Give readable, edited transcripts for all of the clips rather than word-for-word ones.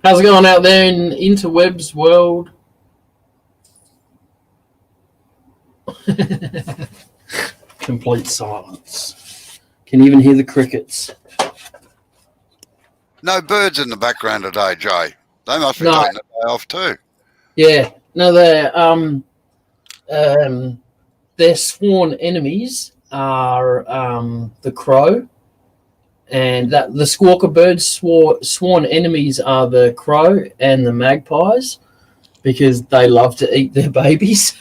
How's it going out there in interwebs world? Complete silence. Can you even hear the crickets? No birds in the background today, Jay. They must be taking the day off too. Yeah. No, their sworn enemies are the crow, and that the squawker birds' sworn enemies are the crow and the magpies, because they love to eat their babies.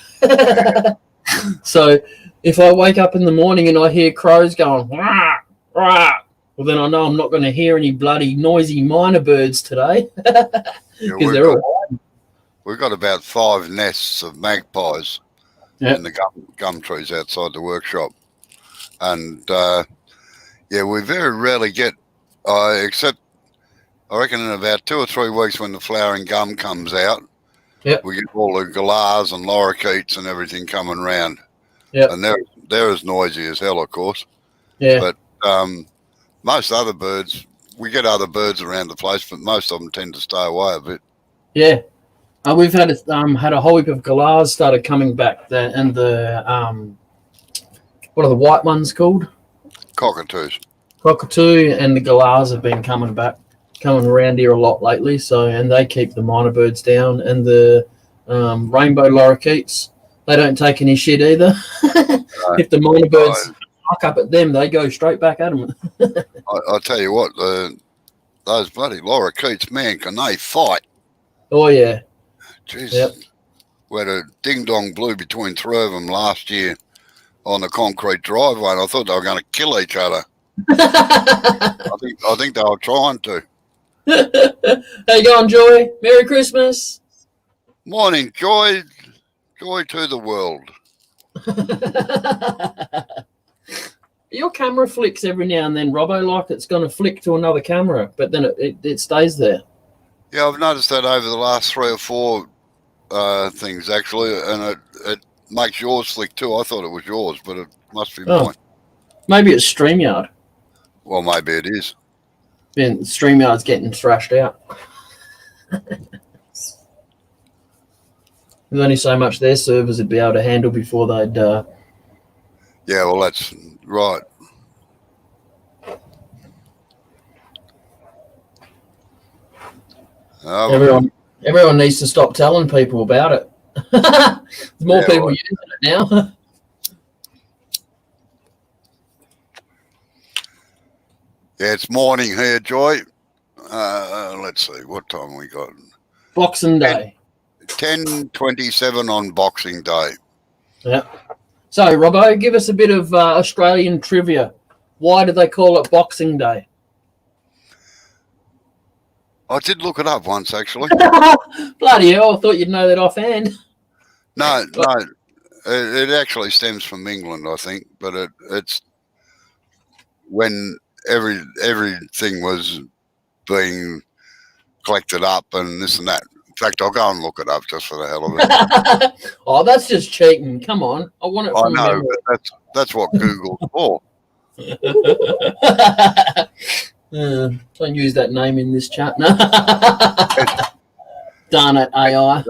So if I wake up in the morning and I hear crows going rah, rah, well, then I know I'm not going to hear any bloody noisy minor birds today. We've got about 5 nests of magpies in the gum trees outside the workshop. And, we very rarely get, except I reckon in about 2 or 3 weeks when the flowering gum comes out, we get all the galahs and lorikeets and everything coming round. And they're as noisy as hell, of course. But most other birds, we get other birds around the place, but most of them tend to stay away a bit. Yeah. We've had a whole heap of galahs started coming back there, and the what are the white ones called? Cockatoos. Cockatoo and the galahs have been coming around here a lot lately. So, and they keep the minor birds down, and the rainbow lorikeets, they don't take any shit either. If the minor birds fuck up at them, they go straight back at them. I'll tell you what, those bloody lorikeets, man, can they fight? Oh yeah. Jeez. We had a ding-dong blew between 3 of them last year on the concrete driveway, and I thought they were going to kill each other. I think they were trying to. How you going, Joy? Merry Christmas. Morning, Joy. Joy to the world. Your camera flicks every now and then, Robbo, like it's going to flick to another camera, but then it stays there. Yeah, I've noticed that over the last 3 or 4 things, actually, and it makes yours flick too. I thought it was yours, but it must be mine. Maybe it's StreamYard. Well, maybe it is. Then StreamYard's getting thrashed out. There's only so much their servers would be able to handle before they'd... Yeah, well, that's right. Everyone needs to stop telling people about it. There's more people using it now. Yeah, it's morning here, Joy. Let's see, what time we got? Boxing Day. 10:27 on Boxing Day. Yeah. So, Robbo, give us a bit of Australian trivia. Why do they call it Boxing Day? I did look it up once, actually. Bloody hell, I thought you'd know that offhand. No, it actually stems from England, I think, but it's when everything was being collected up and this and that. In fact, I'll go and look it up just for the hell of it. Oh, that's just cheating. Come on. I want it from memory. But that's what Google's for. Don't use that name in this chat. No. Darn it, AI.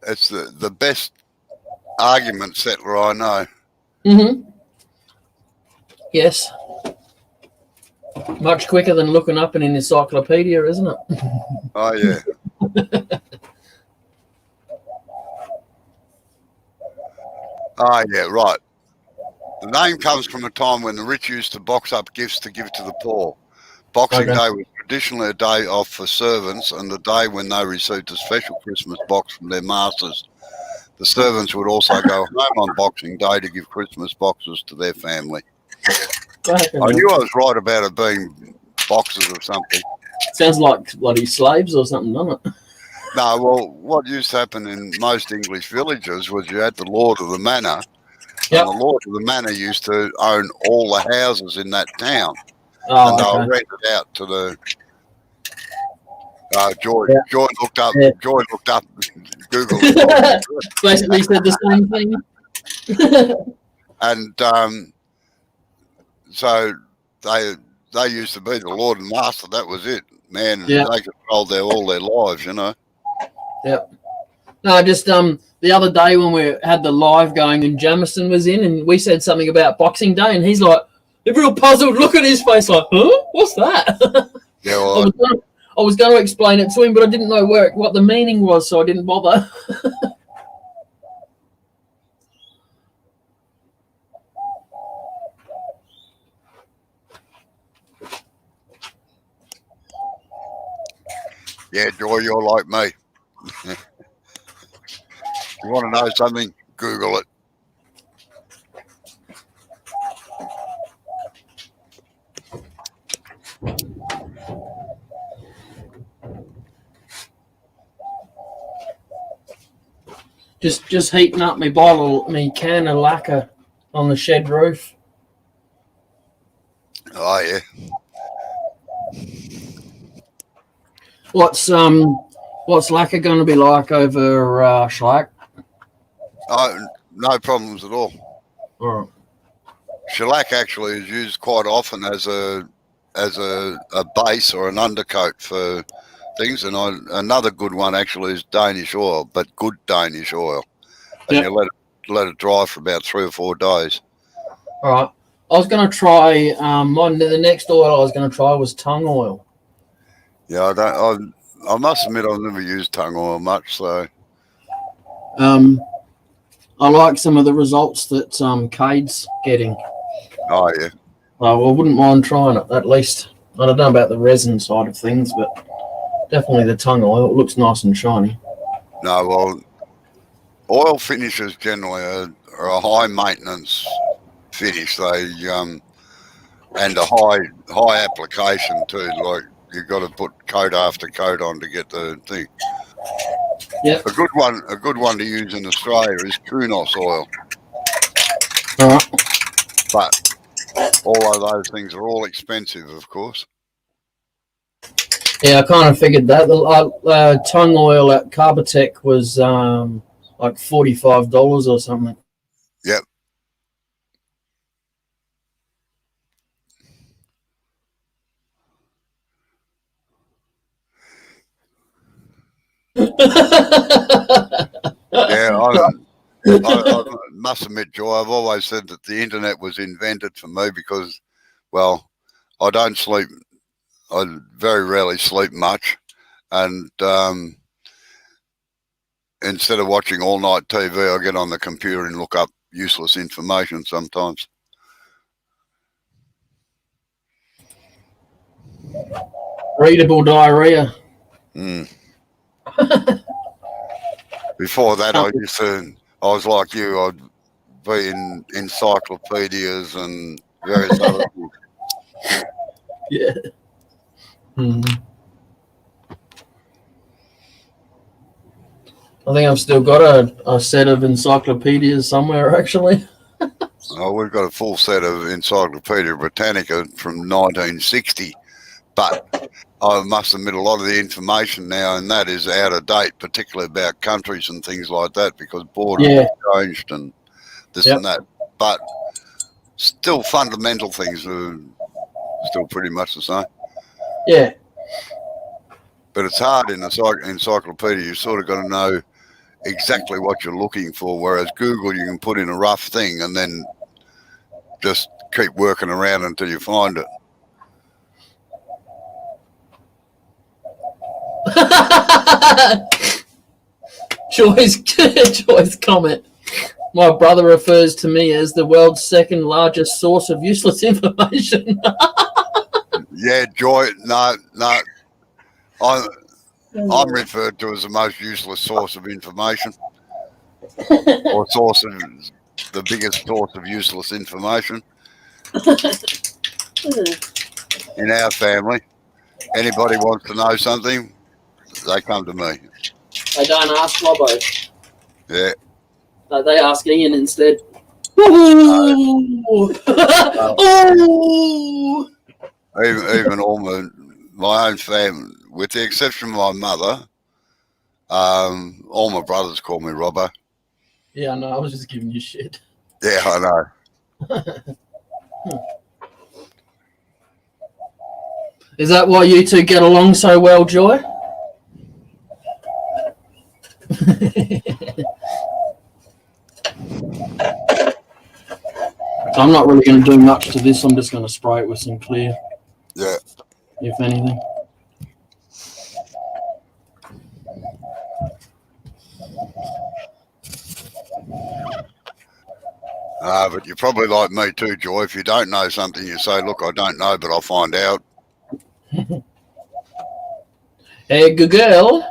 It's the best argument settler I know. Mm-hmm. Yes. Much quicker than looking up in an encyclopedia, isn't it? Oh, yeah. Oh, yeah, right. The name comes from a time when the rich used to box up gifts to give to the poor. Boxing Day was traditionally a day off for servants, and the day when they received a special Christmas box from their masters. The servants would also go home on Boxing Day to give Christmas boxes to their family. I knew I was right about it being boxes or something. Sounds like bloody slaves or something, doesn't it? No, well, what used to happen in most English villages was you had the Lord of the Manor, and the Lord of the Manor used to own all the houses in that town. Oh, and they were rented out to the... Joy looked up. Yeah. Joy looked up. Google. Basically said the same thing. And so they used to be the Lord and Master. That was it. man, Yeah. they controlled all their lives, you know. Yep. No, just the other day when we had the live going and Jamison was in and we said something about Boxing Day and he's like, real puzzled look at his face like, huh? What's that? Yeah, well, I was going to explain it to him, but I didn't know what the meaning was, so I didn't bother. yeah, Joy, you're like me. You want to know something? Google it. Just heating up my can of lacquer on the shed roof. Oh, yeah. What's lacquer going to be like over shellac? Oh, no problems at all. All right. Shellac actually is used quite often as a base or an undercoat for things, and another good one actually is Danish oil, but good Danish oil, and you let it dry for about 3 or 4 days. All right. I was going to try the next oil I was going to try was Tung Oil. Yeah, I must admit I've never used Tung Oil much, so. I like some of the results that Cade's getting. Oh yeah. I wouldn't mind trying it at least. I don't know about the resin side of things, but definitely the Tung Oil. It looks nice and shiny. No, well, oil finishes generally are a high maintenance finish. They and a high application too. Like you've got to put coat after coat on to get the thing. Yeah. A good one to use in Australia is Kunos oil. All right. But all of those things are all expensive, of course. Yeah, I kind of figured that. The Tung Oil at Carbotech was like $45 or something. Yep. Yeah, I must admit, Joy, I've always said that the internet was invented for me because, well, I don't sleep. I very rarely sleep much, and instead of watching all night TV, I get on the computer and look up useless information sometimes. Readable diarrhea. Mm. Before that, I was like you. I'd be in encyclopedias and various other things. Yeah. I think I've still got a set of encyclopedias somewhere, actually. Oh, we've got a full set of Encyclopedia Britannica from 1960, but I must admit a lot of the information now and that is out of date, particularly about countries and things like that, because borders have changed and this and that. But still, fundamental things are still pretty much the same. Yeah. But it's hard in the encyclopedia. You sort of got to know exactly what you're looking for, whereas Google, you can put in a rough thing and then just keep working around until you find it. Joy's comment. My brother refers to me as the world's second largest source of useless information. Yeah, Joy. No. I'm referred to as the most useless source of information, or the biggest source of useless information in our family. Anybody wants to know something, they come to me. They don't ask Robbo. Yeah. They ask Ian instead. Even all my own family, with the exception of my mother, all my brothers call me Robbo. Yeah, no, I was just giving you shit. Yeah, I know. Is that why you two get along so well, Joy? So I'm not really going to do much to this. I'm just going to spray it with some clear. Yeah. If anything. But you're probably like me too, Joy. If you don't know something, you say, look, I don't know, but I'll find out. Hey, good girl.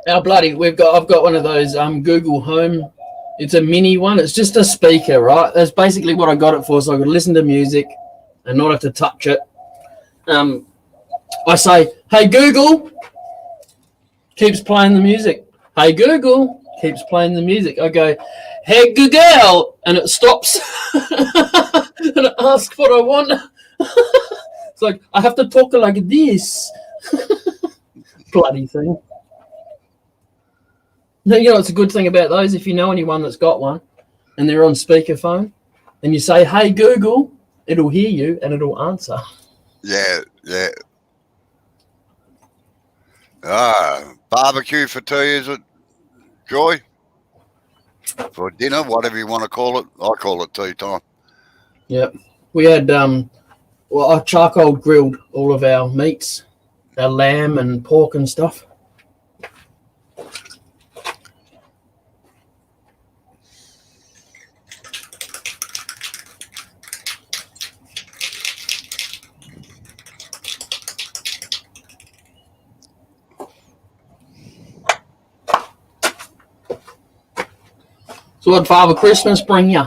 I've got one of those Google Home. It's a mini one. It's just a speaker, right? That's basically what I got it for, so I could listen to music and not have to touch it. I say, hey, Google, keeps playing the music. Hey, Google, keeps playing the music. I go, hey, Google, and it stops. And it asks what I want. It's like, I have to talk like this. Bloody thing. You know, it's a good thing about those. If you know anyone that's got one and they're on speakerphone and you say, hey, Google, it'll hear you and it'll answer. Yeah. Barbecue for tea, is it, Joy? For dinner, whatever you want to call it. I call it tea time. Yep. We had, I charcoal grilled all of our meats, our lamb and pork and stuff. So what Father Christmas bring you?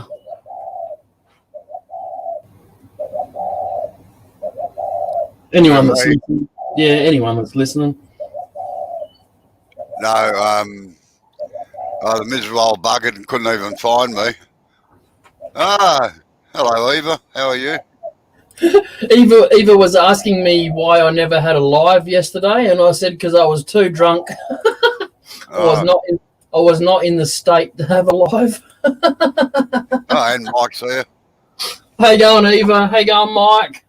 Anyone that's listening? Yeah, anyone that's listening. No, the miserable old bugger couldn't even find me. Hello, Eva. How are you? Eva was asking me why I never had a live yesterday, and I said because I was too drunk. I was not in the state to have a live. And Mike's here. How you going, Eva? How you going, Mike?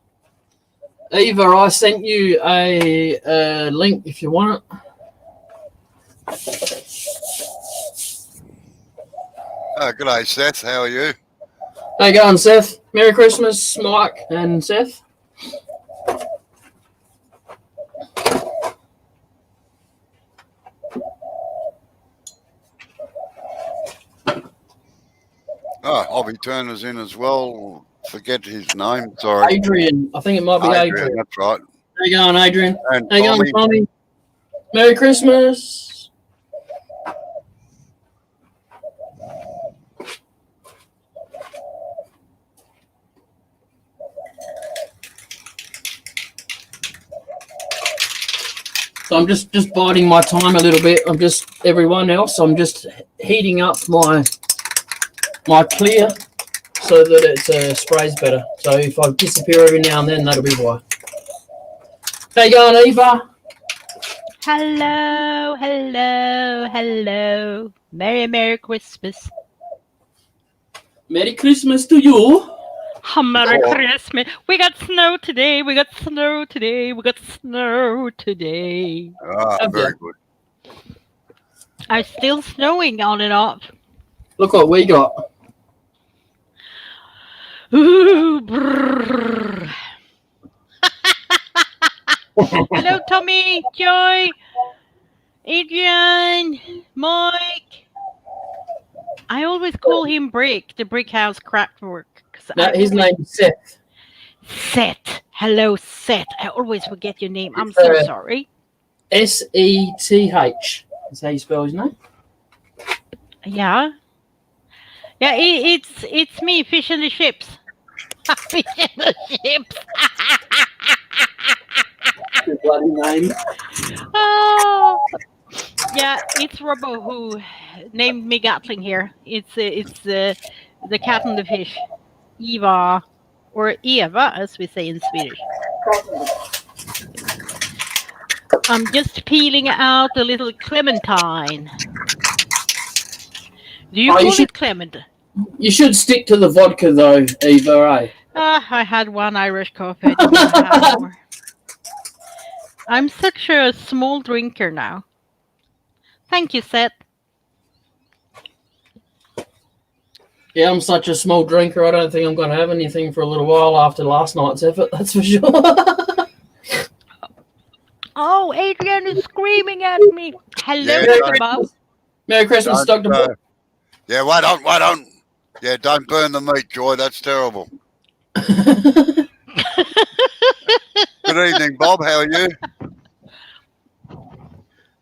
Eva, I sent you a link if you want it. Good day, Seth. How are you? How you going, Seth? Merry Christmas, Mike and Seth. Hobby Turner's in as well. Forget his name. Sorry. Adrian. I think it might be Adrian. That's right. How you going, Adrian? And how you going, Tommy? Merry Christmas. So I'm just biding my time a little bit. I'm just heating up my clear so that it sprays better. So if I disappear every now and then, that'll be why. How you going, Eva? Hello. Merry Christmas. Merry Christmas to you. Merry Christmas. We got snow today. Very good. It's still snowing on and off. Look what we got. Ooh, brrr. Hello, Tommy, Joy, Adrian, Mike. I always call him Brick, the Brick House Craftwork. His name's Seth. Seth. Hello, Seth. I always forget your name. I'm so sorry. S-E-T-H. That's how you spell his name? Yeah. Yeah, it's me, Fish in the Ships. Fish in the Ships. Your bloody name. Oh. Yeah, it's Robbo who named me Gatling here. It's the cat and the fish. Eva, or Eva, as we say in Swedish. I'm just peeling out a little clementine. Do you call it clement? You should stick to the vodka, though, Eva, eh? I had one Irish coffee. I don't want to have more. I'm such a small drinker now. Thank you, Seth. Yeah, I'm such a small drinker. I don't think I'm going to have anything for a little while after last night's effort. That's for sure. Oh, Adrian is screaming at me. Hello, Yeah, Dr. Bob. Merry Christmas, Dr. Bob. Yeah, wait on. Yeah, don't burn the meat, Joy. That's terrible. Good evening, Bob. How are you?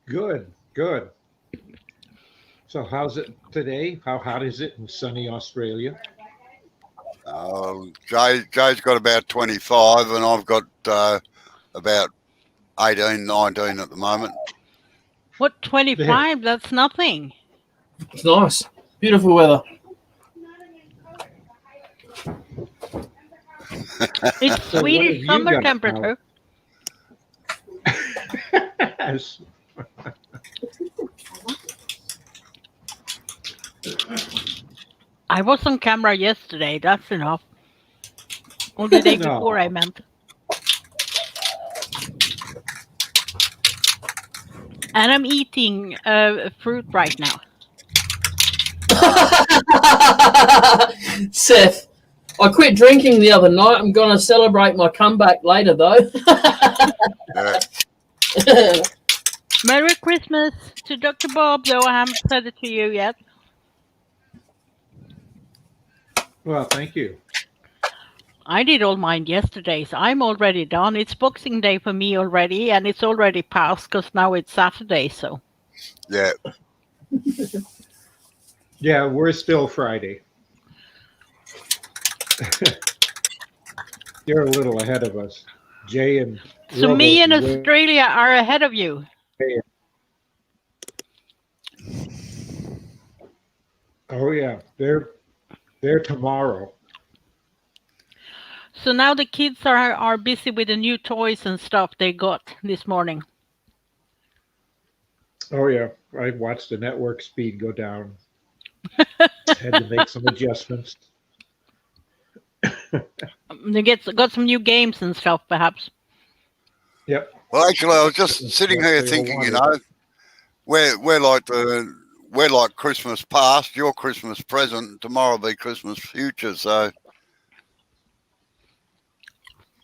Good. So how's it today? How hot is it in sunny Australia? Jay's got about 25 and I've got about 18, 19 at the moment. What, 25? That's nothing. It's nice. Beautiful weather. It's So Swedish what have you summer got temperature. I was on camera yesterday. That's enough. Or the day No. before, I meant. And I'm eating fruit right now. Seth, I quit drinking the other night. I'm going to celebrate my comeback later, though. Yeah. Merry Christmas to Dr. Bob, though I haven't said it to you yet. Well, thank you. I did all mine yesterday, so I'm already done. It's Boxing Day for me already, and it's already past because now it's Saturday, so. Yeah. Yeah, we're still Friday. You're a little ahead of us. Jay and So Robo's me and way- Australia are ahead of you. Oh yeah, they're tomorrow. So now the kids are busy with the new toys and stuff they got this morning. Oh yeah, I watched the network speed go down. Had to make some adjustments. They got some new games and stuff, perhaps. Yep. Well, actually, I was just sitting here They all thinking, you wanted. know, we're like Christmas past, your Christmas present, tomorrow will be Christmas future. So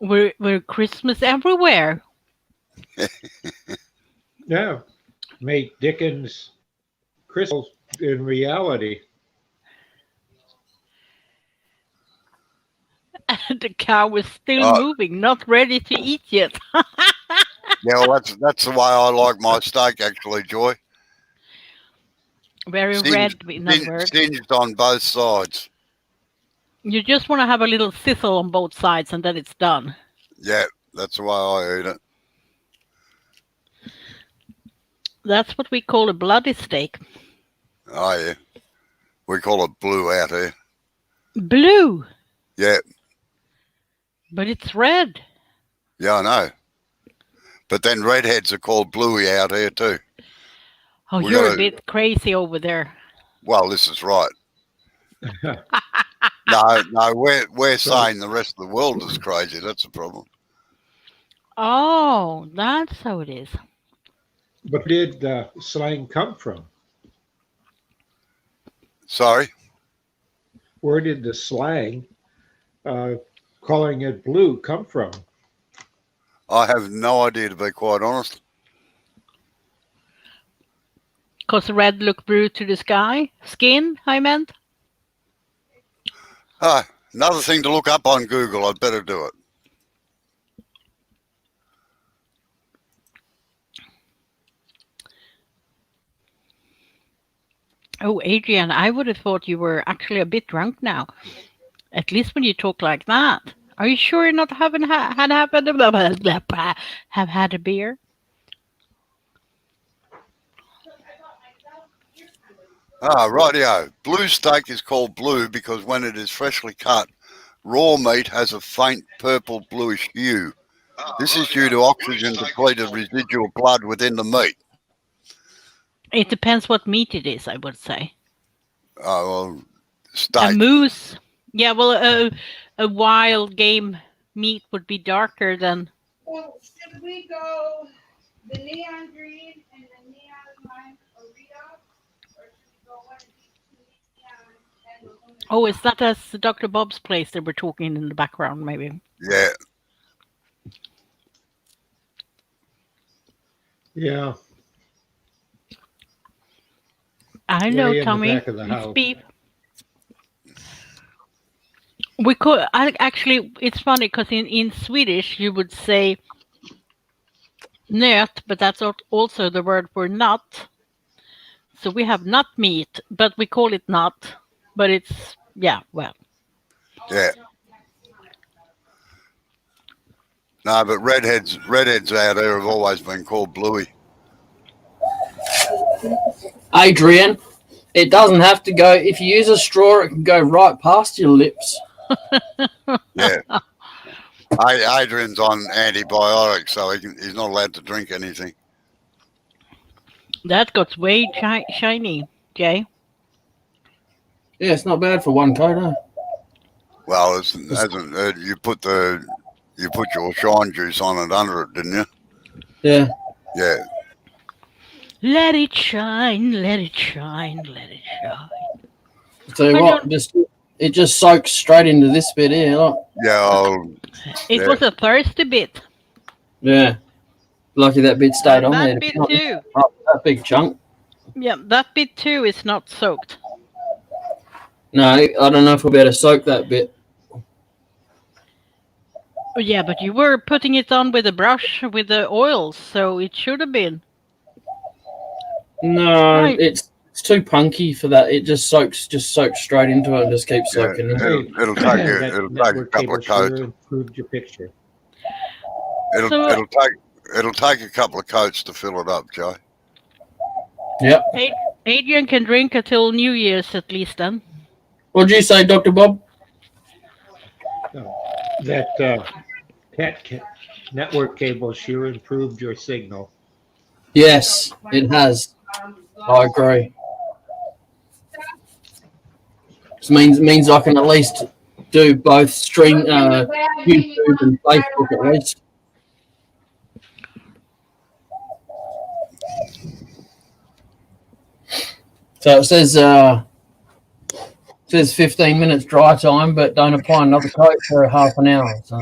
We're Christmas everywhere. Yeah. Make Dickens Christmas in reality. The cow is still moving, not ready to eat yet. yeah, well, that's the way I like my steak, actually, Joy. Very red, in other words. Singed on both sides. You just want to have a little sizzle on both sides, and then it's done. Yeah, that's the way I eat it. That's what we call a bloody steak. Oh yeah, we call it blue out here. Blue, Yeah, but it's red. yeah, I know. But then redheads are called bluey out here too. Oh, We you're gotta- a bit crazy over there. Well, this is right. No, we're saying the rest of the world is crazy. That's the problem. Oh, that's how it is. But where did slang come from? Sorry. Where did the slang calling it blue come from? I have no idea, to be quite honest. Because red look blue to the sky. Skin, I meant. Another thing to look up on Google. I'd better do it. Oh, Adrian, I would have thought you were actually a bit drunk now. At least when you talk like that. Are you sure you're not have had a beer? Rightio. Blue steak is called blue because when it is freshly cut, raw meat has a faint purple bluish hue. This is due to oxygen depleted residual blood within the meat. It depends what meat it is, I would say. Oh, well, A steak. moose. Yeah, well, a wild game meat would be darker than. Well, should we go the neon green and the neon lime Oreo, or should we go one of these two neon and the lunar? Oh, is that as Dr. Bob's place that we're talking in the background? Maybe. Yeah. Yeah. I Way know, in the Tommy. back of the It's house. beef. We could actually. It's funny because in Swedish you would say nöt, but that's also the word for nut. So we have nut meat, but we call it nut. But it's well. Yeah. No, but redheads out there have always been called bluey. Adrian, it doesn't have to go. If you use a straw, it can go right past your lips. Yeah. Adrian's on antibiotics, so he's not allowed to drink anything. That got way shiny, Jay. Yeah, it's not bad for one coat, huh? Well, it hasn't. You put your shine juice on it under it, didn't you? Yeah. Yeah. Let it shine, let it shine, let it shine. I'll tell you I what, it just soaks straight into this bit here. Look. Yeah. It was a thirsty bit. Yeah. Lucky that bit stayed on there. That bit too. That big chunk. Yeah, that bit too is not soaked. No, I don't know if we'll be able to soak that bit. Oh, yeah, but you were putting it on with a brush with the oils, so it should have been. No, Right. it's too punky for that. It just soaks straight into it and just keeps soaking into it. It'll take That a network couple of cable sure coats. improved your picture. It'll take a couple of coats to fill it up, Joe. Yep. Adrian can drink until New Year's at least then. What'd you say, Dr. Bob? That network cable sure improved your signal. Yes, it has. I agree. This means I can at least do both stream YouTube and Facebook at least. So it says 15 minutes dry time, but don't apply another coat for half an hour. So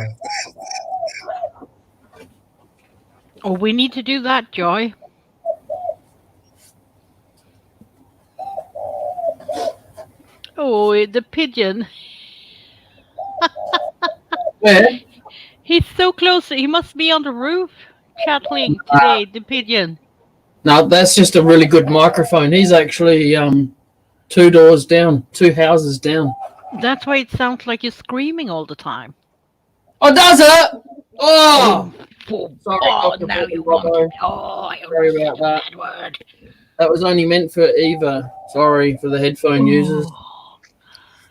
Oh, we need to do that, Joy. Oh, the pigeon. where? He's so close. He must be on the roof chatting today, the pigeon. No, that's just a really good microphone. He's actually 2 doors down, 2 houses down. That's why it sounds like you're screaming all the time. Oh, does it? Oh, sorry, Oh, Dr. now you Robbo. want it. Oh, I Sorry almost about said a that. bad word. That was only meant for Eva. Sorry for the headphone users.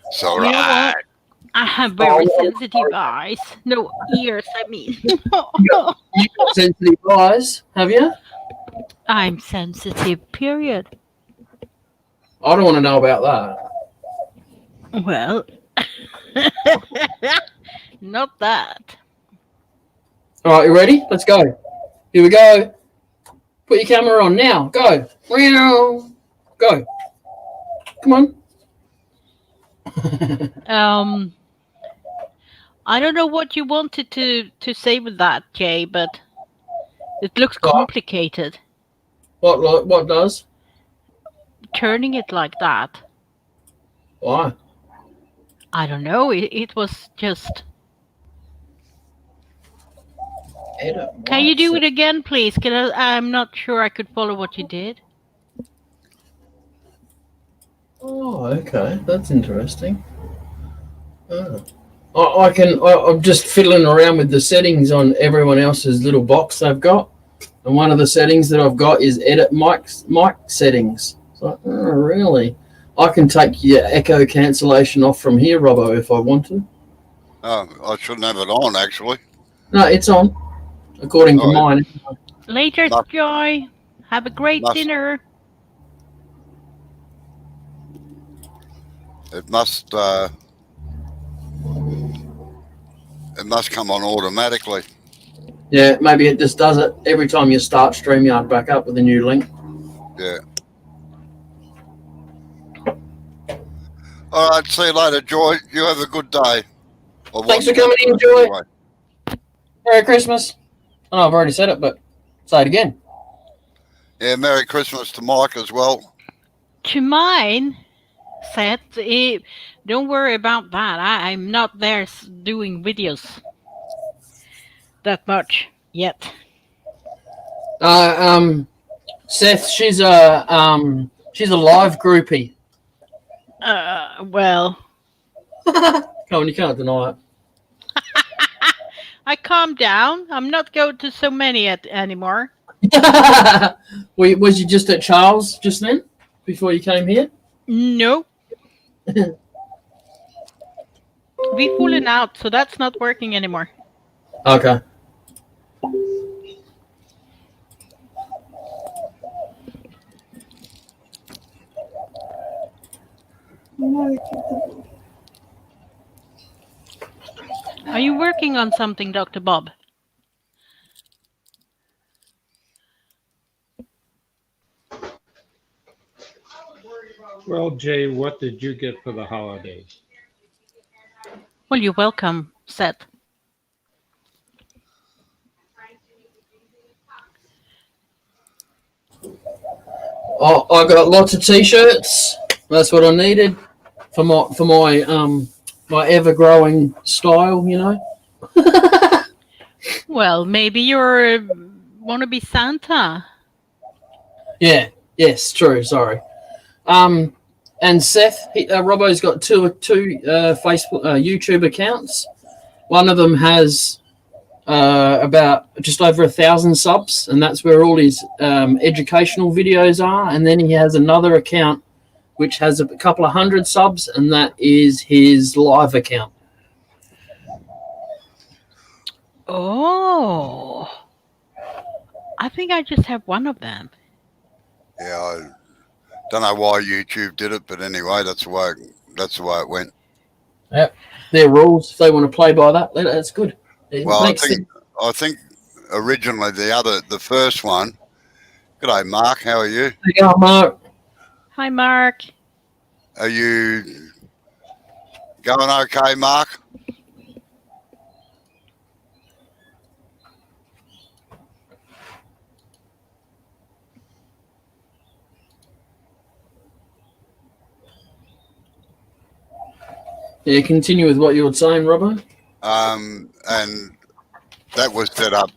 It's You all know right. what? I have very Oh, sensitive eyes. No, ears, I mean. You got sensitive eyes, have you? I'm sensitive, period. I don't want to know about that. Well, not that. All right, you ready? Let's go. Here we go. Put your camera on now. Go. Meow. Go. Come on. I don't know what you wanted to say with that, Jay, but it looks complicated. What does? Turning it like that. Why? I don't know. It was just. Can you do it again, please? I'm not sure I could follow what you did. Oh, okay. That's interesting. Oh. I'm just fiddling around with the settings on everyone else's little box they've got. And one of the settings that I've got is edit mic settings. So, oh, really? I can take your echo cancellation off from here, Robbo, if I want to. Oh, I shouldn't have it on, actually. No, it's on, according to mine. Later, Joy. Have a great dinner. It must. it must come on automatically. Yeah, maybe it just does it every time you start StreamYard back up with a new link. Yeah. All right, see you later, Joy. You have a good day. Thanks for coming in, Joy. Anyway. Merry Christmas. Oh, I've already said it, but say it again. Yeah, Merry Christmas to Mike as well. To mine, Seth, don't worry about that. I'm not there doing videos that much yet. Seth, she's a live groupie. Well. Come on, you can't deny it. I calmed down. I'm not going to so many anymore. Was you just at Charles just then, before you came here? No. We've fallen out, so that's not working anymore. Okay. Are you working on something, Dr. Bob? Well, Jay, what did you get for the holidays? Well, you're welcome, Seth. Oh, I got lots of t-shirts. That's what I needed for my ever-growing style, you know. Well, maybe you want to be Santa. Yeah. Yes. True. Sorry. And Seth, Robbo's got two Facebook, YouTube accounts. One of them has about just over 1,000 subs, and that's where all his educational videos are. And then he has another account which has a couple of hundred subs, and that is his live account. Oh, I think I just have one of them. Yeah, I don't know why YouTube did it, but anyway, that's the way it went. Yep, their rules. If they want to play by that, that's good. Well, I think originally the first one. G'day, Mark. How are you? Hey, Mark. Hi, Mark. Are you going okay, Mark? Yeah, continue with what you were saying, Robbo. And that was set up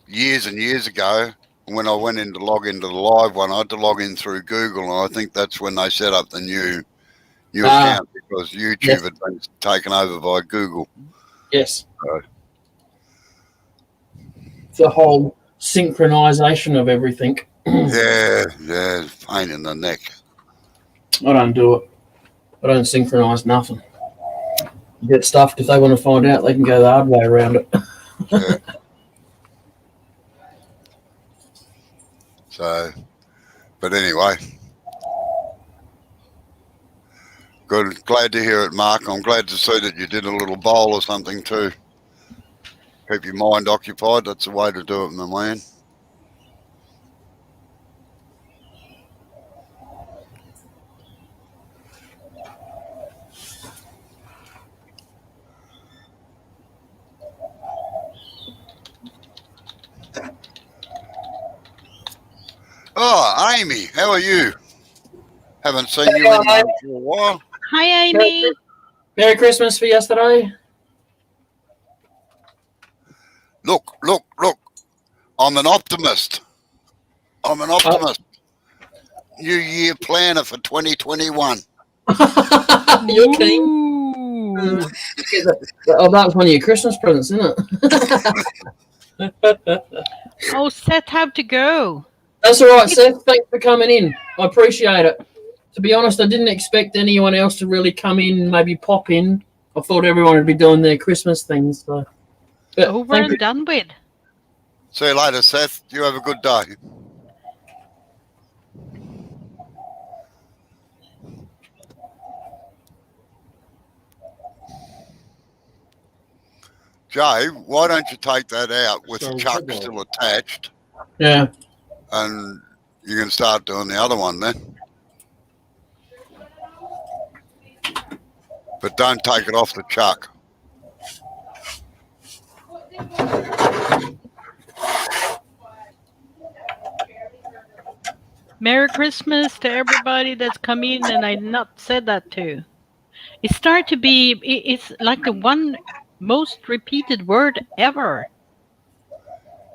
years and years ago. When I went in to log into the live one, I had to log in through Google, and I think that's when they set up the new account, because YouTube had been taken over by Google. Yes. The whole synchronization of everything. Yeah, pain in the neck. I don't do it. I don't synchronize nothing. Get stuffed. If they want to find out, they can go the hard way around it. Yeah. So, but anyway, good. Glad to hear it, Mark. I'm glad to see that you did a little bowl or something too. Keep your mind occupied. That's the way to do it, my man. Oh, Amy, how are you? Haven't seen you in for a while. Hi, Amy. Merry Christmas for yesterday. Look. I'm an optimist. New Year planner for 2021. You're keen. Oh, that was one of your Christmas presents, isn't it? Oh, Seth have to go. That's all right, Seth. Thanks for coming in. I appreciate it. To be honest, I didn't expect anyone else to really come in, maybe pop in. I thought everyone would be doing their Christmas things. So. Over and done with. See you later, Seth. You have a good day. Jay, why don't you take that out with the So, chuck Robo. still attached, Yeah. and you can start doing the other one then. But don't take it off the chuck. Merry Christmas to everybody that's come in and I not said that to. It started to be, it's like the one most repeated word ever.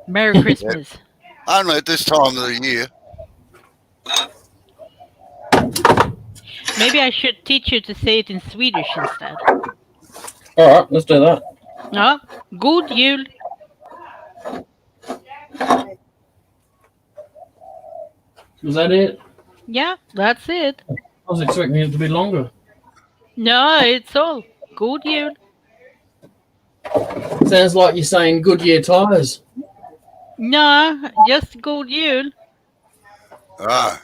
Merry Christmas. Only at this time of the year. Maybe I should teach you to say it in Swedish instead. All right, let's do that. Ja, god jul. Was that it? Yeah, that's it. I was expecting it to be longer. No, it's all. God jul. Sounds like you're saying Goodyear tires. No, just god jul. Ah.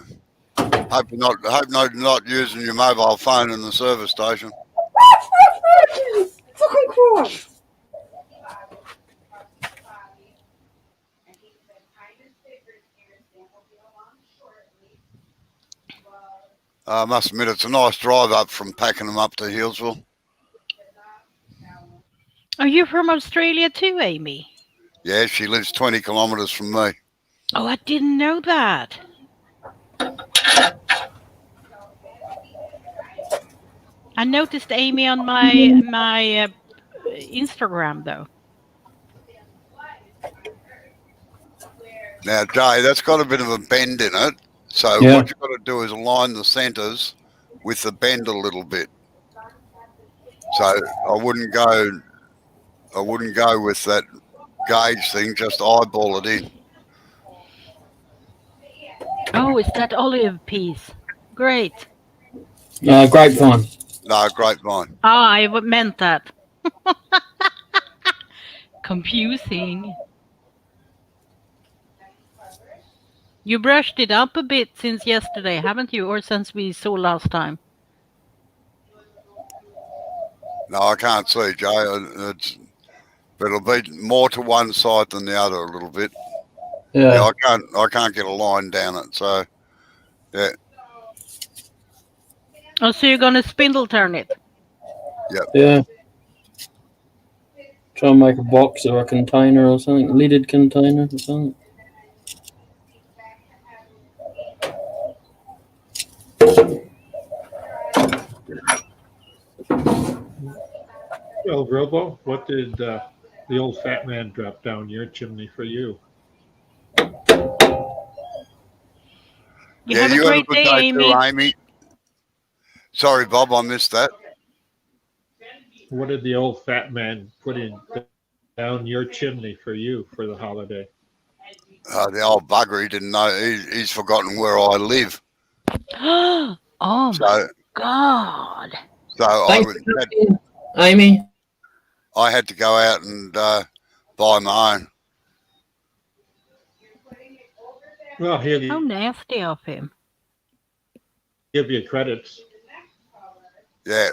Hope not using your mobile phone in the service station. Fucking cross. I must admit, it's a nice drive up from Pakenham up to Healesville. Are you from Australia too, Amy? Yeah, she lives 20 kilometres from me. Oh, I didn't know that. I noticed Amy on my Instagram though. Now, Jay, that's got a bit of a bend in it. So Yeah. what you've got to do is align the centres with the bend a little bit. So I wouldn't go with that gauge thing. Just eyeball it in. Oh, is that olive piece? Great. Grapevine. No, grapevine. Ah, I meant that. Confusing. You brushed it up a bit since yesterday, haven't you? Or since we saw last time? No, I can't see, Jay. But it'll be more to one side than the other a little bit. Yeah. I can't get a line down it. So, yeah. Oh, so you're gonna spindle turn it? Yeah. Try and make a box or a container or something, lidded container or something. Well, Robo, what did the old fat man drop down your chimney for you? You have a great day, Amy. too, Amy. Sorry, Bob, I missed that. What did the old fat man put in down your chimney for you for the holiday? The old bugger, he didn't know. He's forgotten where I live. Oh my So, God. so Thanks for coming, Amy. I had to go out and buy my own. Well, he'll How nasty of him. give you credits. Yeah.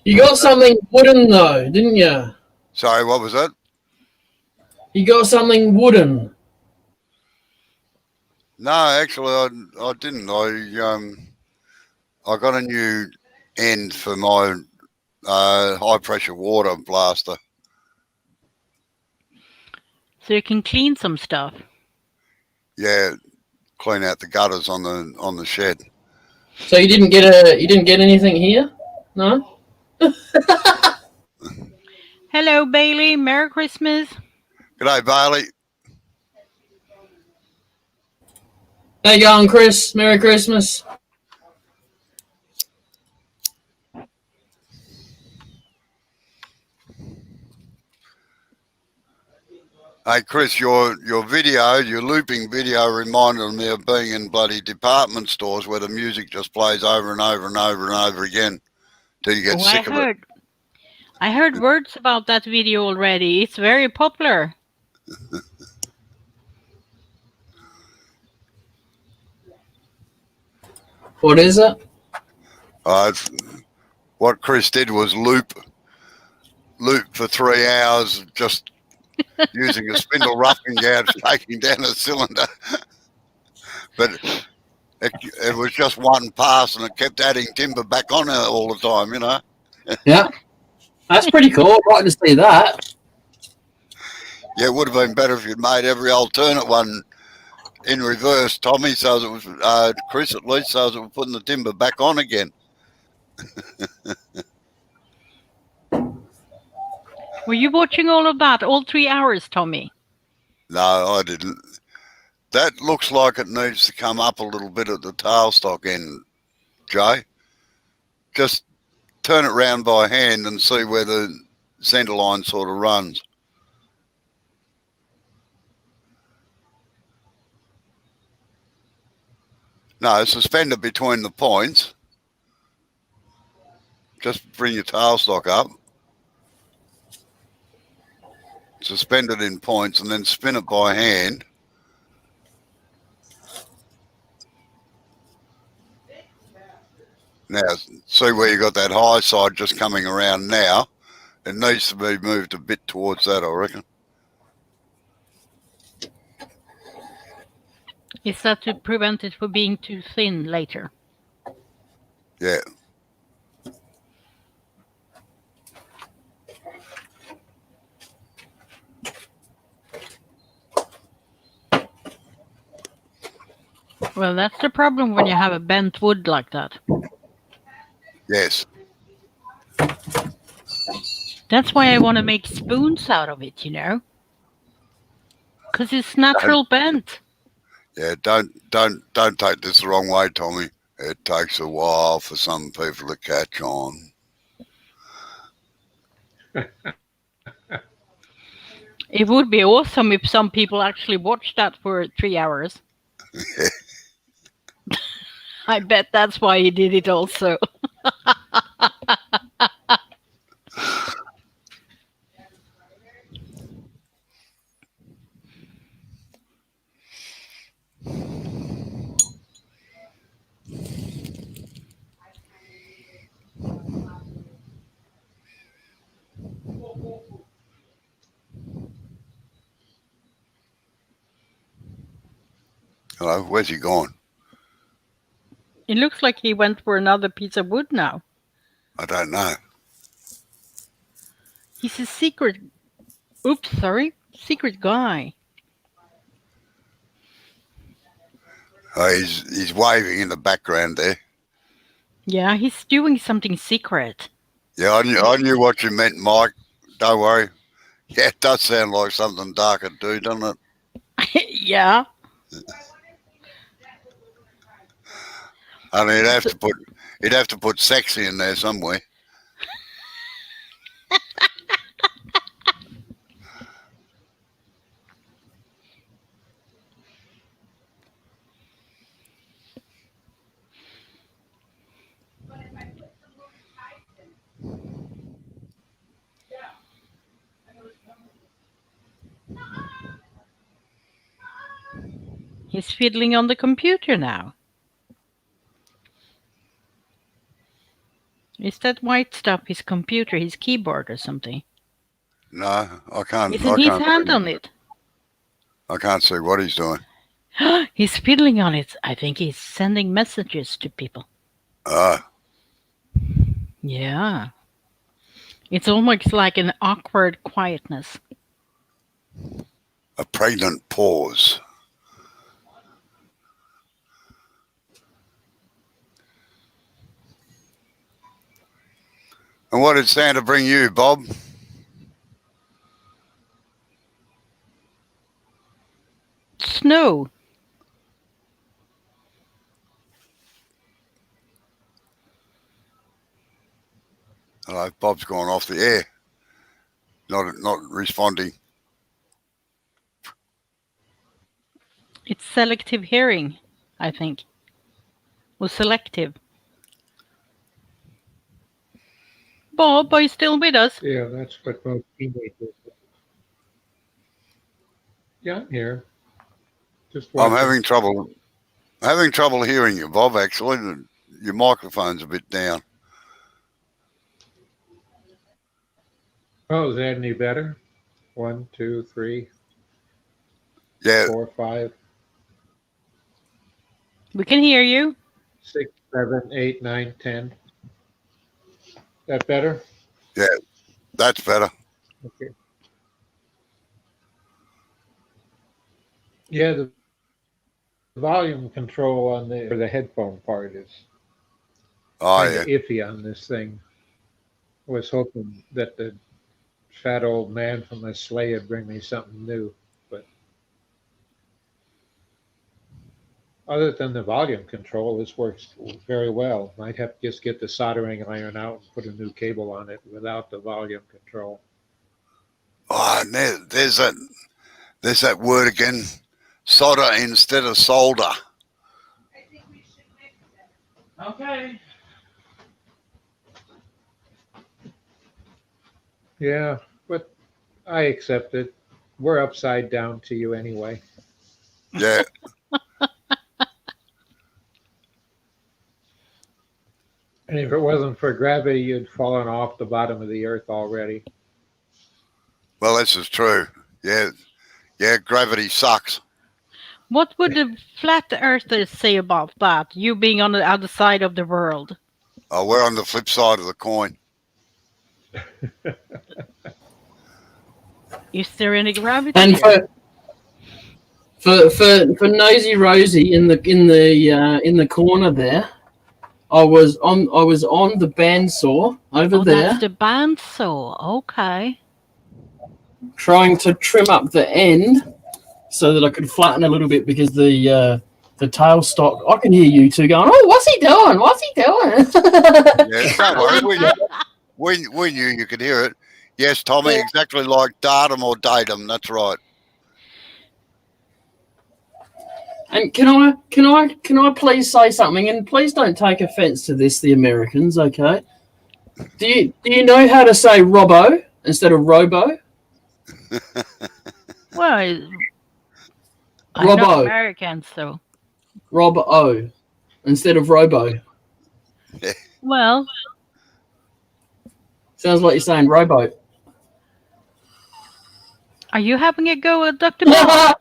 You got something wooden though, didn't you? Sorry, what was that? You got something wooden. No, actually, I didn't. I got a new end for my high pressure water blaster. So you can clean some stuff. Yeah, clean out the gutters on the shed. So you didn't get anything here? No? Hello, Bailey. Merry Christmas. G'day, Bailey. How you going, Chris? Merry Christmas. Hey, Chris, your video, your looping video reminded me of being in bloody department stores where the music just plays over and over and over and over again till you get sick of it. I heard words about that video already. It's very popular. What is it? It's what Chris did was loop for 3 hours, just using a spindle roughing gouge, taking down a cylinder. But it was just one pass, and it kept adding timber back on it all the time, you know. Yeah, that's pretty cool. I'd like to see that. Yeah, it would have been better if you'd made every alternate one in reverse, Tommy, so that it was Chris at least, so that we're putting the timber back on again. Were you watching all of that, all 3 hours, Tommy? No, I didn't. That looks like it needs to come up a little bit at the tailstock end, Jay. Just turn it round by hand and see where the centre line sort of runs. No, suspend it between the points. Just bring your tailstock up. Suspend it in points and then spin it by hand. Now, see where you got that high side just coming around now. It needs to be moved a bit towards that, I reckon. Is that to prevent it from being too thin later? Yeah. Well, that's the problem when you have a bent wood like that. Yes. That's why I want to make spoons out of it, you know? Because it's natural bent. Yeah, don't take this the wrong way, Tommy. It takes a while for some people to catch on. It would be awesome if some people actually watched that for 3 hours. I bet that's why he did it also. Hello, where's he gone? It looks like he went for another piece of wood now. I don't know. He's a secret... Oops, sorry. Secret guy. Oh, he's waving in the background there. Yeah, he's doing something secret. Yeah, I knew what you meant, Mike. Don't worry. Yeah, it does sound like something darker to do, doesn't it? Yeah. I mean, he'd have to put sexy in there somewhere. He's fiddling on the computer now. Is that white stuff his computer, his keyboard or something? No, I can't. Isn't his hand on it? I can't see what he's doing. He's fiddling on it. I think he's sending messages to people. Yeah. It's almost like an awkward quietness. A pregnant pause. And what did Santa bring you, Bob? Snow. Hello, Bob's gone off the air. Not responding. It's selective hearing, I think. Or selective. Bob, are you still with us? Yeah, that's what most teenagers do. Yeah, I'm here. Just I'm watching. having trouble hearing you, Bob, actually. Your microphone's a bit down. Oh, is that any better? 1, 2, 3, Yeah, 4, 5, We can hear you. 6, 7, 8, 9, 10. That better? yeah, that's better. Okay. Yeah, the volume control on the headphone part is Oh, kind yeah. of iffy on this thing. I was hoping that the fat old man from the sleigh would bring me something new, but other than the volume control, this works very well. Might have to just get the soldering iron out and put a new cable on it without the volume control. Oh, and there's that word again. Solder instead of solder. I think we should mix it. Okay. Yeah, but I accept it. We're upside down to you anyway. Yeah. And if it wasn't for gravity, you'd fallen off the bottom of the earth already. Well, this is true. Yeah. Yeah, gravity sucks. What would the flat earthers say about that? You being on the other side of the world. Oh, we're on the flip side of the coin. Is there any gravity? And here? for Nosy Rosie in the corner there, I was on the bandsaw over there, That's the bandsaw. Okay. trying to trim up the end so that I could flatten a little bit because the tailstock. I can hear you two going, "Oh, what's he doing? What's he doing?" Yeah, don't worry. We knew you could hear it. Yes, Tommy, Yeah. exactly like datum or datum. That's right. And can I please say something? And please don't take offence to this, the Americans. Okay? Do you know how to say Robbo instead of Robo? Well, I know Robbo. Americans, so. Robo instead of Robo. Well, Sounds like you're saying rowboat. are you having a go at Dr. Bob?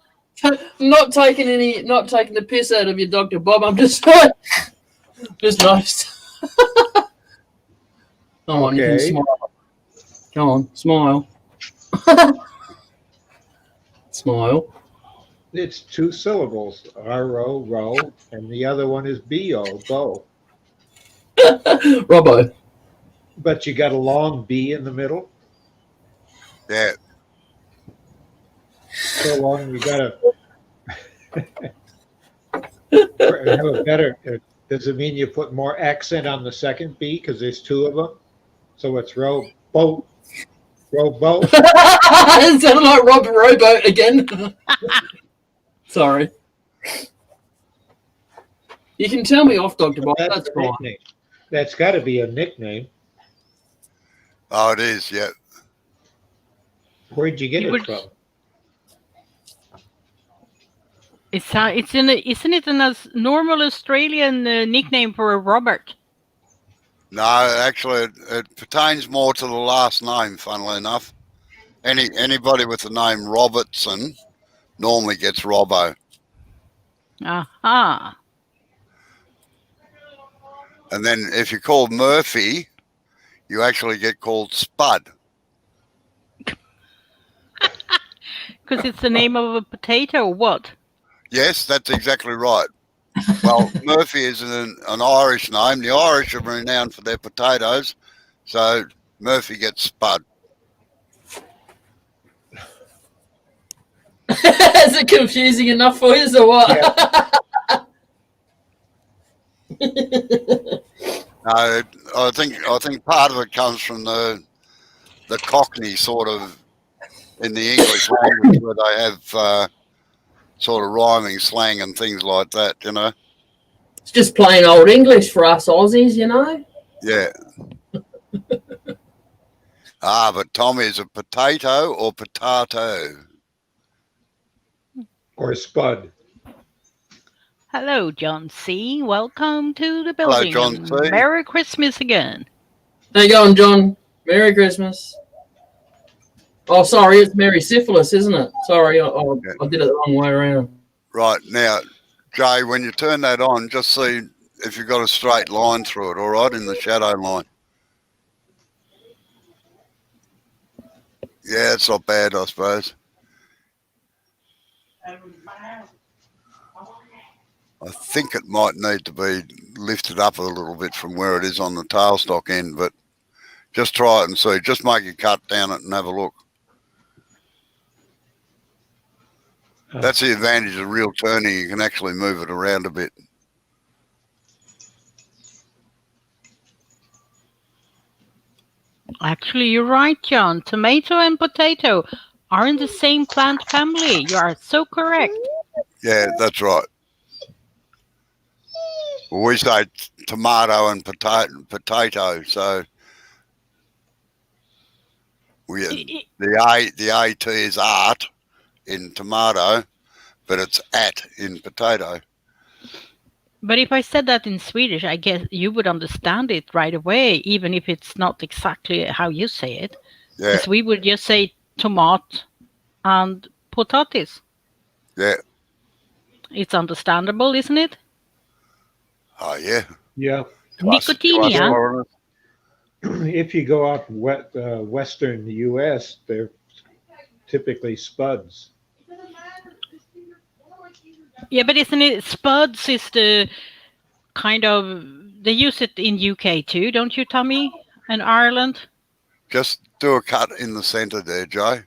Not taking the piss out of you, Dr. Bob. I'm just nice. Come on, you can Okay. smile. Come on, smile. Smile. It's 2 syllables, R-O, row, and the other one is B-O, bow. Robbo. But you got a long B in the middle. Yeah. So long you got to have a better. Does it mean you put more accent on the second B because there's 2 of them? So it's row boat, row boat. It sounded like Rob Rowboat again. Sorry. You can tell me off, Dr. Bob. That's a fine. nickname. That's got to be a nickname. Oh, it is. Yeah. Where'd you get You it would- from? Isn't it a normal Australian nickname for a Robert? No, actually, it pertains more to the last name. Funnily enough, anybody with the name Robertson normally gets Robbo, Aha. and then if you're called Murphy, you actually get called Spud. Because it's the name of a potato, or what? Yes, that's exactly right. Well, Murphy is an Irish name. The Irish are renowned for their potatoes, so Murphy gets Spud. Is it confusing enough for you or what? No, I think part of it comes from the Cockney sort of in the English language where they have sort of rhyming slang and things like that, you know. It's just plain old English for us Aussies, you know. Yeah. But Tommy, is it potato or potato? Or Spud? Hello, John C. Welcome to the Hello, building. John and C. Merry Christmas again. How you going, John? Merry Christmas. Oh, sorry, it's Mary Syphilis, isn't it? Sorry, I did it the wrong way around. Right, now, Jay, when you turn that on, just see if you've got a straight line through it, all right, in the shadow line. Yeah, it's not bad, I suppose. I think it might need to be lifted up a little bit from where it is on the tailstock end, but just try it and see. Just make a cut down it and have a look. That's the advantage of real turning. You can actually move it around a bit. Actually, you're right, John. Tomato and potato are in the same plant family. You are so correct. Yeah, that's right. Well, we say tomato and potato, so the AT is art in tomato, but it's at in potato. But if I said that in Swedish, I guess you would understand it right away, even if it's not exactly how you say it. Yeah. Because we would just say tomat and potatis. Yeah. It's understandable, isn't it? Oh, yeah. Yeah. Nicotinia. If you go up western U.S., they're typically spuds. Yeah, but isn't it spuds is the kind of, they use it in UK too, don't you, Tommy? And Ireland? Just do a cut in the centre there, Joe.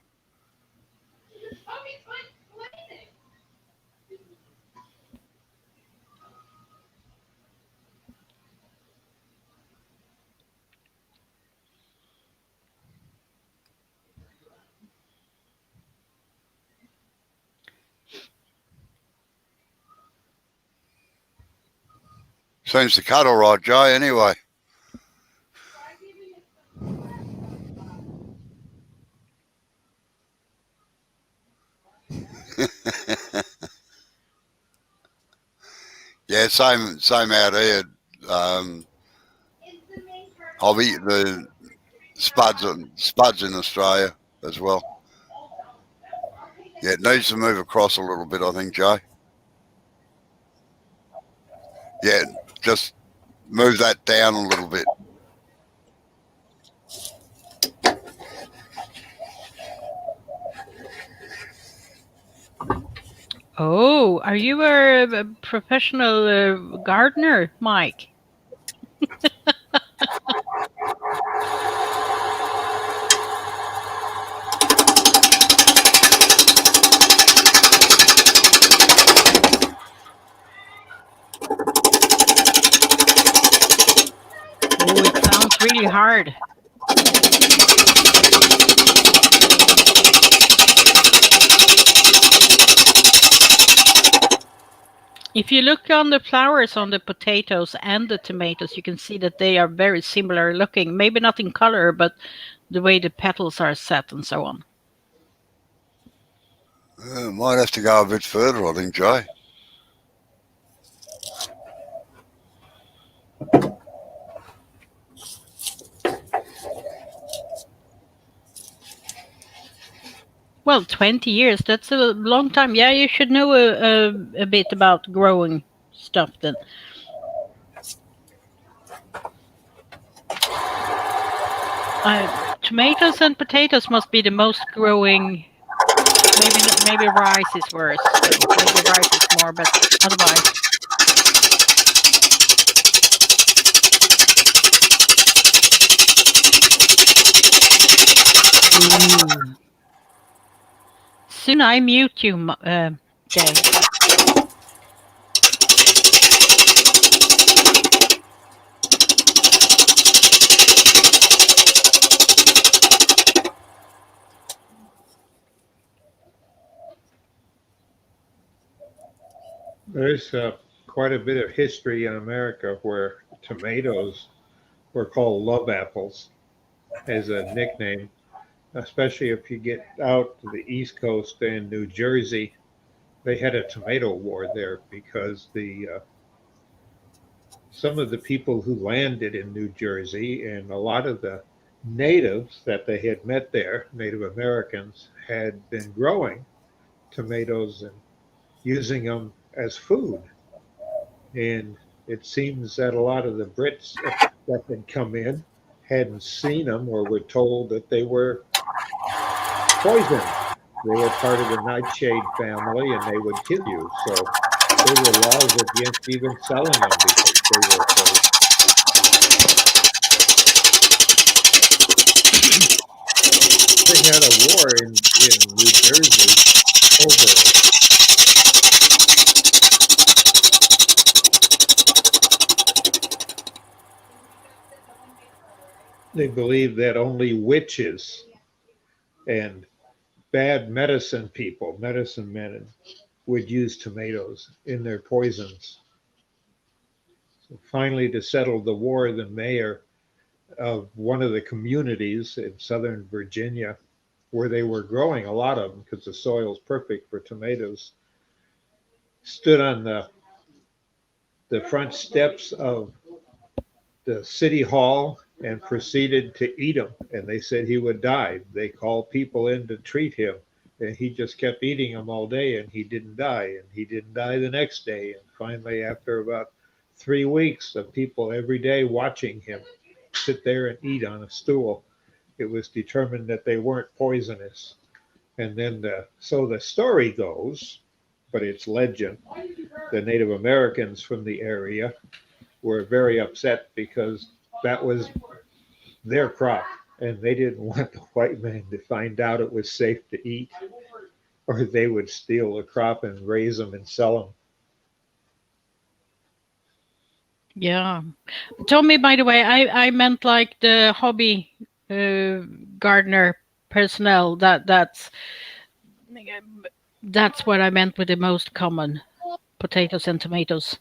Seems to cut all right, Joe, anyway. Yeah, same out here. Hobby, the spuds in Australia as well. Yeah, it needs to move across a little bit, I think, Joe. Yeah, just move that down a little bit. Oh, are you a professional gardener, Mike? Oh, it sounds really hard. If you look on the flowers on the potatoes and the tomatoes, you can see that they are very similar looking. Maybe not in color, but the way the petals are set and so on. Might have to go a bit further, I think, Joe. Well, 20 years, that's a long time. Yeah, you should know a bit about growing stuff then. Tomatoes and potatoes must be the most growing. Maybe rice is worse. Maybe rice is more, but otherwise. Ooh. Soon I mute you, Jay. There's quite a bit of history in America where tomatoes were called love apples as a nickname, especially if you get out to the East Coast and New Jersey. They had a tomato war there because some of the people who landed in New Jersey and a lot of the natives that they had met there, Native Americans, had been growing tomatoes and using them as food. And it seems that a lot of the Brits that had come in hadn't seen them or were told that they were poison. They were part of the nightshade family and they would kill you. So there were laws against even selling them because they were poison. They had a war in New Jersey over it. They believed that only witches and bad medicine people, medicine men, would use tomatoes in their poisons. So finally, to settle the war, the mayor of one of the communities in southern Virginia, where they were growing a lot of them because the soil's perfect for tomatoes, stood on the front steps of the city hall and proceeded to eat them. And they said he would die. They called people in to treat him. And he just kept eating them all day and he didn't die. And he didn't die the next day. And finally, after about 3 weeks of people every day watching him sit there and eat on a stool, it was determined that they weren't poisonous. And then, so the story goes, but it's legend, the Native Americans from the area were very upset because that was their crop and they didn't want the white man to find out it was safe to eat, or they would steal the crop and raise them and sell them. Yeah. Tommy, by the way, I meant like the hobby gardener personnel. That's what I meant with the most common potatoes and tomatoes.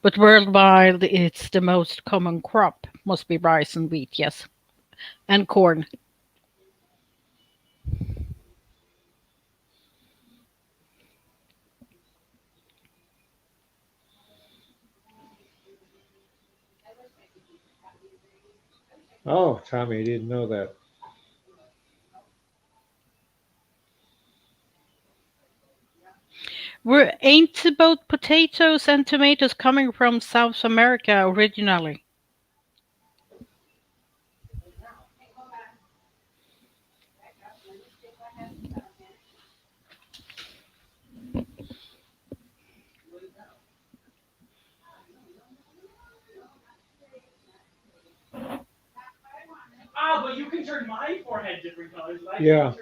But worldwide, it's the most common crop. Must be rice and wheat, yes, and corn. Oh, Tommy didn't know that. Ain't both potatoes and tomatoes coming from South America originally? But you can turn my forehead different colors. Yeah.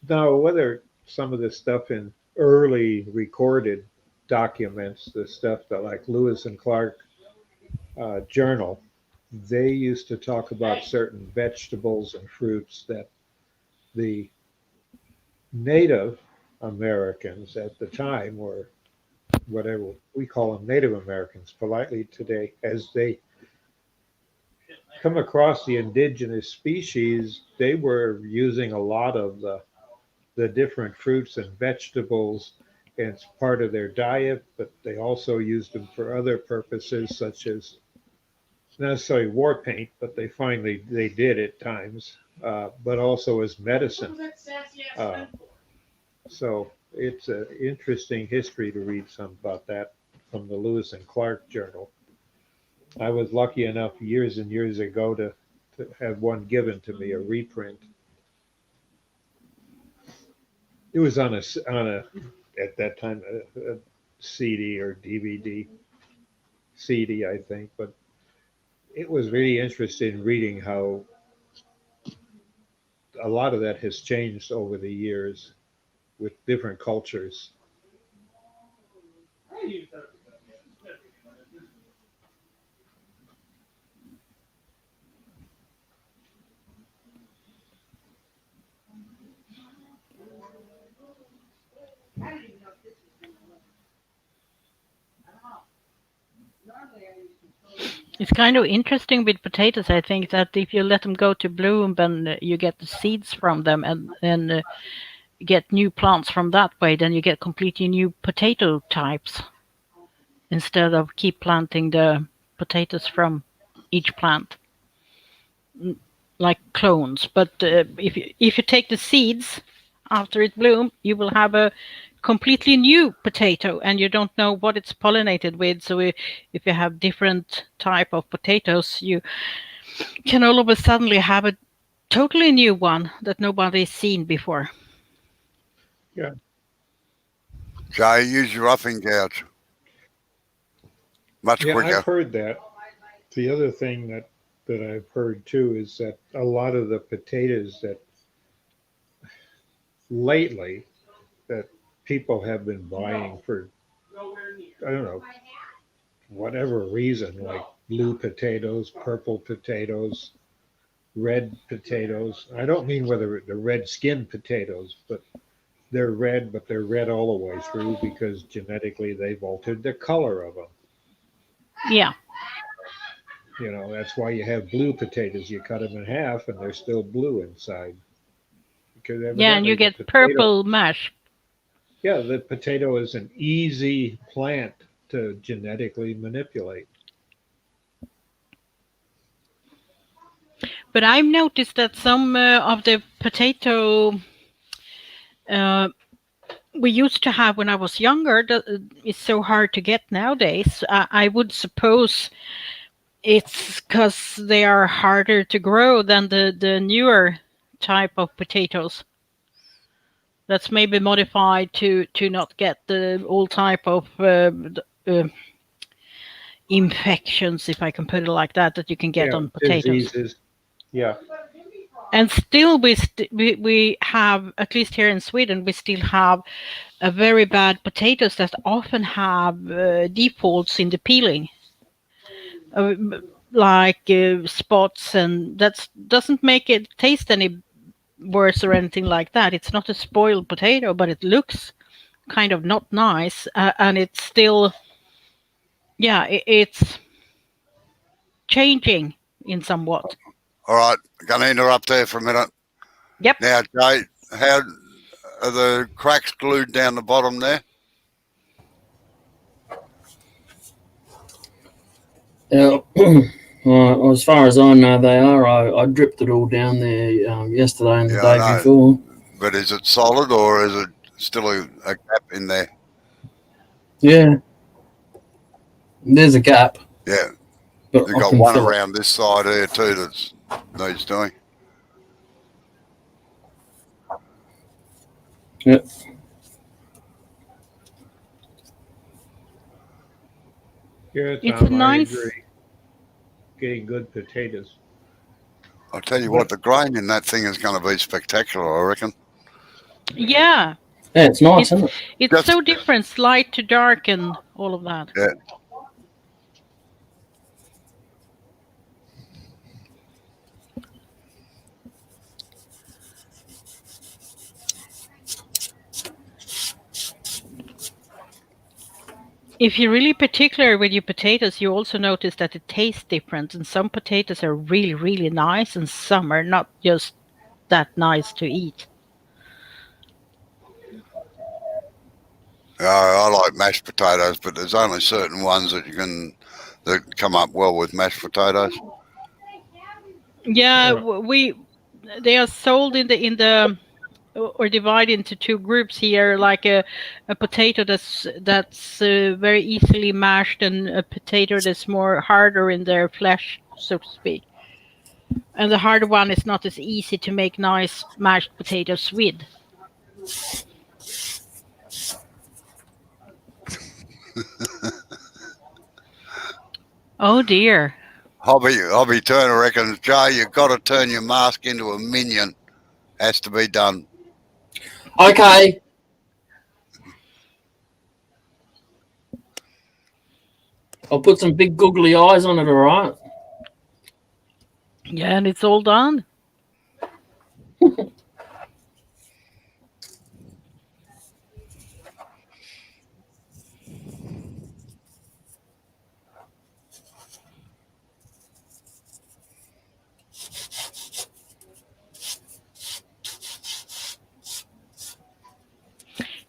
Now, whether some of the stuff in early recorded documents, the stuff that like Lewis and Clark journal, they used to talk about certain vegetables and fruits that the Native Americans at the time were, whatever we call them, Native Americans politely today, as they come across the indigenous species, they were using a lot of the different fruits and vegetables as part of their diet, but they also used them for other purposes, such as not necessarily war paint, but they did at times, but also as medicine. So it's an interesting history to read some about that from the Lewis and Clark journal. I was lucky enough years and years ago to have one given to me, a reprint. It was on a at that time a CD or DVD, CD I think, but it was really interesting reading how a lot of that has changed over the years with different cultures. It's kind of interesting with potatoes. I think that if you let them go to bloom, then you get the seeds from them, and get new plants from that way. Then you get completely new potato types instead of keep planting the potatoes from each plant. like clones. But if you take the seeds after it blooms, you will have a completely new potato, and you don't know what it's pollinated with. So if you have different type of potatoes, you can all of a sudden have a totally new one that nobody's seen before. Jay, use your roughing gouge. Much Yeah, quicker. I've heard that. The other thing that I've heard too is that a lot of the potatoes that lately that people have been buying for, I don't know, whatever reason, like blue potatoes, purple potatoes, red potatoes. I don't mean whether the red skin potatoes, but they're red, but they're red all the way through because genetically they've altered the color of them. Yeah. You know, that's why you have blue potatoes. You cut them in half and they're still blue inside. Because Yeah, and you get purple mash. Yeah, the potato is an easy plant to genetically manipulate. But I've noticed that some of the potato we used to have when I was younger is so hard to get nowadays. I would suppose it's because they are harder to grow than the newer type of potatoes. That's maybe modified to not get the old type of infections, if I can put it like that you can get on potatoes. Diseases. Yeah. And still, we have, at least here in Sweden, we still have a very bad potatoes that often have defaults in the peeling, like spots, and that doesn't make it taste any worse or anything like that. It's not a spoiled potato, but it looks kind of not nice, and it's still, it's changing in somewhat. All right, going to interrupt there for a minute. Yep. Now, Jay, how are the cracks glued down the bottom there? Well, as far as I know, they are. I dripped it all down there yesterday and the day before. But is it solid or is it still a gap in there? Yeah. There's a gap. Yeah. But You've got one around this side here too that needs doing. Yep. Yeah, Tom, it's nice. I agree. Getting good potatoes. I'll tell you what, the grain in that thing is going to be spectacular, I reckon. Yeah. Yeah, it's nice, isn't it? It's so different, light to dark and all of that. Yeah. If you're really particular with your potatoes, you also notice that it tastes different. And some potatoes are really, really nice, and some are not just that nice to eat. I like mashed potatoes, but there's only certain ones that that come up well with mashed potatoes. Yeah, they are sold in the or divided into two groups here, like a potato that's very easily mashed, and a potato that's more harder in their flesh, so to speak. And the hard one is not as easy to make nice mashed potatoes with. Oh dear. Hobby Turner reckons, Jay, you've got to turn your mask into a minion. Has to be done. Okay. I'll put some big googly eyes on it, all right? Yeah, and it's all done.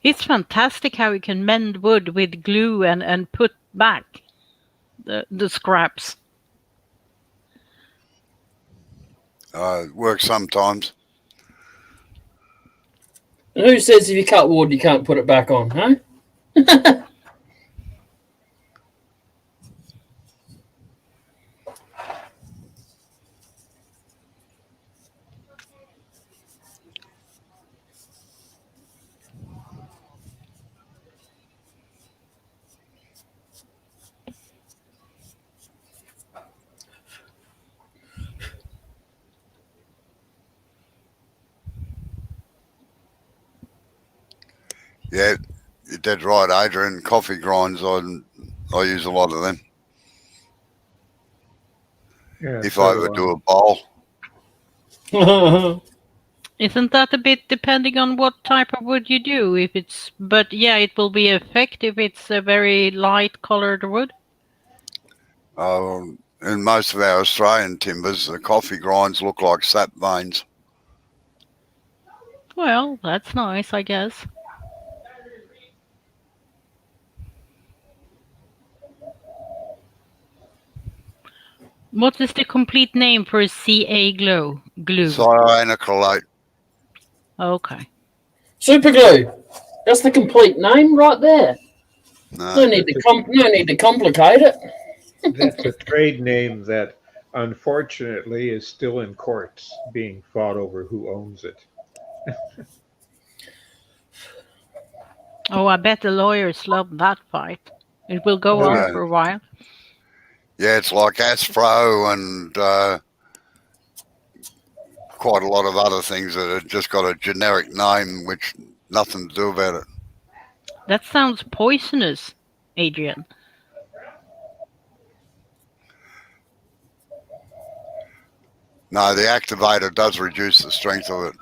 It's fantastic how you can mend wood with glue and put back the scraps. Works sometimes. And who says if you cut wood, you can't put it back on, huh? Yeah, you're dead right, Adrian. Coffee grinds, I use a lot of them. Yeah, If so I do ever I. do a bowl. Isn't that a bit depending on what type of wood you do? But yeah, it will be effective if it's a very light colored wood. In most of our Australian timbers, the coffee grinds look like sap veins. Well, that's nice, I guess. What is the complete name for CA glue? Cyanocolate. Okay. Super glue. That's the complete name right there. No No, need to complicate it. That's a trade name that unfortunately is still in courts being fought over who owns it. Oh, I bet the lawyers love that fight. It will go on Yeah. for a while. Yeah, it's like Aspro and quite a lot of other things that have just got a generic name which nothing to do about it. That sounds poisonous, Adrian. No, the activator does reduce the strength of it.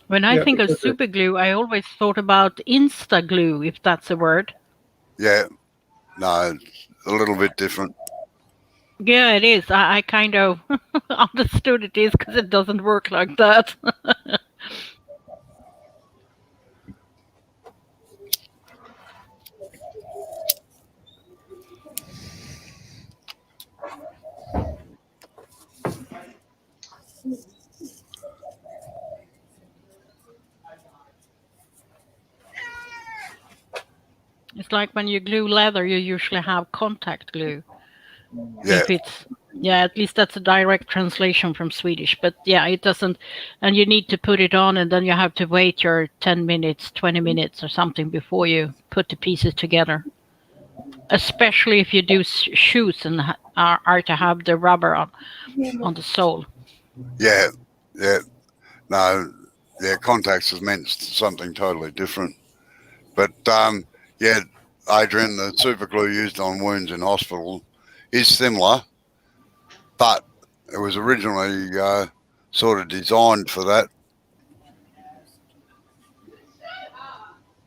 When I Yeah, think of because super glue, I always thought about insta glue, if that's a word. Yeah, no, it's a little bit different. Yeah, it is. I kind of understood it is because it doesn't work like that. It's like when you glue leather, you usually have contact glue. Yeah, At least that's a direct translation from Swedish. But yeah, it doesn't, and you need to put it on, and then you have to wait your 10 minutes, 20 minutes or something before you put the pieces together. Especially if you do shoes and are to have the rubber on the sole. yeah. No, yeah, contacts has meant something totally different. But yeah, Adrian, the super glue used on wounds in hospital is similar, but it was originally sort of designed for that.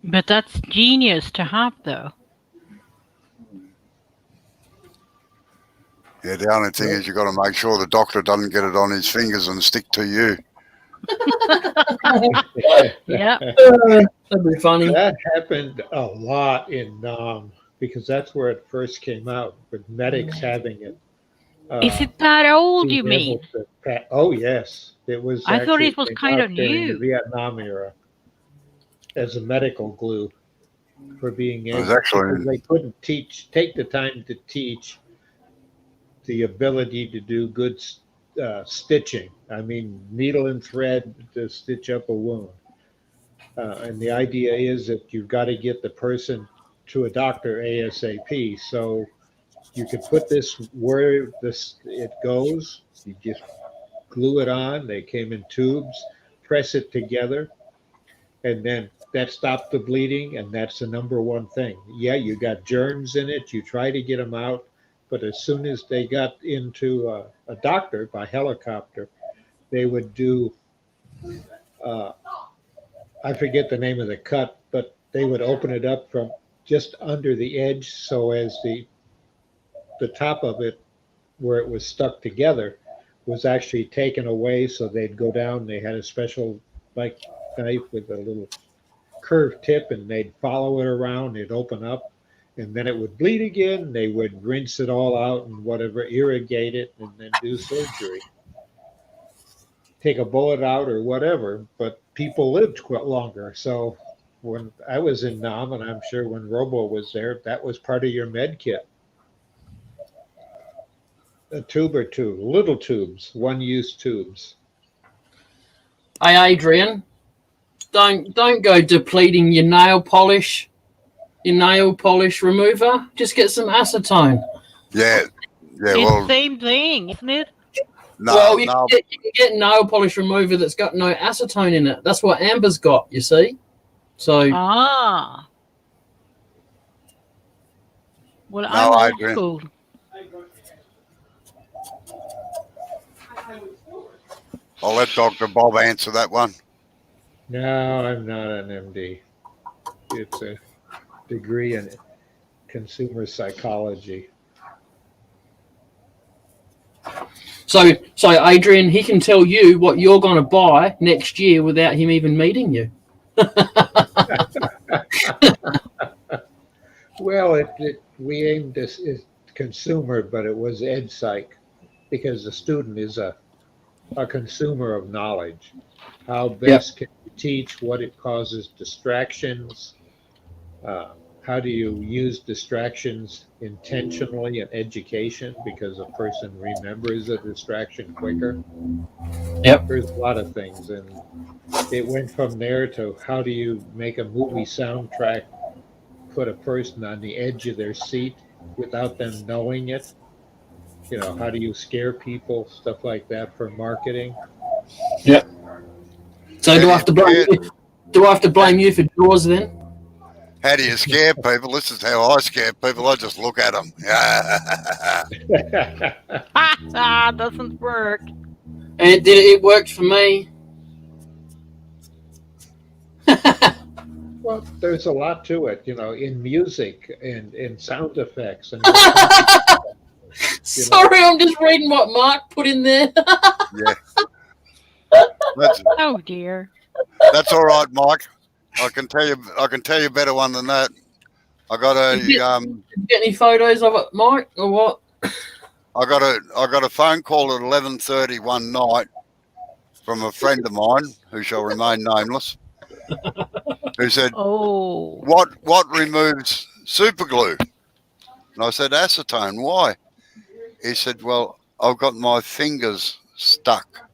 But that's genius to have, though. Yeah, the only thing is you've got to make sure the doctor doesn't get it on his fingers and stick to you. Yeah. That'd be funny. that happened a lot in Nam because that's where it first came out, with medics having it. Is it that old, being you mean? able to oh, yes. It was. I thought actually it was came kind out of during the new. Vietnam era as a medical glue for being It was able, actually- because they couldn't take the time to teach the ability to do good stitching. I mean, needle and thread to stitch up a wound. And the idea is that you've got to get the person to a doctor ASAP. So you could put this where it goes. You just glue it on. They came in tubes, press it together, and then that stopped the bleeding. And that's the number one thing. Yeah, you got germs in it. You try to get them out. But as soon as they got into a doctor by helicopter, they would do, I forget the name of the cut, but they would open it up from just under the edge so as the top of it, where it was stuck together, was actually taken away. So they'd go down. They had a special like knife with a little curved tip, and they'd follow it around. It'd open up, and then it would bleed again. They would rinse it all out and whatever, irrigate it, and then do surgery. Take a bullet out or whatever, but people lived quite longer. So when I was in Nam, and I'm sure when Robo was there, that was part of your med kit. A tube or two, little tubes, one-use tubes. Hey, Adrian, don't go depleting your nail polish remover. Just get some acetone. Yeah. It's the same thing, isn't it? No, you can get nail polish remover that's got no acetone in it. That's what Amber's got, you see. So well, No, I'm I old agree. school. I'll let Dr. Bob answer that one. No, I'm not an MD. It's a degree in consumer psychology. So Adrian, he can tell you what you're going to buy next year without him even meeting you. Well, we aimed as consumer, but it was ed psych because the student is a consumer of knowledge. How best can you teach, what it causes distractions, how do you use distractions intentionally in education because a person remembers a distraction quicker. Yep. There's a lot of things, and it went from there to how do you make a movie soundtrack put a person on the edge of their seat without them knowing it. You know, how do you scare people, stuff like that for marketing. Yep. So do I have to blame you? Do I have to blame you for Jaws then? How do you scare people? This is how I scare people. I just look at them. Doesn't work. And it worked for me. Well, there's a lot to it, you know, in music and in sound effects. And Sorry, I'm just reading what Mark put in there. Yeah. Oh dear. That's all right, Mike. I can tell you a better one than that. I got a Did you get any photos of it, Mike, or what? I got a phone call at 11:30 one night from a friend of mine who shall remain nameless, who said, "Oh, what removes super glue?" And I said, "Acetone. Why?" He said, "Well, I've got my fingers stuck."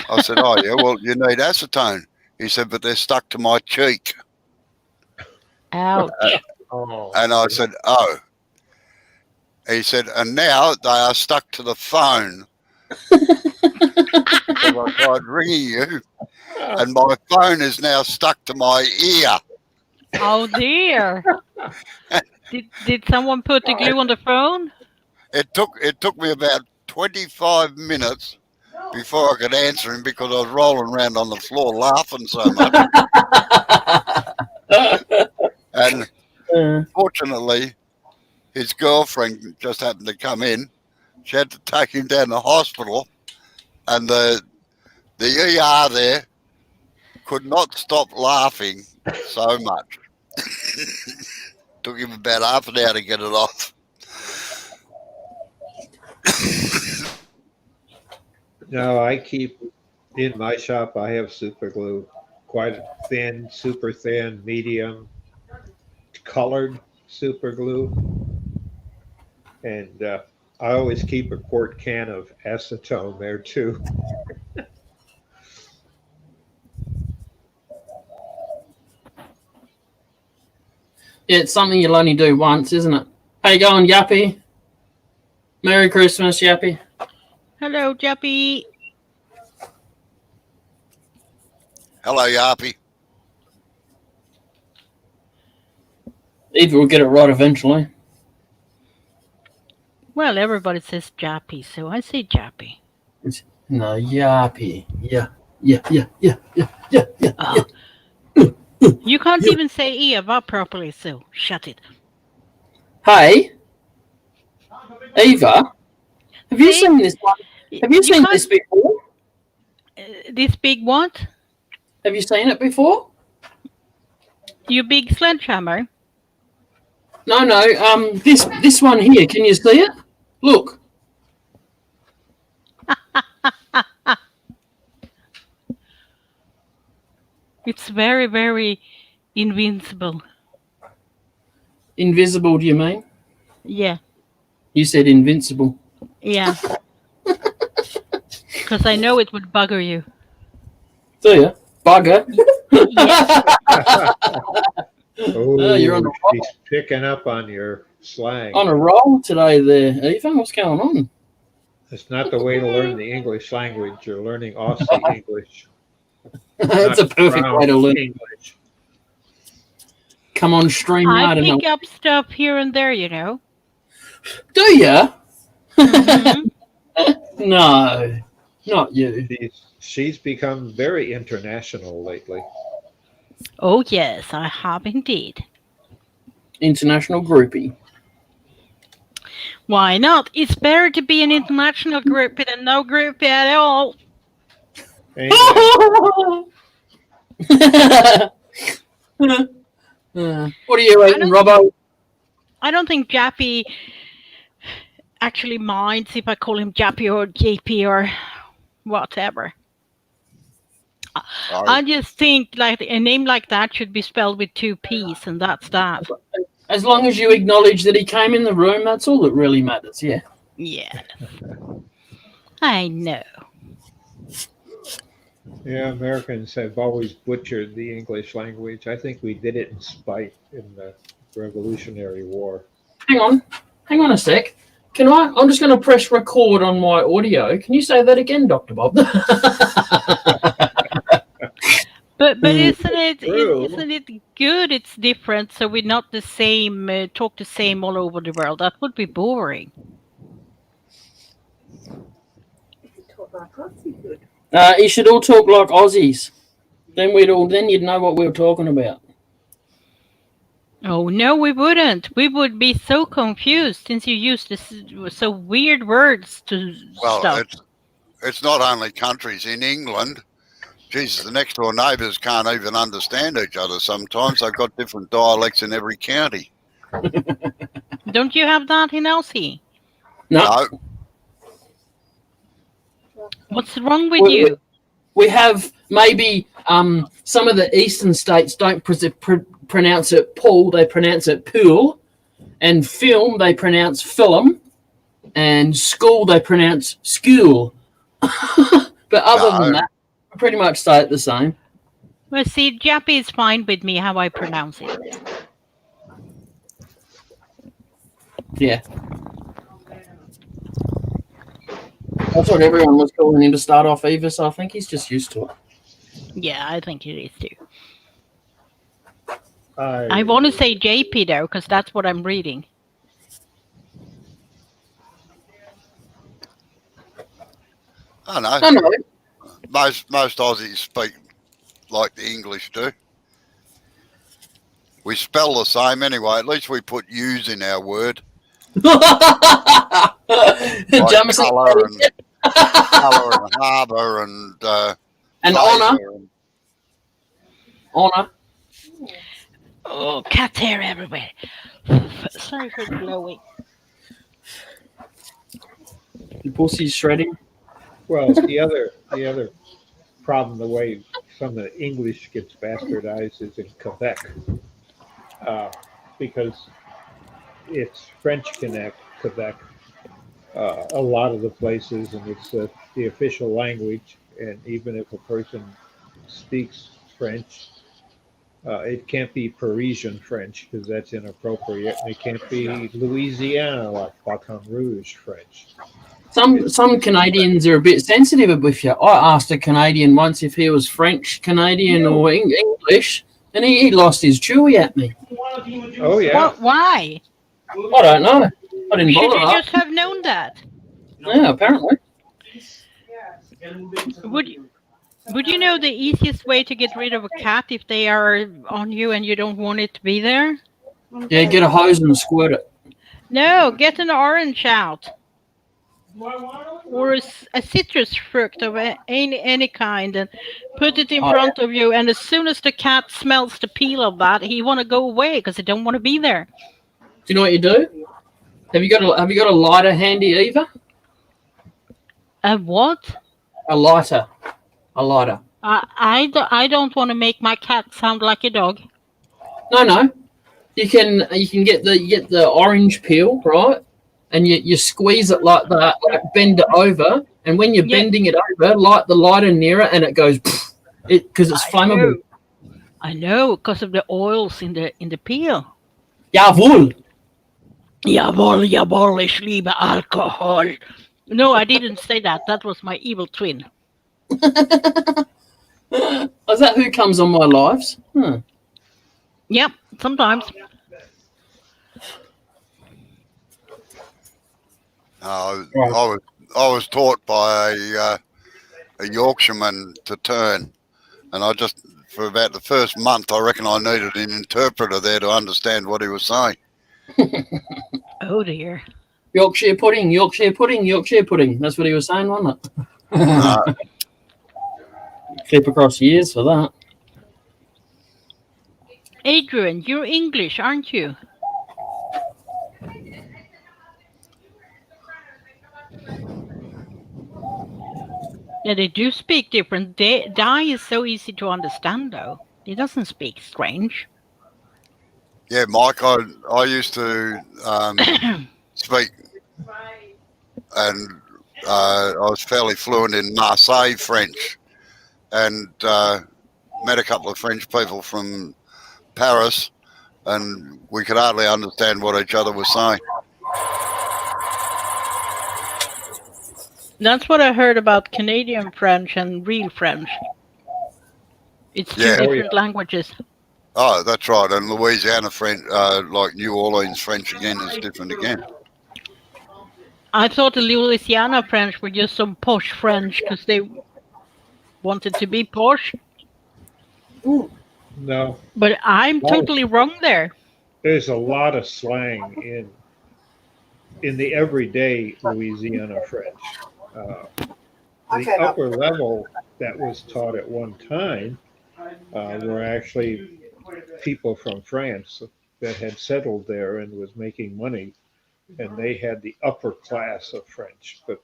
I said, "Oh yeah, well you need acetone." He said, "But they're stuck to my cheek." ouch." And I said, "Oh." He said, "And now they are stuck to the phone." So I tried ringing you, and my phone is now stuck to my ear. Oh dear. Did someone put the glue on the phone? It took me about 25 minutes before I could answer him because I was rolling around on the floor laughing so much. And fortunately, his girlfriend just happened to come in. She had to take him down to the hospital, and the ER there could not stop laughing so much. Took him about half an hour to get it off. No, I keep in my shop. I have super glue, quite thin, super thin, medium, colored super glue, and I always keep a quart can of acetone there too. Yeah, it's something you'll only do once, isn't it? How you going, Yappy? Merry Christmas, Yappy. Hello, Jappy. Hello, Yappy. Eva will get it right eventually. Well, everybody says Jappy, so I say Jappy. No, Yappy. Yeah. Oh. You can't even say Eva properly, so shut it. Hey, Eva, have you seen this one? Have you seen this before? This big what? Have you seen it before? You big sledgehammer? No. This one here. Can you see it? Look. It's very, very invincible. Invisible, do you mean? Yeah. You said invincible. Yeah. Because I know it would bugger you. Do you? Bugger. Yeah. Oh, you're on a roll. she's picking up on your slang. On a roll today there, Eva. What's going on? It's not the way to learn the English language. You're learning Aussie English. That's a not perfect brown way to learn. English. Come on, stream I right pick up stuff here and there, you know. Do ya? Mhm. No, not you. She's become very international lately. Oh, yes, I have indeed. International groupie. Why not? It's better to be an international groupie than no groupie at all. What are you eating, Robbo? I don't think Jappy actually minds if I call him Jappy or JP or whatever. I just think like a name like that should be spelled with 2 P's, and that's that. As long as you acknowledge that he came in the room, that's all that really matters, yeah. Yeah. I know. Yeah, Americans have always butchered the English language. I think we did it in spite in the Revolutionary War. Hang on a sec. I'm just going to press record on my audio. Can you say that again, Dr. Bob? But isn't it good? It's different, so we're not the same. Talk the same all over the world. That would be boring. You should all talk like Aussies. Then you'd know what we were talking about. Oh no, we wouldn't. We would be so confused since you use this so weird words to stuff. It's not only countries in England. Jesus, the next door neighbours can't even understand each other sometimes. They've got different dialects in every county. Don't you have that in Aussie? No. What's wrong with you? We have maybe some of the eastern states don't pronounce it pool, they pronounce it pool. And film, they pronounce film. And school, they pronounce school. But other than that, I pretty much say it the same. Well, see, Jappy is fine with me how I pronounce it. Yeah. That's what everyone was calling him to start off, Eva, so I think he's just used to it. Yeah, I think it is too. I I want to say JP though, because that's what I'm reading. I know. I know. Most Aussies speak like the English do. We spell the same anyway. At least we put U's in our word. Like Jamison colour and harbour and honour. Honour. Oh, cat hair everywhere. Sorry for the blowing. Your pussy's shredding. Well, the other problem, the way some of the English gets bastardized is in Quebec, because it's French Quebec, a lot of the places, and it's the official language. And even if a person speaks French, it can't be Parisian French because that's inappropriate. And it can't be Louisiana like Baton Rouge French. Some Canadians are a bit sensitive with you. I asked a Canadian once if he was French Canadian or English, and he lost his chewy at me. Oh yeah. Why? I don't know. I didn't Should bother. you just have known that? Yeah, apparently. Would you know the easiest way to get rid of a cat if they are on you and you don't want it to be there? Yeah, get a hose and squirt it. No, get an orange out. Or a citrus fruit of any kind and put it in front of you, and as soon as the cat smells the peel of that, he want to go away because he don't want to be there. you know what you do? Have you got a lighter handy, Eva? A what? A lighter. I don't want to make my cat sound like a dog. No. You can get the orange peel, right? And you squeeze it like that, like bend it over, and when you're bending it over, light the lighter near it, and it goes because it's flammable. I know, because of the oils in the peel. Jawohl. Jawohl, ich liebe Alkohol. No, I didn't say that. That was my evil twin. Is that who comes on my lives? Yep, sometimes. I was taught by a Yorkshireman to turn, and I just, for about the first month, I reckon I needed an interpreter there to understand what he was saying. Oh dear. Yorkshire pudding. That's what he was saying, wasn't it? Clip across years for that. Adrian, you're English, aren't you? Yeah, they do speak different. Di is so easy to understand, though. He doesn't speak strange. Yeah, Mike, I used to speak, and I was fairly fluent in Marseille French, and met a couple of French people from Paris, and we could hardly understand what each other was saying. That's what I heard about Canadian French and real French. It's two different languages. Oh, that's right. And Louisiana French, like New Orleans French again, is different again. I thought the Louisiana French were just some posh French because they wanted to be posh. No. But I'm totally wrong there. There's a lot of slang in the everyday Louisiana French. The upper level that was taught at one time were actually people from France that had settled there and was making money, and they had the upper class of French. But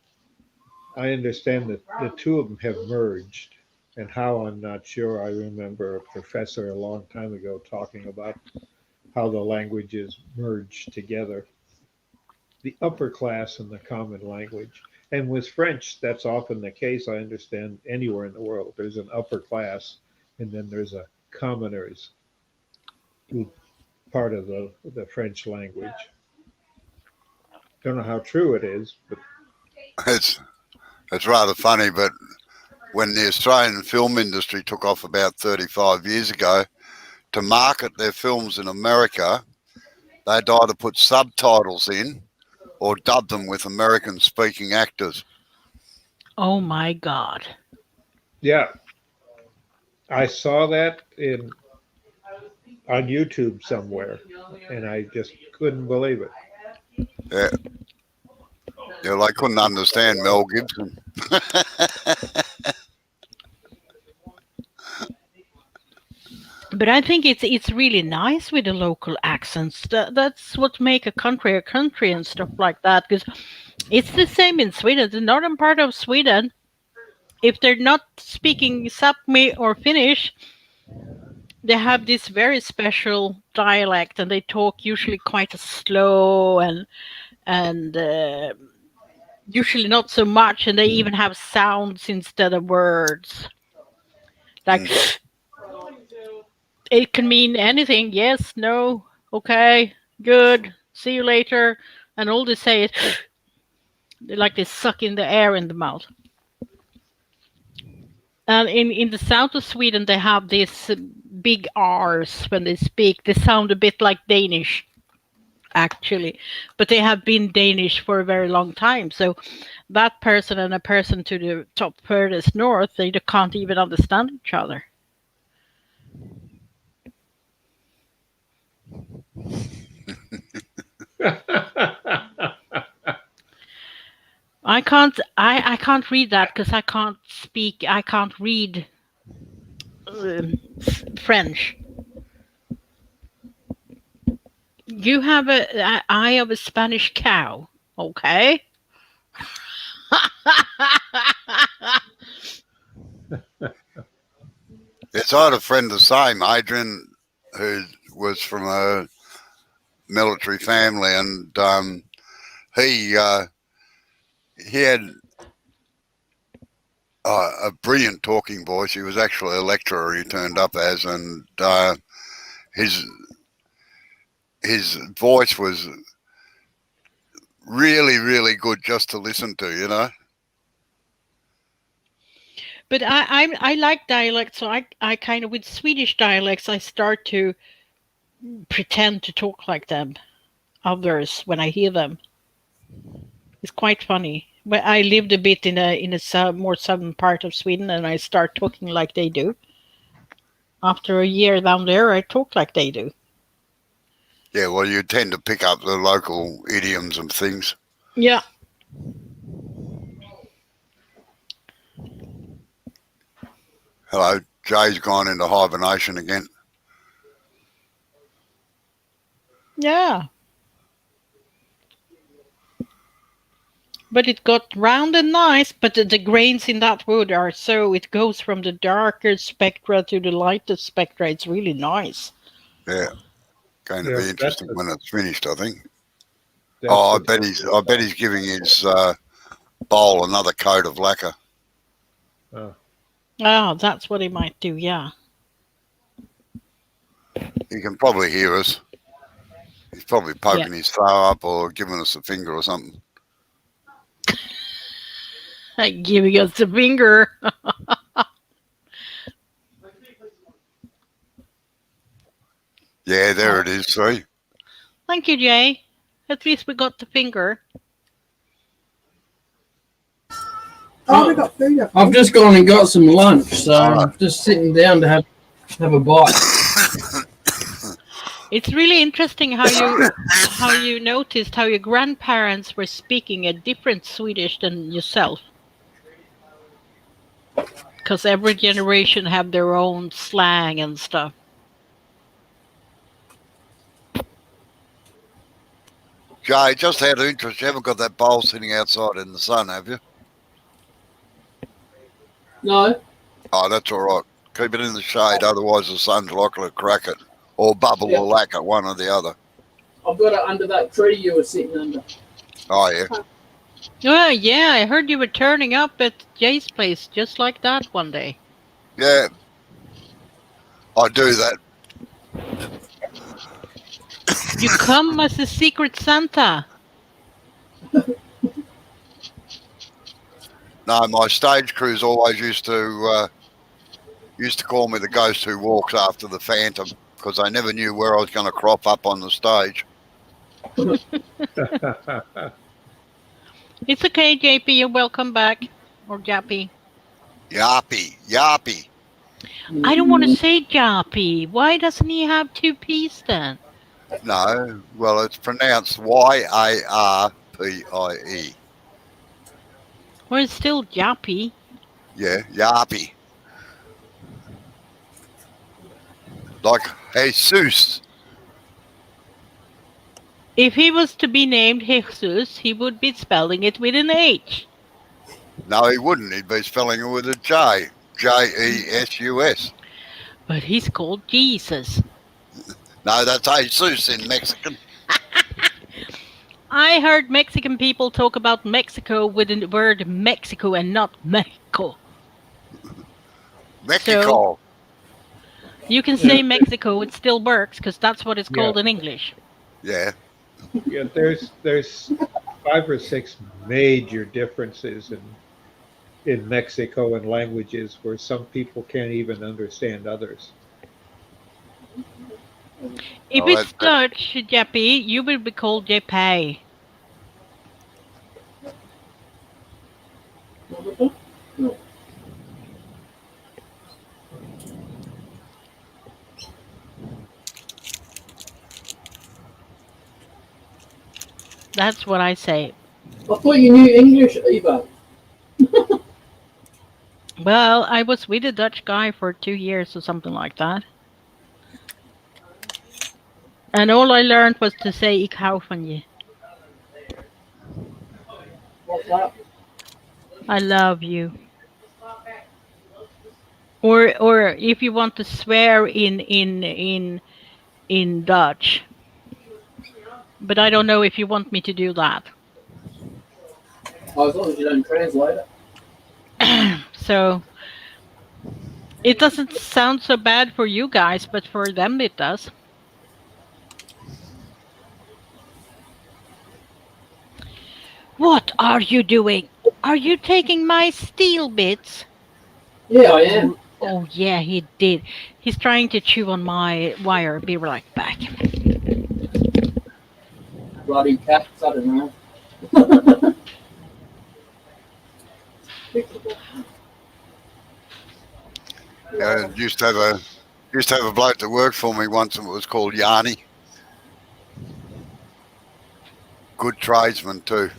I understand that the two of them have merged, and how, I'm not sure. I remember a professor a long time ago talking about how the languages merged together, the upper class and the common language. And with French, that's often the case. I understand anywhere in the world, there's an upper class, and then there's a commoners part of the French language. Don't know how true it is, but it's rather funny. But when the Australian film industry took off about 35 years ago, to market their films in America, they'd either put subtitles in or dub them with American-speaking actors. Oh my God! Yeah, I saw that on YouTube somewhere, and I just couldn't believe it. Yeah, they couldn't understand Mel Gibson. But I think it's really nice with the local accents. That's what make a country and stuff like that. Because it's the same in Sweden. The northern part of Sweden, if they're not speaking Sápmi or Finnish, they have this very special dialect, and they talk usually quite slow and usually not so much. And they even have sounds instead of words, like. It can mean anything. Yes, no, okay, good, see you later. And all they say is they suck in the air in the mouth. And in the south of Sweden, they have these big R's when they speak. They sound a bit like Danish, actually. But they have been Danish for a very long time. So that person and a person to the top furthest north, they can't even understand each other. I can't read that because I can't read French. You have a eye of a Spanish cow, okay? Yes, I had a friend the same, Adrian, who was from a military family, and he had a brilliant talking voice. He was actually a lecturer. He turned up as, and his voice was really, really good just to listen to. You know. But I like dialects, so I kind of, with Swedish dialects, I start to pretend to talk like them, others, when I hear them. It's quite funny. But I lived a bit in a more southern part of Sweden, and I start talking like they do. After a year down there, I talk like they do. Yeah, well, you tend to pick up the local idioms and things. Yeah. Hello, Jay's gone into hibernation again. Yeah. But it got round and nice, but the grains in that wood are so, it goes from the darker spectra to the lighter spectra. It's really nice. Yeah, going to be interesting when it's finished, I think. I bet he's giving his bowl another coat of lacquer. Oh, that's what he might do, yeah. He can probably hear us. He's probably poking his throw up or giving us a finger or something. Giving us the finger. Yeah, there it is, see? Thank you, Jay. At least we got the finger. Oh, we got food up. I've just gone and got some lunch, so I'm just sitting down to have a bite. It's really interesting how you noticed how your grandparents were speaking a different Swedish than yourself. Because every generation have their own slang and stuff. Jay, just out of interest, you haven't got that bowl sitting outside in the sun, have you? No. Oh, that's all right. Keep it in the shade, otherwise the sun's likely to crack it. Or bubble or lacquer, one or the other. I've got it under that tree you were sitting under. Oh, yeah. Oh, yeah, I heard you were turning up at Jay's place just like that one day. Yeah. I do that. You come as a secret Santa. No, my stage crews always used to call me the ghost who walks after the phantom because they never knew where I was going to crop up on the stage. It's okay, JP. You're welcome back. Or Jappy. Yappy. I don't want to say Jappy. Why doesn't he have two P's then? No, well, it's pronounced Y-A-R-P-I-E. Or it's still Jappy. Yeah, Yappy. Like Jesus. If he was to be named Jesus, he would be spelling it with an H. No, he wouldn't. He'd be spelling it with a J. J-E-S-U-S. But he's called Jesus. No, that's Jesus in Mexican. I heard Mexican people talk about Mexico with the word Mexico and not Mexico. Mexico. So, you can say Mexico, it still works because that's what it's called in English. Yeah. Yeah, there's 5 or 6 major differences in Mexico and languages where some people can't even understand others. If it's Dutch, Jappy, you will be called Jappy. That's what I say. I thought you knew English, Eva. Well, I was with a Dutch guy for 2 years or something like that. And all I learned was to say "ik hou van je." What's that? I love you. Or if you want to swear in Dutch. But I don't know if you want me to do that. Oh, as long as you don't translate it. So it doesn't sound so bad for you guys, but for them it does. What are you doing? Are you taking my steel bits? Yeah, I am. Oh yeah, he did. He's trying to chew on my wire. Be right back. Bloody cats, I don't know. I used to have a bloke that worked for me once, and it was called Yanni. Good tradesman too.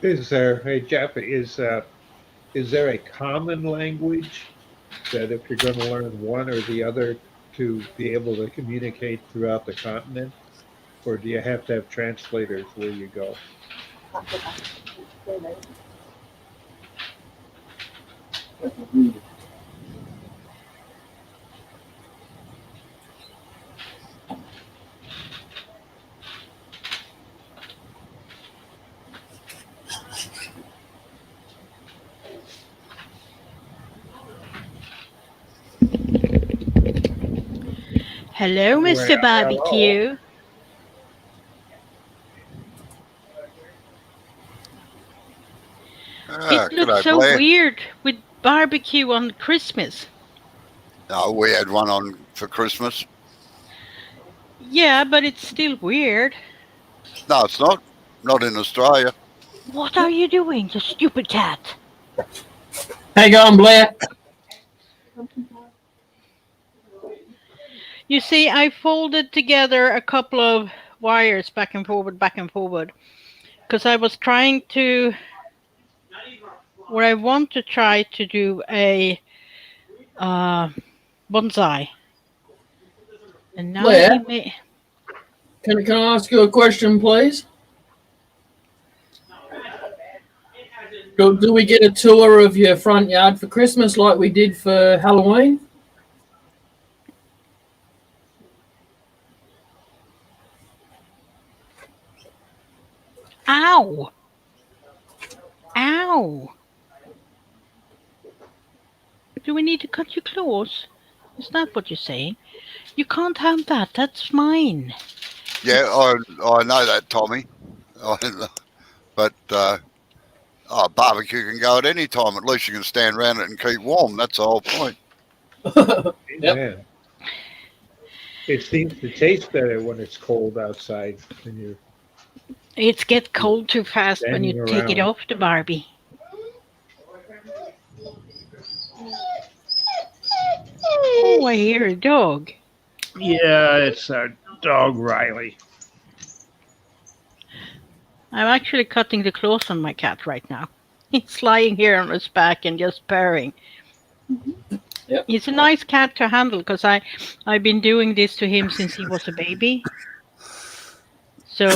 Is there, hey Jeff, is there a common language that if you're going to learn one or the other to be able to communicate throughout the continent? Or do you have to have translators where you go? Hello, Mr. Barbecue. It looks so weird with barbecue on Christmas. No, we had one on for Christmas. Yeah, but it's still weird. No, it's not. Not in Australia. What are you doing, you stupid cat? How you going, Blair? You see, I folded together a couple of wires back and forward, because I was trying to, or I want to try to do a bonsai. And now Blair? Can I ask you a question, please? Do we get a tour of your front yard for Christmas like we did for Halloween? Ow! Ow! Do we need to cut your claws? Is that what you're saying? You can't have that. That's mine. Yeah, I know that, Tommy. But barbecue can go at any time. At least you can stand around it and keep warm. That's the whole point. Yep. It seems to taste better when it's cold outside. It gets cold too fast when you take it off the Barbie. Oh, I hear a dog. Yeah, it's our dog, Riley. I'm actually cutting the claws on my cat right now. He's lying here on his back and just purring. Yep. He's a nice cat to handle because I've been doing this to him since he was a baby. So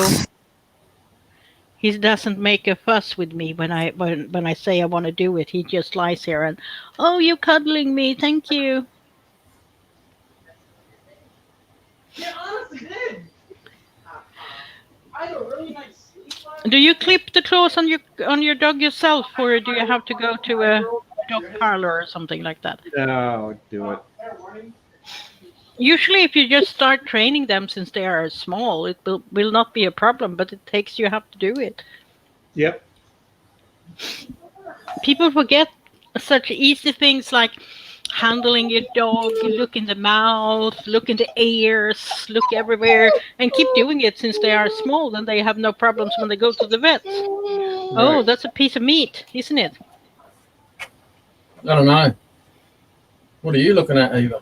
he doesn't make a fuss with me when I say I want to do it. He just lies here and, oh, you're cuddling me. Thank you. Yeah, honestly, good. I had a really nice sleep last night. Do you clip the claws on your dog yourself, or do you have to go to a dog parlor or something like that? No, do it. Usually, if you just start training them since they are small, it will not be a problem, but it takes you have to do it. Yep. People forget such easy things like handling your dog, look in the mouth, look in the ears, look everywhere, and keep doing it since they are small, then they have no problems when they go to the vet. Right. Oh, that's a piece of meat, isn't it? I don't know. What are you looking at, Eva?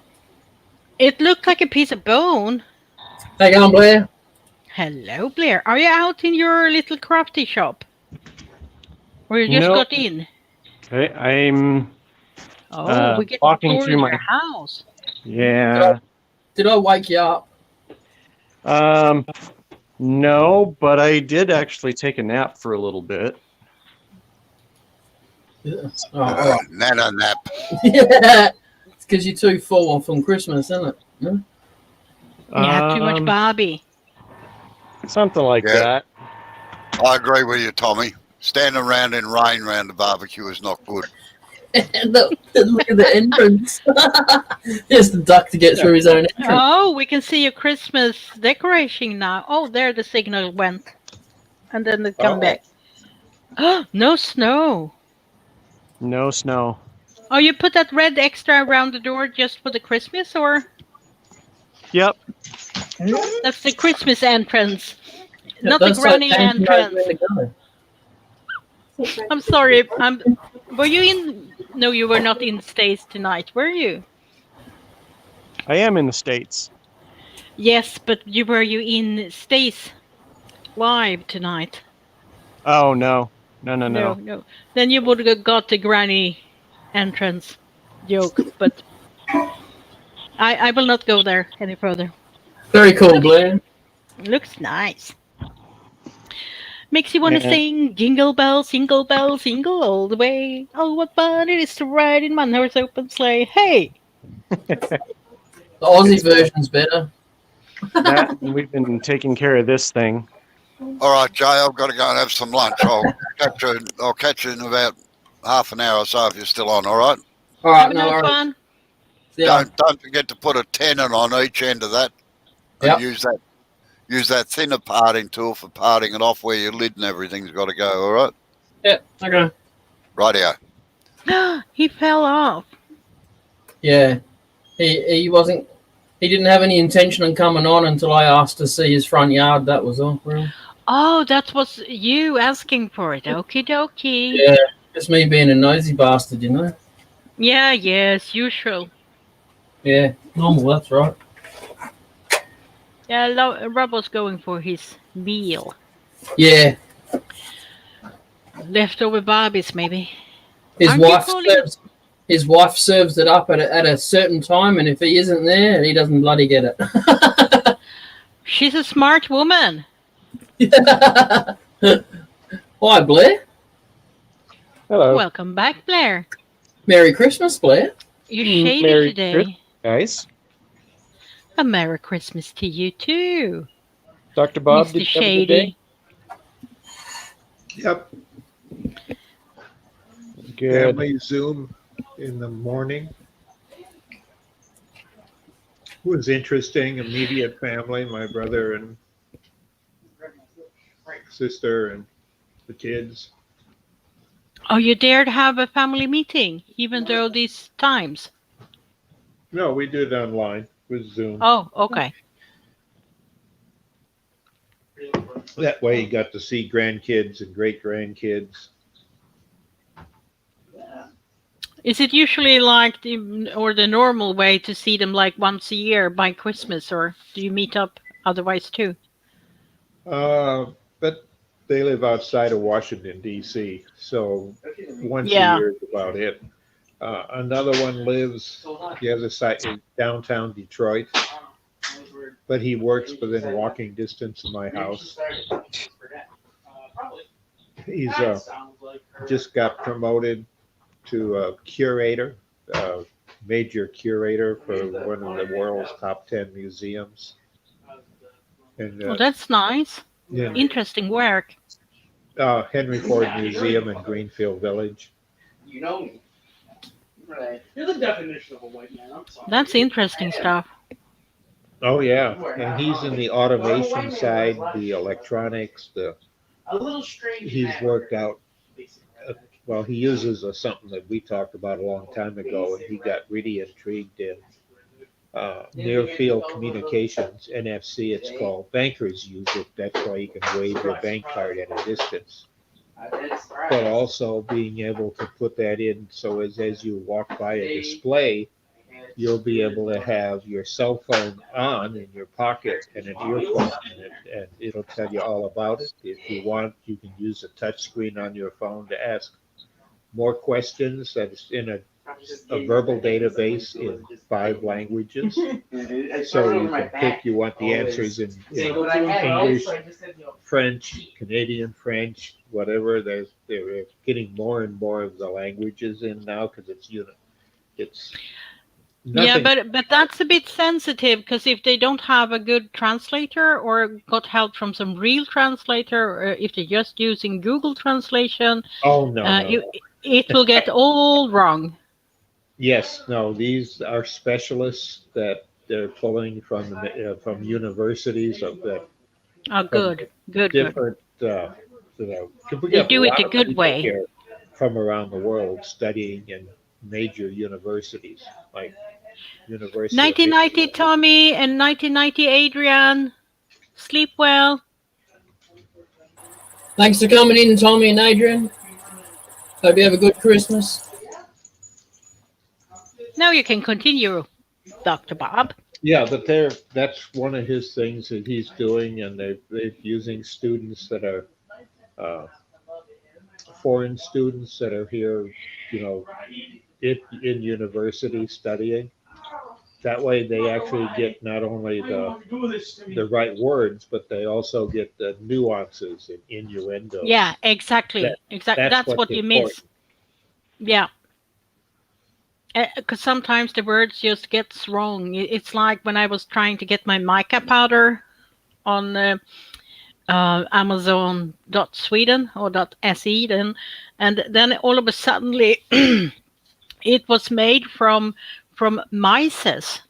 It looked like a piece of bone. How you going, Blair? Hello, Blair. Are you out in your little crafty shop? Or you just got in? I'm we get walking to tour through your my house. yeah. Did I wake you up? No, but I did actually take a nap for a little bit. Yeah. Oh, all right. Nana nap. Yeah. It's because you're too full from Christmas, isn't it? Yeah. You had too much Barbie. Something like Yeah. that. I agree with you, Tommy. Standing around in rain around the barbecue is not good. And look at the entrance. There's the duck to get through his own entrance. Oh, we can see your Christmas decoration now. Oh, there the signal went. And then it come back. Oh, no snow. No snow. Oh, you put that red extra around the door just for the Christmas, or? Yep. That's the Christmas entrance. Yeah, Not the that's so granny Sam knows entrance. where to go. I'm sorry. Were you in? No, you were not in the States tonight, were you? I am in the States. Yes, but were you in States live tonight? Oh, no. No. No. Then you would have got the granny entrance joke, but I will not go there any further. Very cool, Blair. Looks nice. Makes you want to sing jingle bells, jingle all the way. Oh, what fun it is to ride in my horse open sleigh. Hey! The Aussie version's better. That, we've been taking care of this thing. All right, Jay, I've got to go and have some lunch. I'll catch you in about half an hour or so if you're still on, all right? All right, Have a no nice worries. one. Yeah. Don't forget to put a tenon on each end of that and use that thinner parting tool for parting it off where your lid and everything's got to go, all right? Yeah, okay. Rightio. He fell off. Yeah. He wasn't... He didn't have any intention of coming on until I asked to see his front yard. That was all. Really. Oh, that was you asking for it. Okie dokie. Yeah, just me being a nosy bastard, you know? Yeah, yes, usual. Yeah, normal, that's right. Yeah, Rob was going for his meal. Yeah. Leftover Barbies, maybe. His wife serves it up at a certain time, and if he isn't there, he doesn't bloody get it. She's a smart woman. Hi, Blair. Hello. Welcome back, Blair. Merry Christmas, Blair. You're shady Merry today. Guys. A Merry Christmas to you, too. Dr. Bob, Mr. did you have a good Shady. day? Yep. Good. Family Zoom in the morning. It was interesting. Immediate family, my brother and sister and the kids. Oh, you dared have a family meeting, even though these times? No, we did it online with Zoom. Oh, okay. That way you got to see grandkids and great-grandkids. Is it usually like the normal way to see them like once a year by Christmas, or do you meet up otherwise too? But they live outside of Washington, D.C., so once a Yeah. year is about it. Another one lives the other side in downtown Detroit, but he works within walking distance of my house. He's just got promoted to a curator, major curator for one of the world's top 10 museums. And Well, that's nice. yeah, Interesting work. Henry Ford Museum in Greenfield Village. You know me. Right. You're the definition of a white man. I'm sorry. That's interesting stuff. Oh yeah, and he's in the automation side, the electronics. A little strange. He's worked out. Well, he uses something that we talked about a long time ago, and he got really intrigued in near field communications, NFC. It's called. Bankers use it. That's why you can wave your bank card at a distance. But also being able to put that in so as you walk by a display, you'll be able to have your cell phone on in your pocket and an earphone, and it'll tell you all about it. If you want, you can use a touch screen on your phone to ask more questions that's in a verbal database in 5 languages. So you can pick, you want the answers in English, French, Canadian French, whatever. They're getting more and more of the languages in now because it's Yeah, nothing. but that's a bit sensitive because if they don't have a good translator or got help from some real translator, or if they're just using Google Translation, Oh no. it will get all wrong. Yes, no, these are specialists that they're pulling from universities of that Oh, good. different. We They have a do it lot a of good people way. here from around the world studying in major universities like University of 1990 Michigan. Tommy and 1990 Adrian. Sleep well. Thanks for coming in, Tommy and Adrian. Hope you have a good Christmas. Now you can continue, Dr. Bob. Yeah, but that's one of his things that he's doing, and they're using students that are foreign students that are here, in university studying. That way, they actually get not only the right words, but they also get the nuances and innuendos. Yeah, exactly. That's what's what you important. miss. Yeah. Because sometimes the words just gets wrong. It's like when I was trying to get my mica powder on Amazon.Sweden or .se, and then all of a sudden it was made from mices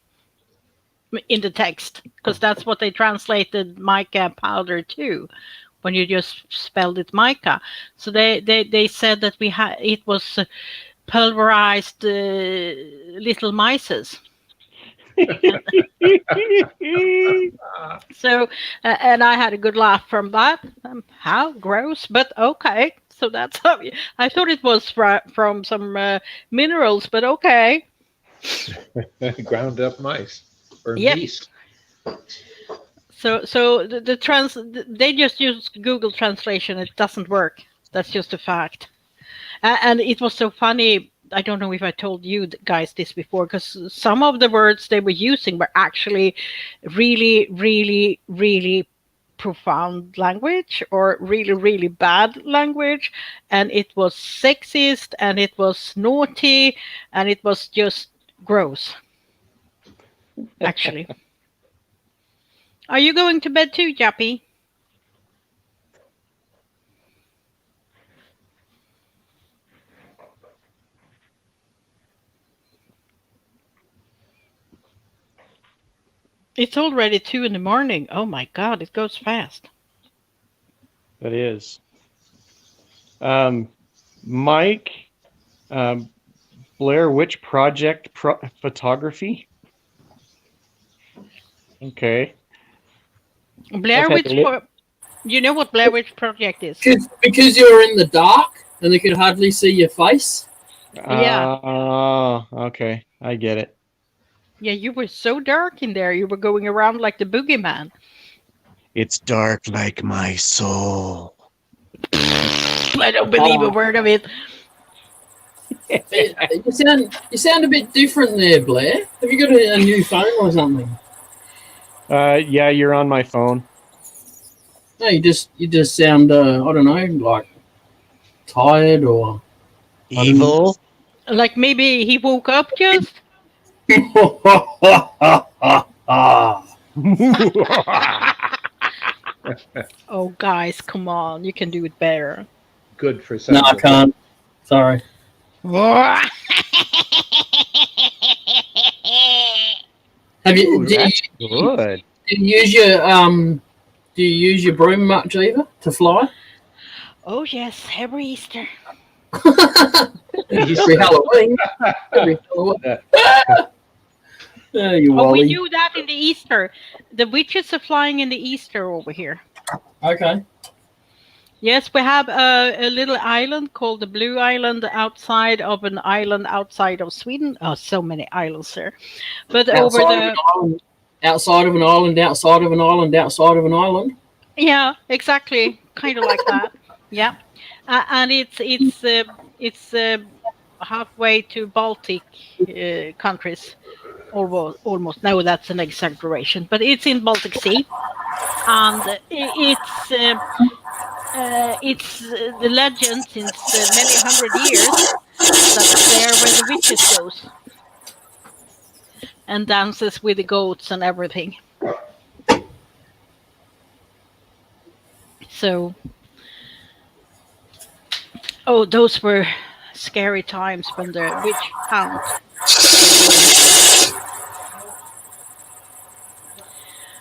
in the text, because that's what they translated mica powder to when you just spelled it mica. So they said that it was pulverized little mices. So and I had a good laugh from that. How gross, but okay. So that's how I thought it was from some minerals, but okay. Ground up mice or Yep. meese. So they just use Google Translation. It doesn't work. That's just a fact. And it was so funny. I don't know if I told you guys this before, because some of the words they were using were actually really, really, really profound language or really, really bad language. And it was sexist and it was naughty and it was just gross, actually. Are you going to bed too, Jappy? It's already 2 a.m. Oh my God, it goes fast. That is. Mike, Blair Witch Project photography. Okay. Blair Witch. You know what Blair Witch Project is? Because you're in the dark and they could hardly see your face. Yeah. Oh, okay. I get it. Yeah, you were so dark in there. You were going around like the boogeyman. It's dark like my soul. I don't believe a word of it. You sound a bit different there, Blair. Have you got a new phone or something? Yeah, you're on my phone. No, you just sound I don't know, like tired or evil. Like maybe he woke up just. Oh, guys, come on! You can do it better. Good for some. No, I can't. Sorry. Have you? Good. Do you use your broom much either to fly? Oh yes, every Easter. Every Halloween. Every Halloween. We do that in the Easter. The witches are flying in the Easter over here. Okay. Yes, we have a little island called the Blue Island outside of an island outside of Sweden. Oh, so many islands there. But outside outside of an island, outside of an island, outside of an island. It's halfway to Baltic countries. Almost. No, that's an exaggeration, but it's in Baltic Sea, and it's the legend since many hundred years that's there where the witches goes and dances with the goats and everything. So, those were scary times when the witch hunt.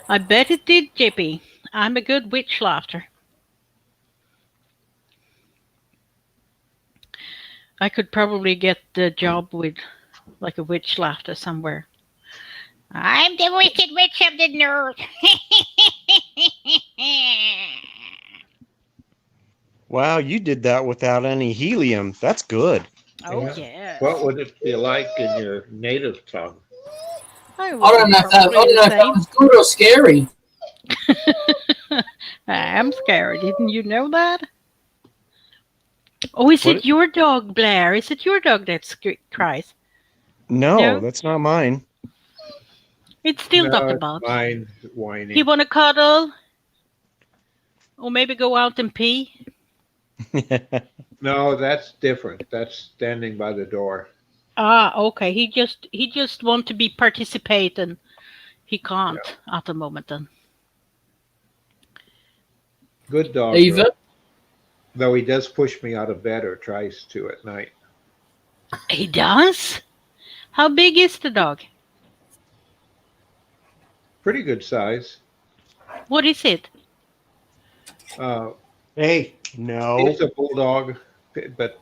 I bet it did, JP. I'm a good witch laughter. I could probably get the job with like a witch laughter somewhere. I'm the wicked witch of the north. Wow, you did that without any helium. That's good. Oh, yeah. What would it be like in your native tongue? I don't know if that was good or scary. I'm scared. Didn't you know that? Oh, is it your dog, Blair? Is it your dog that cries? No, that's not mine. It's still Dr. Bob. Mine whining. He want to cuddle? Or maybe go out and pee? No, that's different. That's standing by the door. Ah, okay. He just want to be participate and he can't at the moment then. Good dog. Eva? Though he does push me out of bed or tries to at night. He does? How big is the dog? Pretty good size. What is it? Hey, no. It's a bulldog, but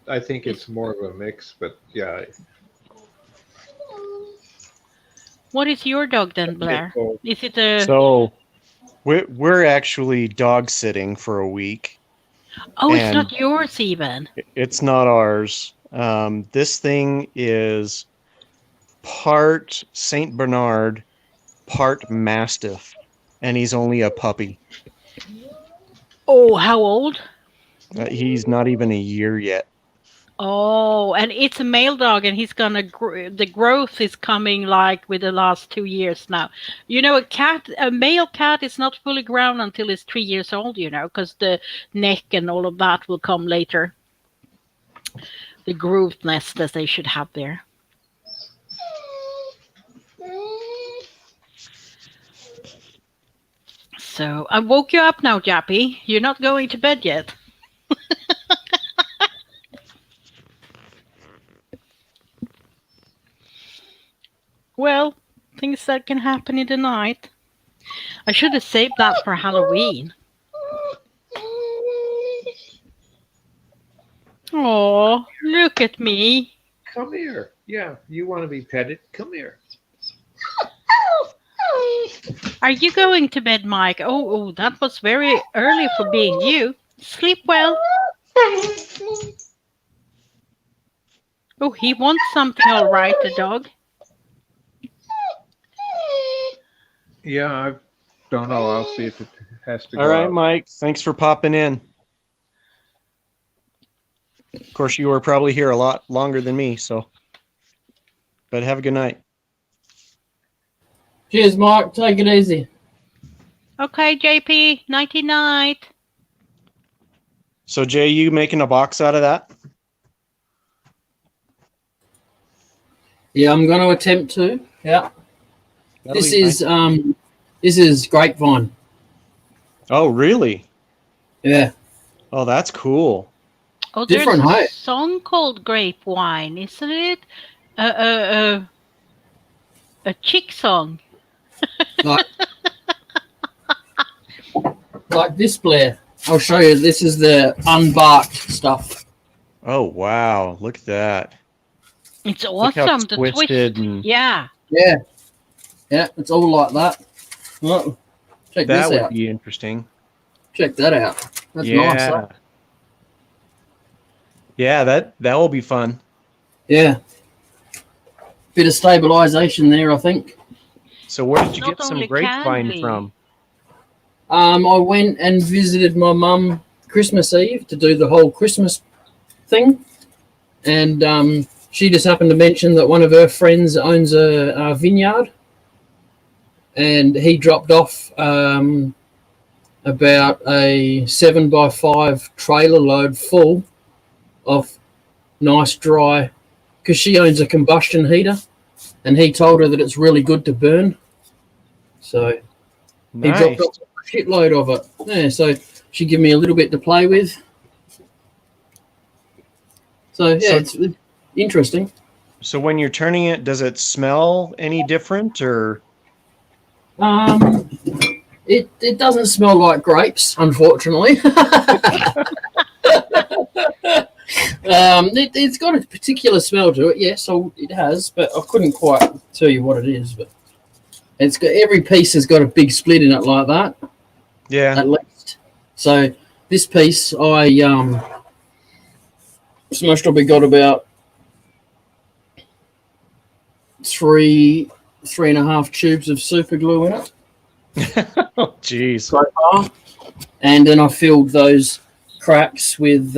I think it's more of a mix, but yeah. What is your dog then, Blair? Is it a... So, we're actually dog sitting for a week. Oh, it's not yours even. It's not ours. This thing is part Saint Bernard, part Mastiff, and he's only a puppy. Oh, how old? He's not even a year yet. Oh, and it's a male dog, and he's gonna. The growth is coming like with the last 2 years now. You know, a male cat is not fully grown until it's 3 years old. You know, because the neck and all of that will come later. The growthness that they should have there. So I woke you up now, Jappy. You're not going to bed yet. Well, things that can happen in the night. I should have saved that for Halloween. Oh, look at me. Come here. Yeah, you want to be petted? Come here. Are you going to bed, Mike? Oh, that was very early for being you. Sleep well. Oh, he wants something all right, the dog. Yeah, I don't know. I'll see if it has to go All right, out. Mike. Thanks for popping in. Of course, you were probably here a lot longer than me, so. But have a good night. Cheers, Mark. Take it easy. Okay, JP. Nighty night. So, Jay, you making a box out of that? Yeah, I'm going to attempt to. Yeah. That'll This be is nice. this is grapevine. Oh, really? Yeah. Oh, that's cool. Oh, there's Different a height. song called Grapevine, isn't it? A chick song. Like, like this, Blair. I'll show you. This is the unbarked stuff. Oh, wow. Look at that. It's Look how awesome. it's The twist. twisted and Yeah. Yeah. Yeah, it's all like that. Look, check that this would out. be interesting. Check that out. That's nice. Huh? Yeah, that will be fun. Yeah. Bit of stabilization there, I think. So where did you Not get some only grapevine can we- from? I went and visited my mum Christmas Eve to do the whole Christmas thing, and she just happened to mention that one of her friends owns a vineyard, and he dropped off about a 7x5 trailer load full of nice dry, because she owns a combustion heater, and he told her that it's really good to burn. So he dropped off a shitload of it. Yeah, so she gave me a little bit to play with. So yeah, it's interesting. So when you're turning it, does it smell any different, or? It doesn't smell like grapes, unfortunately. It's got a particular smell to it, yes, it has, but I couldn't quite tell you what it is. But it's got, every piece has got a big split in it like that. Yeah. At least. So this piece, I most probably got about 3.5 tubes of super glue in it. Oh, jeez. So far. And then I filled those cracks with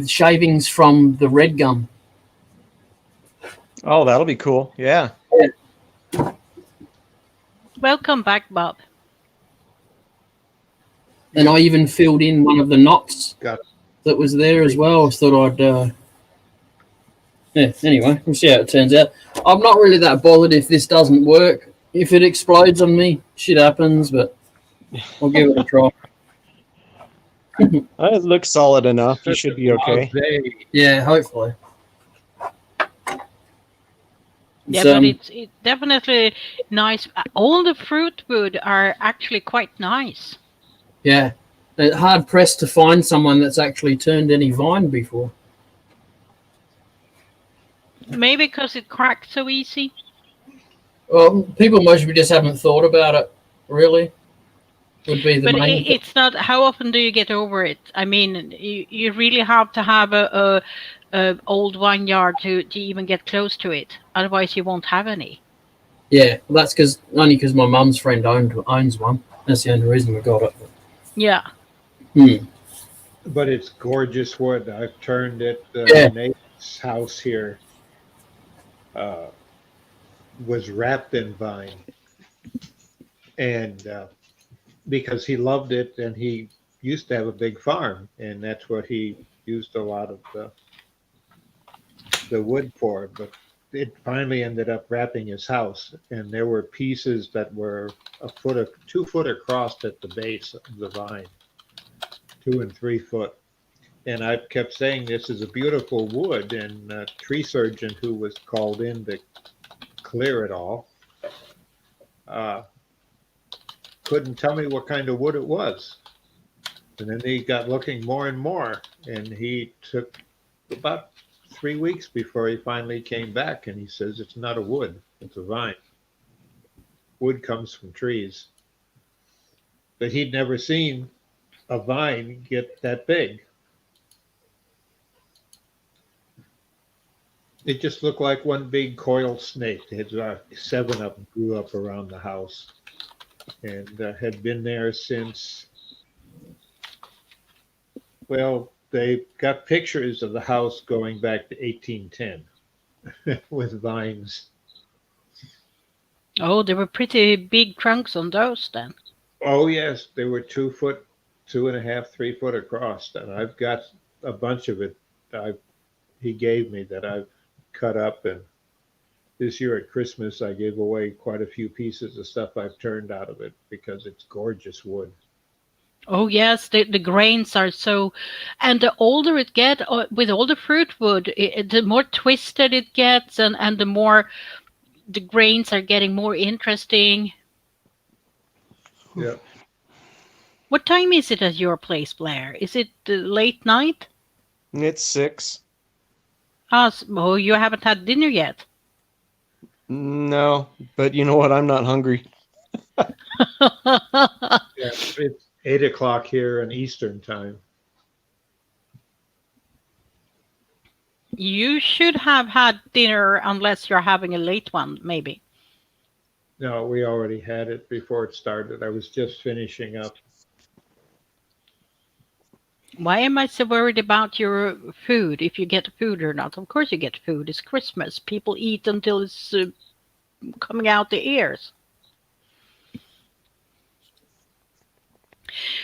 shavings from the red gum. Oh, that'll be cool. Yeah. Welcome back, Bob. And I even filled in one of the knots that was there as well. I thought I'd anyway, we'll see how it turns out. I'm not really that bothered if this doesn't work. If it explodes on me, shit happens, but I'll give it a try. It looks solid enough. You should be okay. Yeah, hopefully. Yeah, but it's definitely nice. All the fruit wood are actually quite nice. Yeah, it's hard pressed to find someone that's actually turned any vine before. Maybe because it cracks so easy. Well, people mostly just haven't thought about it, really. Would be the but main it's not. How often do you get over it? I mean, you really have to have a old vineyard to even get close to it. Otherwise, you won't have any. Yeah, well, that's only because my mum's friend owns one. That's the only reason we got it. Yeah. But it's gorgeous wood. I've turned it. Yeah. Nate's house here was wrapped in vine, and because he loved it, and he used to have a big farm, and that's what he used a lot of the wood for. But it finally ended up wrapping his house, and there were pieces that were 2 foot across at the base of the vine, 2 and 3 foot. And I kept saying this is a beautiful wood, and a tree surgeon who was called in to clear it all couldn't tell me what kind of wood it was. And then he got looking more and more, and he took about 3 weeks before he finally came back, and he says it's not a wood, it's a vine. Wood comes from trees. But he'd never seen a vine get that big. It just looked like one big coiled snake. It had 7 of them grew up around the house, and had been there since, well, they got pictures of the house going back to 1810 with vines. Oh, there were pretty big trunks on those then. Oh, yes. They were 2 foot, 2.5, 3 foot across. And I've got a bunch of it he gave me that I've cut up. And this year at Christmas, I gave away quite a few pieces of stuff I've turned out of it because it's gorgeous wood. Oh yes, the grains are so, and the older it gets, with all the fruit wood, the more twisted it gets, and the more the grains are getting more interesting. Yeah. What time is it at your place, Blair? Is it late night? It's 6. Oh, you haven't had dinner yet. No, but you know what? I'm not hungry. Yeah, it's 8 o'clock here in Eastern time. You should have had dinner unless you're having a late one, maybe. No, we already had it before it started. I was just finishing up. Why am I so worried about your food? If you get food or not? Of course you get food. It's Christmas. People eat until it's coming out the ears.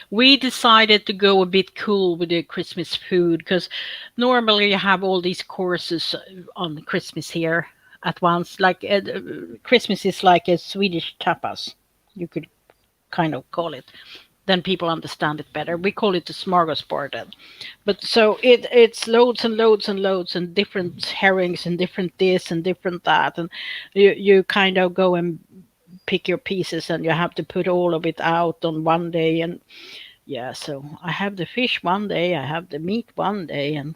We decided to go a bit cool with the Christmas food because normally you have all these courses on Christmas here at once. Like Christmas is like a Swedish tapas, you could kind of call it. Then people understand it better. We call it the smorgasbord then. But so it's loads and loads and loads and different herrings and different this and different that. And you kind of go and pick your pieces and you have to put all of it out on one day. And yeah, so I have the fish one day, I have the meat one day. And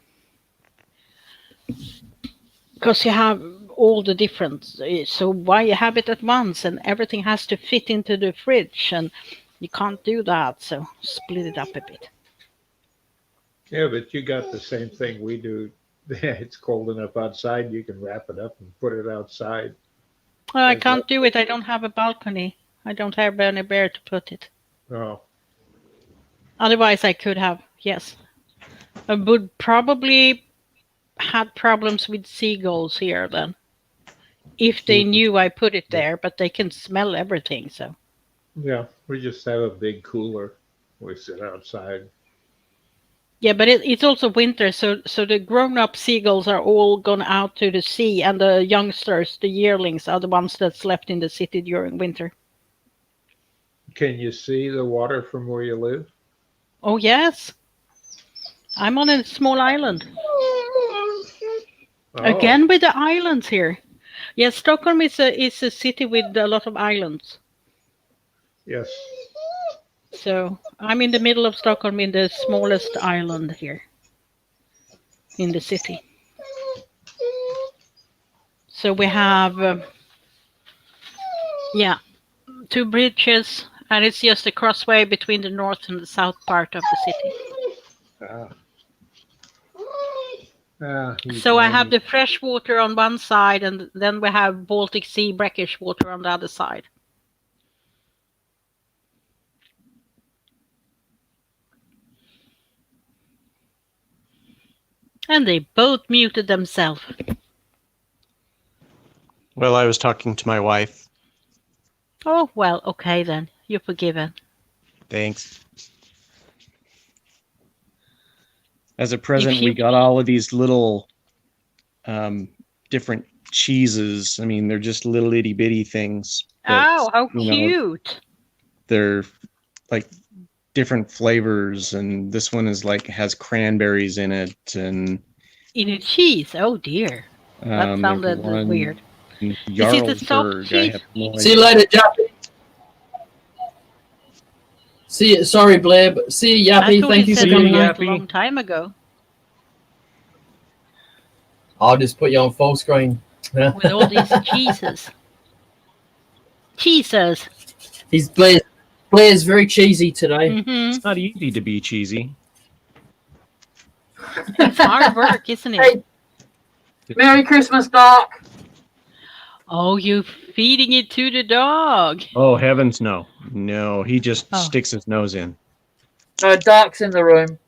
because you have all the different, so why you have it at once and everything has to fit into the fridge and you can't do that, so split it up a bit. Yeah, but you got the same thing we do. It's cold enough outside, you can wrap it up and put it outside. Well, I can't do it. I don't have a balcony. I don't have anywhere to put it. Oh. Otherwise, I could have, yes. I would probably had problems with seagulls here then. If they knew I put it there, but they can smell everything, so. Yeah, we just have a big cooler. We sit outside. Yeah, but it's also winter, so the grown-up seagulls are all gone out to the sea, and the youngsters, the yearlings, are the ones that's left in the city during winter. Can you see the water from where you live? Oh, yes. I'm on a small island. Oh. Again with the islands here. Yes, Stockholm is a city with a lot of islands. Yes. So I'm in the middle of Stockholm in the smallest island here in the city. So we have, two bridges, and it's just a crossway between the north and the south part of the city. So I have the fresh water on one side, and then we have Baltic Sea brackish water on the other side. And they both muted themselves. Well, I was talking to my wife. Oh, well, okay then. You're forgiven. Thanks. As a present, we got all of these little different cheeses. I mean, they're just little itty bitty things. Oh, how cute. They're like different flavors, and this one is like has cranberries in it and in a cheese. Oh dear, that sounded weird. Is it the soft cheese? See you later, Jappy. See you. Sorry, Blair. But see you, Yappy. Thank you for coming. A long time ago. I'll just put you on full screen. With all these cheeses. Cheeses. He's Blair's very cheesy today. Mm-hmm. It's not easy to be cheesy. It's hard work, isn't it? Hey, Merry Christmas, Doc. Oh, you feeding it to the dog. Oh, heavens no. No, he just sticks his nose in. Doc's in the room.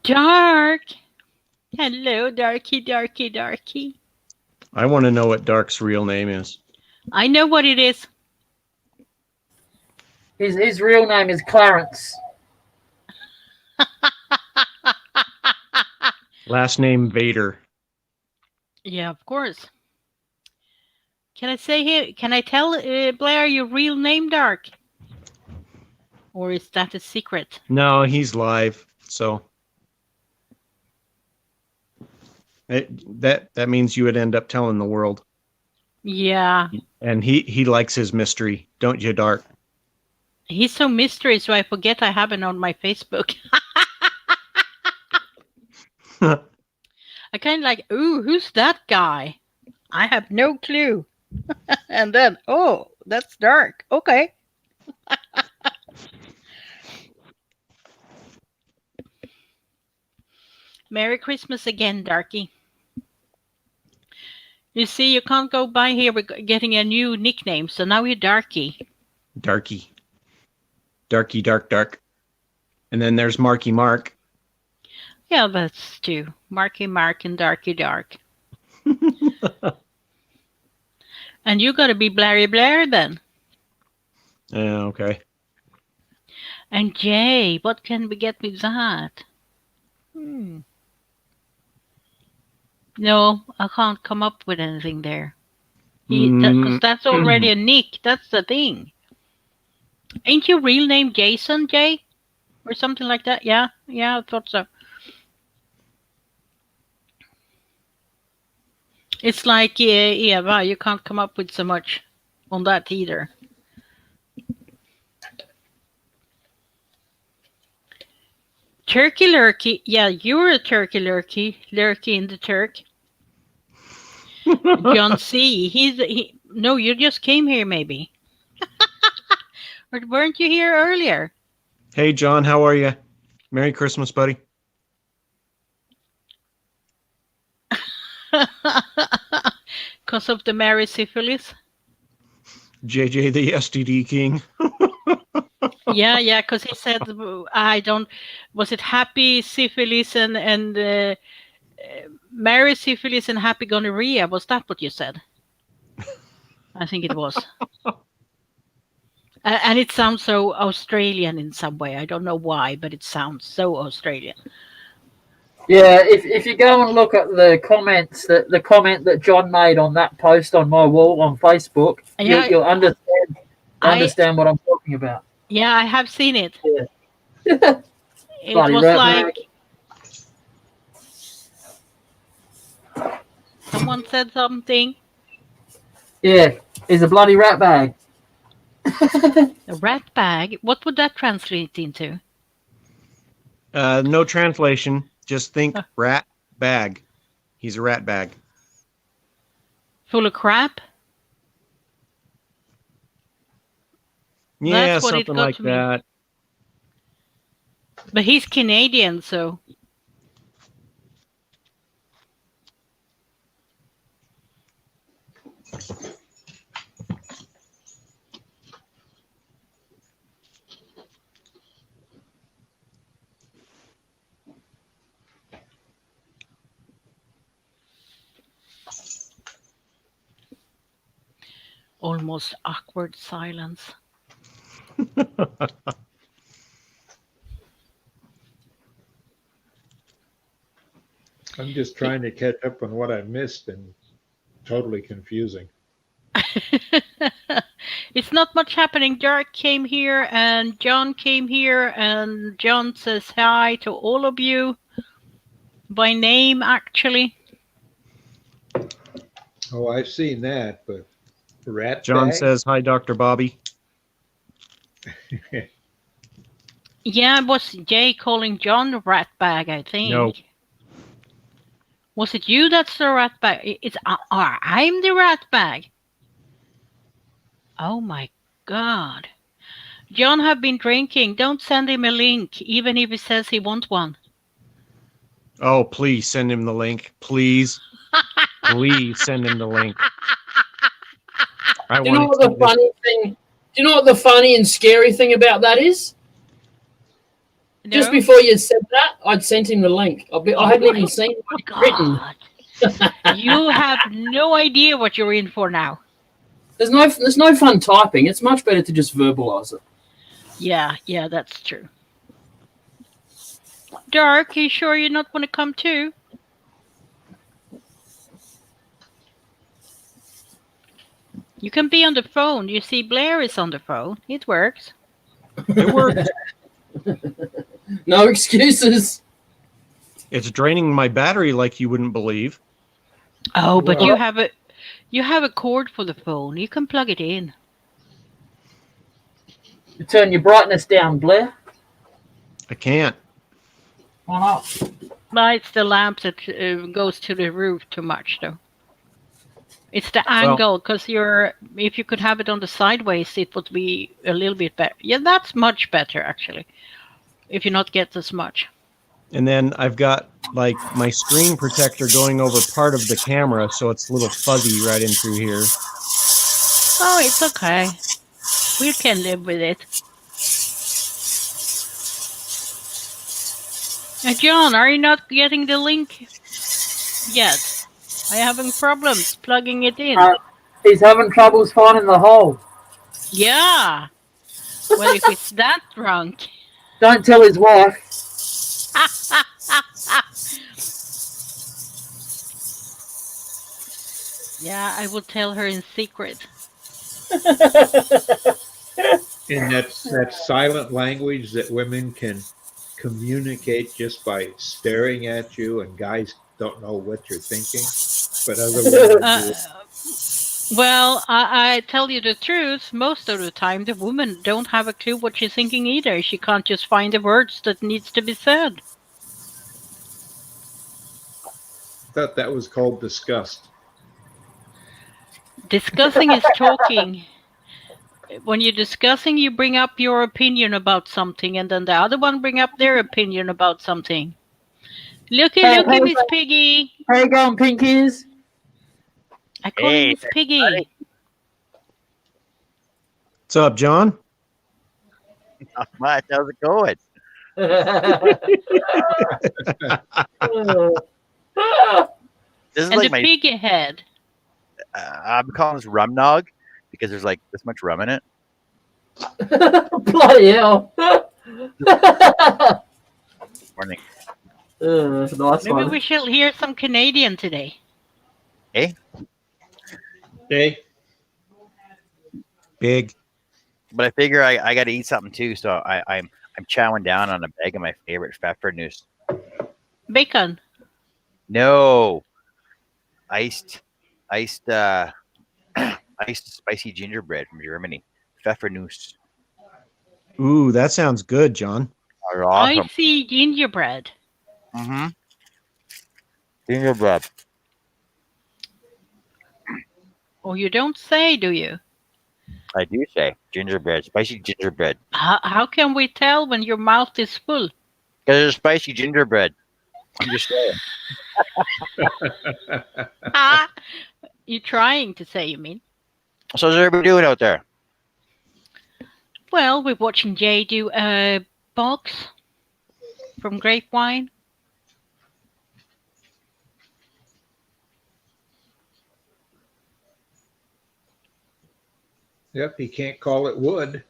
Dark. Hello, Darky, Darky, Darky. I want to know what Dark's real name is. I know what it is. His real name is Clarence. Last name Vader. Yeah, of course. Can I say here? Can I tell Blair your real name, Dark? Or is that a secret? No, he's live, so that means you would end up telling the world. Yeah. And he likes his mystery, don't you, Dark? He's so mystery, so I forget I have it on my Facebook. I kind of like, ooh, who's that guy? I have no clue. And then, oh, that's Dark. Okay. Merry Christmas again, Darky. You see, you can't go by here. We're getting a new nickname, so now you're Darky. Darky. Darky, dark, dark. And then there's Marky Mark. Yeah, that's two. Marky Mark and Darky Dark. And you got to be Blairy Blair then. Yeah, okay. And Jay, what can we get with that? No, I can't come up with anything there. Because that's already a nick. That's the thing. Ain't your real name Jason, Jay? Or something like that? Yeah, I thought so. It's like Eva, you can't come up with so much on that either. Turkey Lurkey. Yeah, you're a Turkey Lurkey. Lurkey in the Turk. John C. No, you just came here maybe. Or weren't you here earlier? Hey, John, how are you? Merry Christmas, buddy. Because of the Mary syphilis? JJ, the STD king. Yeah, because he said, was it happy syphilis and Mary syphilis and happy gonorrhea? Was that what you said? I think it was. And it sounds so Australian in some way. I don't know why, but it sounds so Australian. Yeah, if you go and look at the comments, the comment that John made on that post on my wall on Facebook, Yeah, you'll understand what I'm talking about. Yeah, I have seen it. Yeah. It was like someone said something. Yeah, it's a bloody rat bag. A rat bag? What would that translate into? No translation. Just think rat bag. He's a rat bag. Full of crap? Yeah, That's what it something got like to me. that. But he's Canadian, so. Almost awkward silence. I'm just trying to catch up on what I missed and totally confusing. It's not much happening. Dirk came here and John came here and John says hi to all of you by name, actually. Oh, I've seen that, but rat John bag? says, hi, Dr. Bobby. Yeah, it was Jay calling John a rat bag, I think. No. Was it you that's the rat bag? It's I'm the rat bag. Oh my God. John have been drinking. Don't send him a link, even if he says he wants one. Oh, please send him the link. Please. Please send him the link. Do you know what the funny thing? Do you know what the funny and scary thing about that is? No? Just before you said that, I'd sent him the link. I hadn't even seen it written. You have no idea what you're in for now. There's no fun typing. It's much better to just verbalize it. Yeah, that's true. Dark, you sure you're not going to come too? You can be on the phone. You see, Blair is on the phone. It works. It works. No excuses. It's draining my battery like you wouldn't believe. Oh, but you have a cord for the phone. You can plug it in. You turn your brightness down, Blair. I can't. Why not? But it's the lamp that goes to the roof too much, though. It's the angle, because if you could have it on the sideways, it would be a little bit better. Yeah, that's much better, actually, if you not get as much. And then I've got like my screen protector going over part of the camera, so it's a little fuzzy right in through here. Oh, it's okay. We can live with it. John, are you not getting the link yet? I'm having problems plugging it in. He's having troubles finding the hole. Yeah. Well, if it's that drunk. Don't tell his wife. Yeah, I will tell her in secret. And that silent language that women can communicate just by staring at you, and guys don't know what you're thinking, but other women do. Well, I tell you the truth, most of the time the woman don't have a clue what she's thinking either. She can't just find the words that needs to be said. I thought that was called disgust. Discussing is talking. When you're discussing, you bring up your opinion about something, and then the other one bring up their opinion about something. Looky, Miss Piggy. How you going, Pinkies? I call you Miss Piggy. Buddy. What's up, John? Not much. How's it going? This is And like the my. piggy head. I'm calling this rum nog because there's like this much rum in it. Bloody hell. Morning. Nice Maybe one. we shall hear some Canadian today. Eh? Hey, Big. But I figure I got to eat something too, so I'm chowing down on a bag of my favorite pfeffernuss. Bacon. No, iced iced spicy gingerbread from Germany. Pfeffernuss. Ooh, that sounds good, John. Are awesome. I see gingerbread. Mm-hmm. Gingerbread. Oh, you don't say, do you? I do say gingerbread, spicy gingerbread. How can we tell when your mouth is full? Because it's spicy gingerbread. I'm just saying. You're trying to say, you mean? So how's everybody doing out there? Well, we're watching Jay do a box from grape wine. yep, you can't call it wood.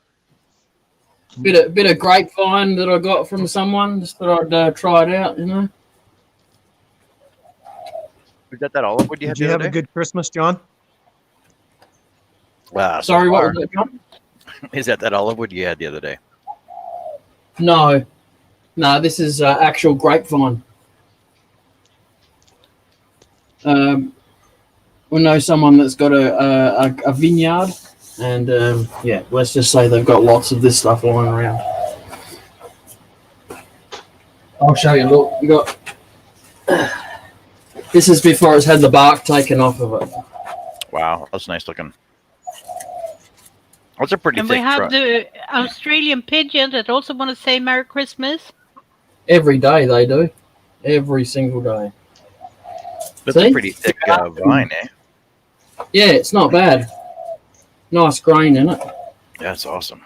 Bit of grapevine that I got from someone. Just thought I'd try it out, you know. We got that olive wood you had Did you the have other a day? good Christmas, John? So Sorry, what far. was that, John? Is that olive wood you had the other day? No, this is actual grapevine. We know someone that's got a vineyard, and yeah, let's just say they've got lots of this stuff lying around. I'll show you. Look, we got. This is before it's had the bark taken off of it. Wow, that's nice looking. That's a pretty And thick we have truck. the Australian pigeon that also want to say Merry Christmas. Every day they do. Every single day. That's See? a pretty thick vine, eh? Yeah, it's not bad. Nice grain in it. That's awesome.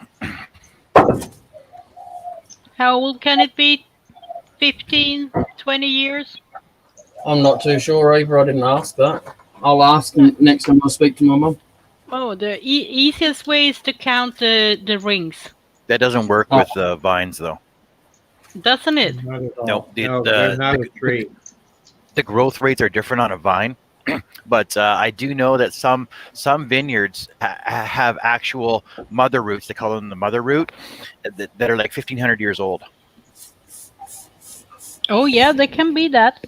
How old can it be? 15, 20 years? I'm not too sure either. I didn't ask that. I'll ask next time I speak to my mum. Oh, the easiest way is to count the rings, That doesn't work with vines, though. doesn't it? Not at all. No, No, they're not a tree. The growth rates are different on a vine, but I do know that some vineyards have actual mother roots. They call them the mother root that are like 1,500 years old. Oh, yeah, they can be that.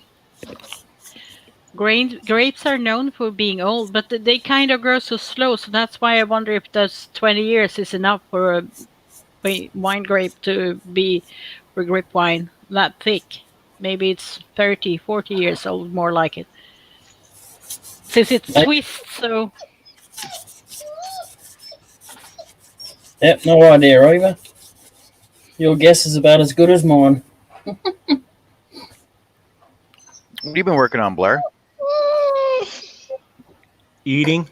Grapes are known for being old, but they kind of grow so slow, so that's why I wonder if those 20 years is enough for a wine grape to be for grape wine that thick. Maybe it's 30, 40 years old, more like it. Since it's Swiss, so... Yep, no idea either. Your guess is about as good as mine. What have you been working on, Blair? Eating.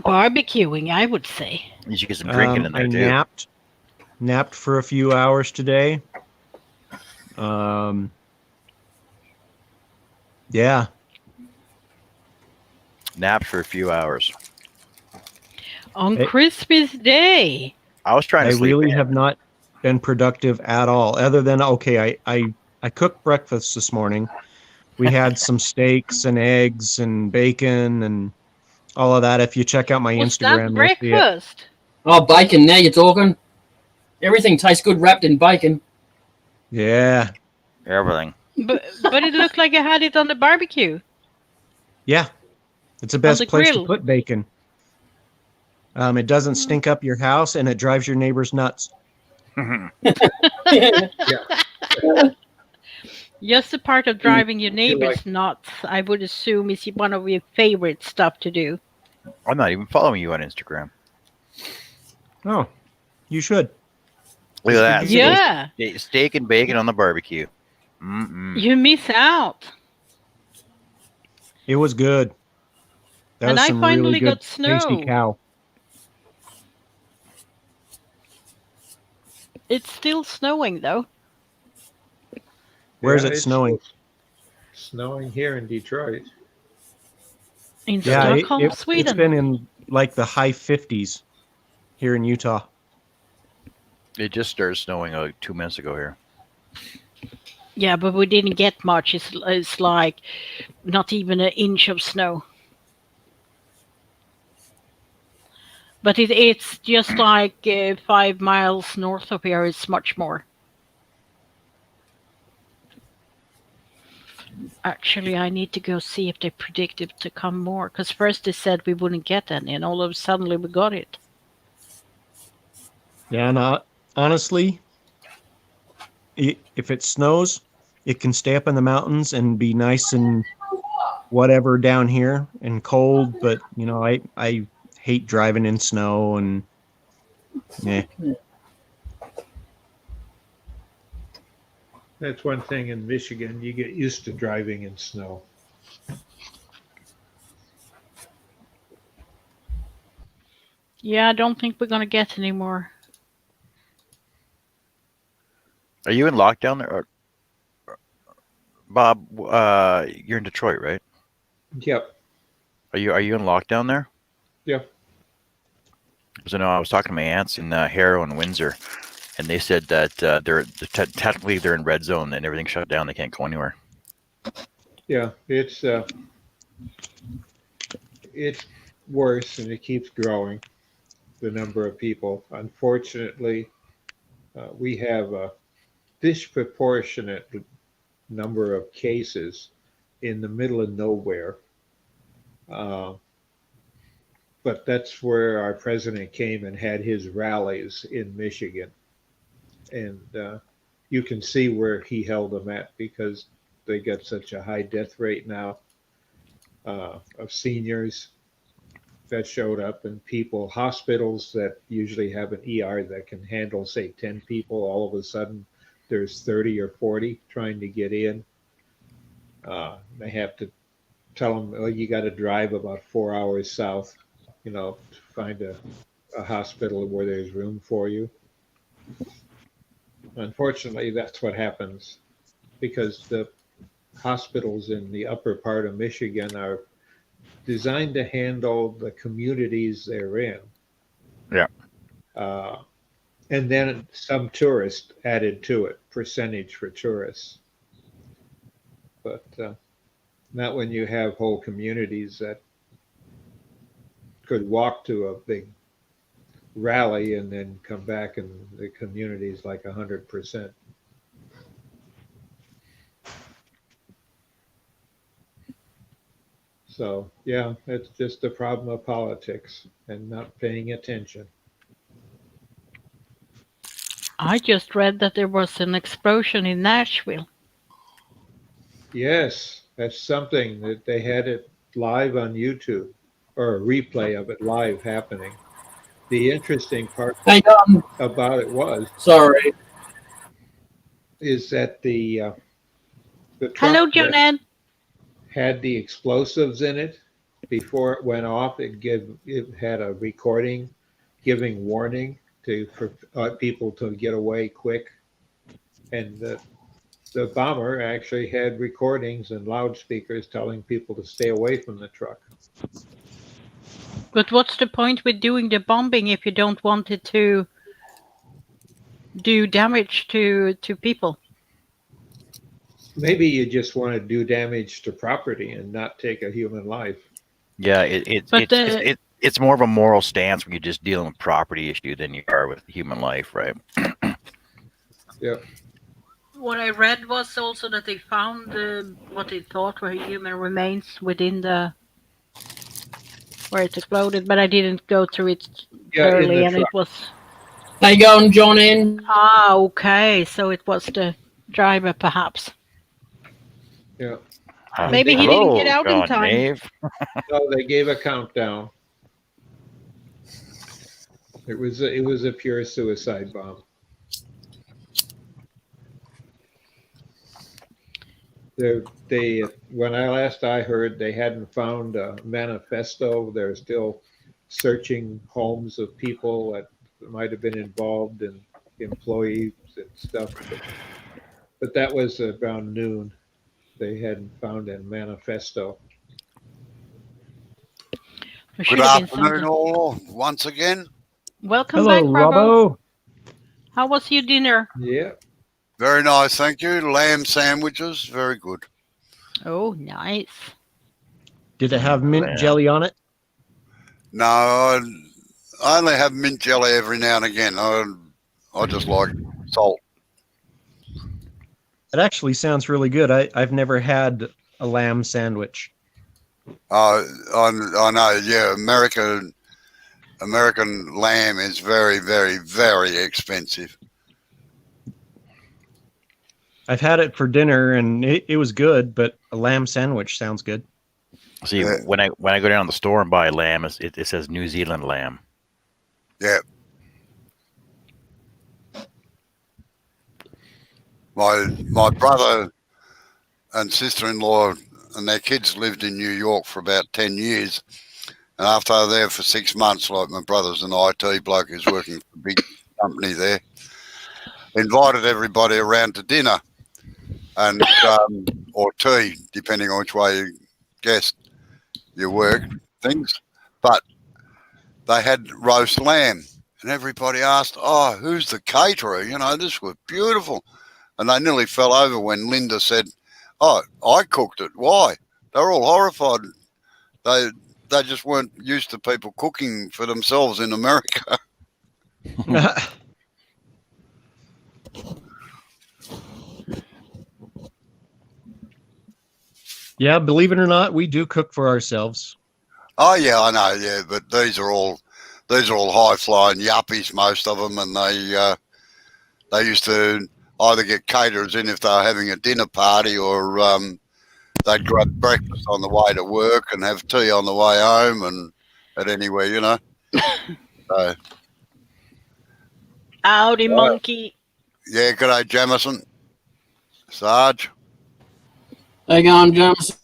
Barbecuing, I would say. You should get some drinking in I there, too. napped. Napped for a few hours today. Yeah. Napped for a few hours. On Hey. Christmas Day. I was trying I to sleep really in. have not been productive at all, other than, okay, I cooked breakfast this morning. We had some steaks and eggs and bacon and all of that. If you check out my Was that Instagram, you'll see it. breakfast? Oh, bacon. Now you're talking. Everything tastes good wrapped in bacon. Yeah. Everything. But it looked like I had it on the barbecue. Yeah. It's the best the place to grill. put bacon. It doesn't stink up your house, and it drives your neighbors nuts. Just the part of driving your neighbors like- nuts, I would assume, is one of your favorite stuff to do. I'm not even following you on Instagram. Oh, you should. Look at that. Yeah. Steak and bacon on the barbecue. Mm-mm. You miss out. It was good. That And was I some finally really good, got snow. tasty cow. It's still snowing, though. Where's Yeah, it it's snowing? Snowing here in Detroit. In Yeah, Stockholm, it's Sweden. been in like the high 50s here in Utah. It just started snowing 2 minutes ago here. Yeah, but we didn't get much. It's like not even an inch of snow. But it's just like 5 miles north of here. It's much more. Actually, I need to go see if they predicted to come more. Because first they said we wouldn't get any, and all of a sudden we got it. Yeah, and honestly, if it snows, it can stay up in the mountains and be nice and whatever down here and cold. But I hate driving in snow and yeah. That's one thing in Michigan. You get used to driving in snow. Yeah, I don't think we're going to get any more. Are you in lockdown there? Bob, you're in Detroit, right? Yep. Are you in lockdown there? Yeah. Because I was talking to my aunts in Harrow and Windsor, and they said that technically they're in red zone and everything's shut down. They can't go anywhere. Yeah, it's worse, and it keeps growing. The number of people. Unfortunately, we have a disproportionate number of cases in the middle of nowhere. But that's where our president came and had his rallies in Michigan. And you can see where he held them at because they got such a high death rate now of seniors that showed up, and hospitals that usually have an ER that can handle, say, 10 people. All of a sudden, there's 30 or 40 trying to get in. They have to tell them, oh, you got to drive about 4 hours south, to find a hospital where there's room for you. Unfortunately, that's what happens because the hospitals in the upper part of Michigan are designed to handle the communities they're in. Yeah. And then some tourists added to it, percentage for tourists. But not when you have whole communities that could walk to a big rally and then come back and the community is like 100%. So, yeah, it's just a problem of politics and not paying attention. I just read that there was an explosion in Nashville. Yes, that's something that they had it live on YouTube, or a replay of it live happening. The interesting part about it is that the Hello, truck John Ed. had the explosives in it before it went off. It had a recording giving warning for people to get away quick. And the bomber actually had recordings and loudspeakers telling people to stay away from the truck. But what's the point with doing the bombing if you don't want it to do damage to people? Maybe you just want to do damage to property and not take a human life. Yeah, it's more of a moral stance when you're just dealing with property issue than you are with human life, right? Yeah. What I read was also that they found what they thought were human remains within the where it exploded, but I didn't go through it thoroughly, and it was. How you going, John? In? Ah, okay. So it was the driver, perhaps. Yeah. Maybe he didn't get out in time. Dave. No, they gave a countdown. It was a pure suicide bomb. They when I heard, they hadn't found a manifesto. They're still searching homes of people that might have been involved, and employees and stuff. But that was around noon. They hadn't found a manifesto. Good afternoon, all, once again. Welcome Hello, back, Bravo. Robbo. How was your dinner? Yeah. Very nice, thank you. Lamb sandwiches, very good. Oh, nice. Did it have mint jelly on it? No, I only have mint jelly every now and again. I just like salt. It actually sounds really good. I've never had a lamb sandwich. I know, yeah. American lamb is very, very, very expensive. I've had it for dinner, and it was good, but a lamb sandwich sounds good. See, when I go down to the store and buy lamb, it says New Zealand lamb. Yeah. My brother and sister-in-law and their kids lived in New York for about 10 years. And after they were there for 6 months, like my brother's an IT bloke who's working for a big company there, invited everybody around to dinner and or tea, depending on which way you guessed your work things. But they had roast lamb, and everybody asked, "Oh, who's the caterer? You know, this was beautiful." And they nearly fell over when Linda said, "Oh, I cooked it." Why? They were all horrified. They just weren't used to people cooking for themselves in America. Yeah, believe it or not, we do cook for ourselves. Oh yeah, I know. Yeah, but these are all high flying yuppies, most of them, and they used to either get caterers in if they were having a dinner party, or they'd grab breakfast on the way to work and have tea on the way home, and at anywhere, you know. So, howdy, monkey. Yeah, g'day, Jamison. Sarge. How you going, James?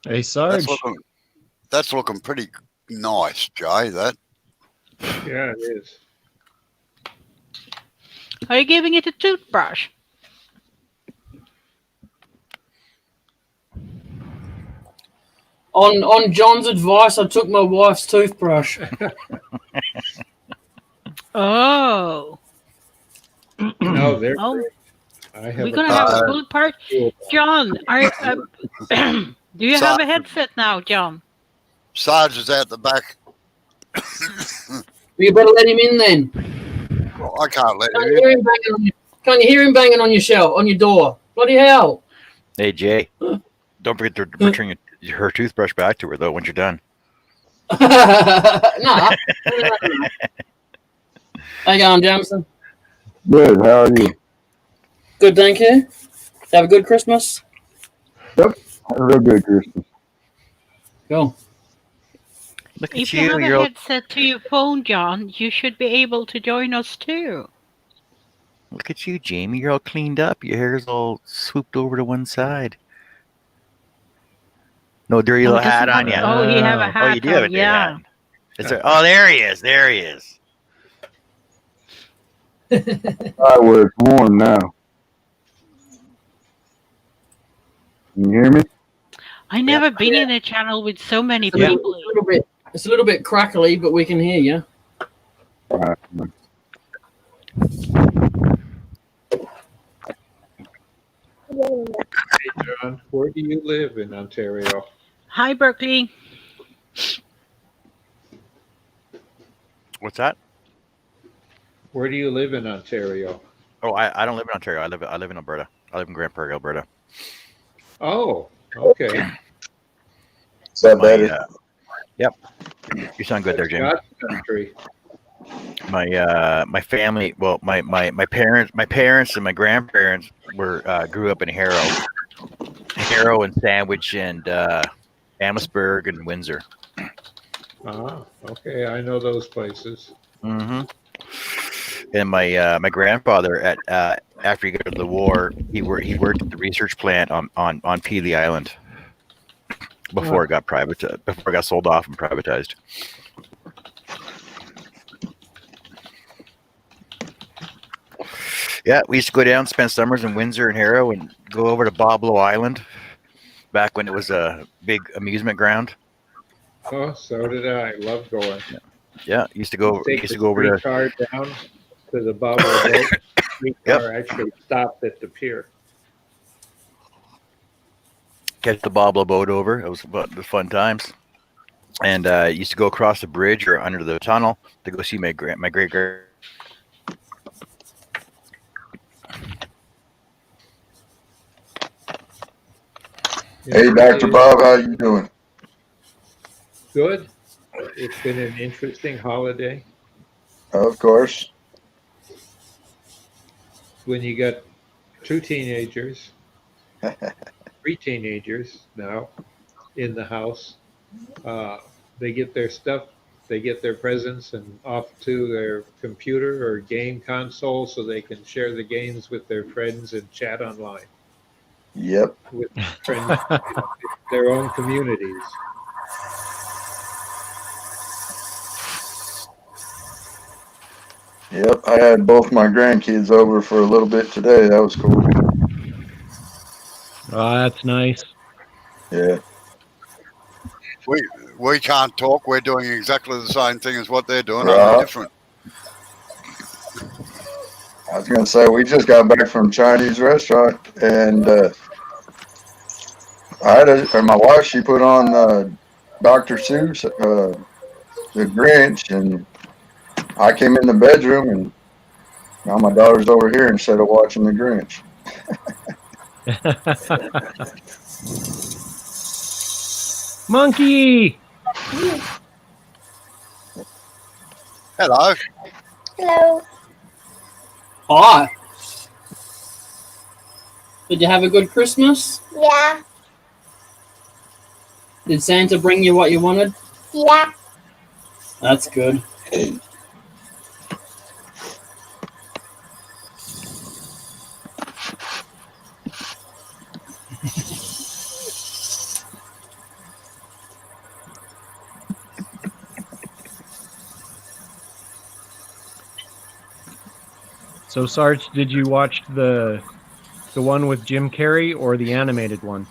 Hey, Sarge. That's looking pretty nice, Jay, that. Yeah, it is. Are you giving it a toothbrush? On John's advice, I took my wife's toothbrush. Oh. No, they're Oh. great. We're going to have a full part. John, do you have a headset now, John? Sarge is out the back. You better let him in then. Well, I can't let Can't him you hear him banging on Can you hear him banging on your shell, on your door? Bloody hell. Hey, Jay, don't forget to return her toothbrush back to her, though, when you're done. No. How you going, Jameson? Good. How are you? Good, thank you. Have a good Christmas? Yep. Have a real good Christmas. Cool. Look If at you have you're a all, headset to your phone, John, you should be able to join us too. look at you, Jamie. You're all cleaned up. Your hair's all swooped over to one side. No dirty little hat on you. Oh, you have a hat Oh, you do have a on, dirty yeah. hat. Oh, there he is. There he is. All right, well, it's warm now. Can you hear me? I never been in a channel with so many It's a people. little bit. It's a little bit crackly, but we can hear you. All right. Hey, John, where do you live in Ontario? Hi, Berkeley. What's that? Where do you live in Ontario? Oh, I don't live in Ontario. I live in Alberta. I live in Grand Prairie, Alberta. Oh, okay. Is that better? Yep. You sound good there, Jim. God's country. My family, well, my parents and my grandparents grew up in Harrow and Sandwich and Amherstburg and Windsor. Ah, okay. I know those places. Mm-hmm. And my grandfather after he got out of the war, he worked at the research plant on Peely Island before it got before it got sold off and privatized. Yeah, we used to go down, spend summers in Windsor and Harrow, and go over to Boblo Island back when it was a big amusement ground. Oh, so did I. Love going. Yeah, used to go Take over the to. car down to the Bobble boat. Streetcar actually stopped at the pier. Catch the Boblo boat over. It was the fun times. And used to go across the bridge or under the tunnel to go see my great grand. Hey, Dr. Bob, how you doing? Good. It's been an interesting holiday. Of course. When you got 2 teenagers, 3 teenagers now in the house, they get their stuff, they get their presents and off to their computer or game console so they can share the games with their friends and chat online Yep. with friends in their own communities. Yep. I had both my grandkids over for a little bit today. That was cool. Oh, that's nice. Yeah. We can't talk. We're doing exactly the same thing as what they're doing. Right. Only different. I was going to say, we just got back from Chinese restaurant, and my wife, she put on Dr. Seuss, The Grinch, and I came in the bedroom, and now my daughter's over here instead of watching The Grinch. Monkey! Hello. Hello. Hi. Did you have a good Christmas? Yeah. Did Santa bring you what you wanted? Yeah. That's good. So, Sarge, did you watch the one with Jim Carrey or the animated one?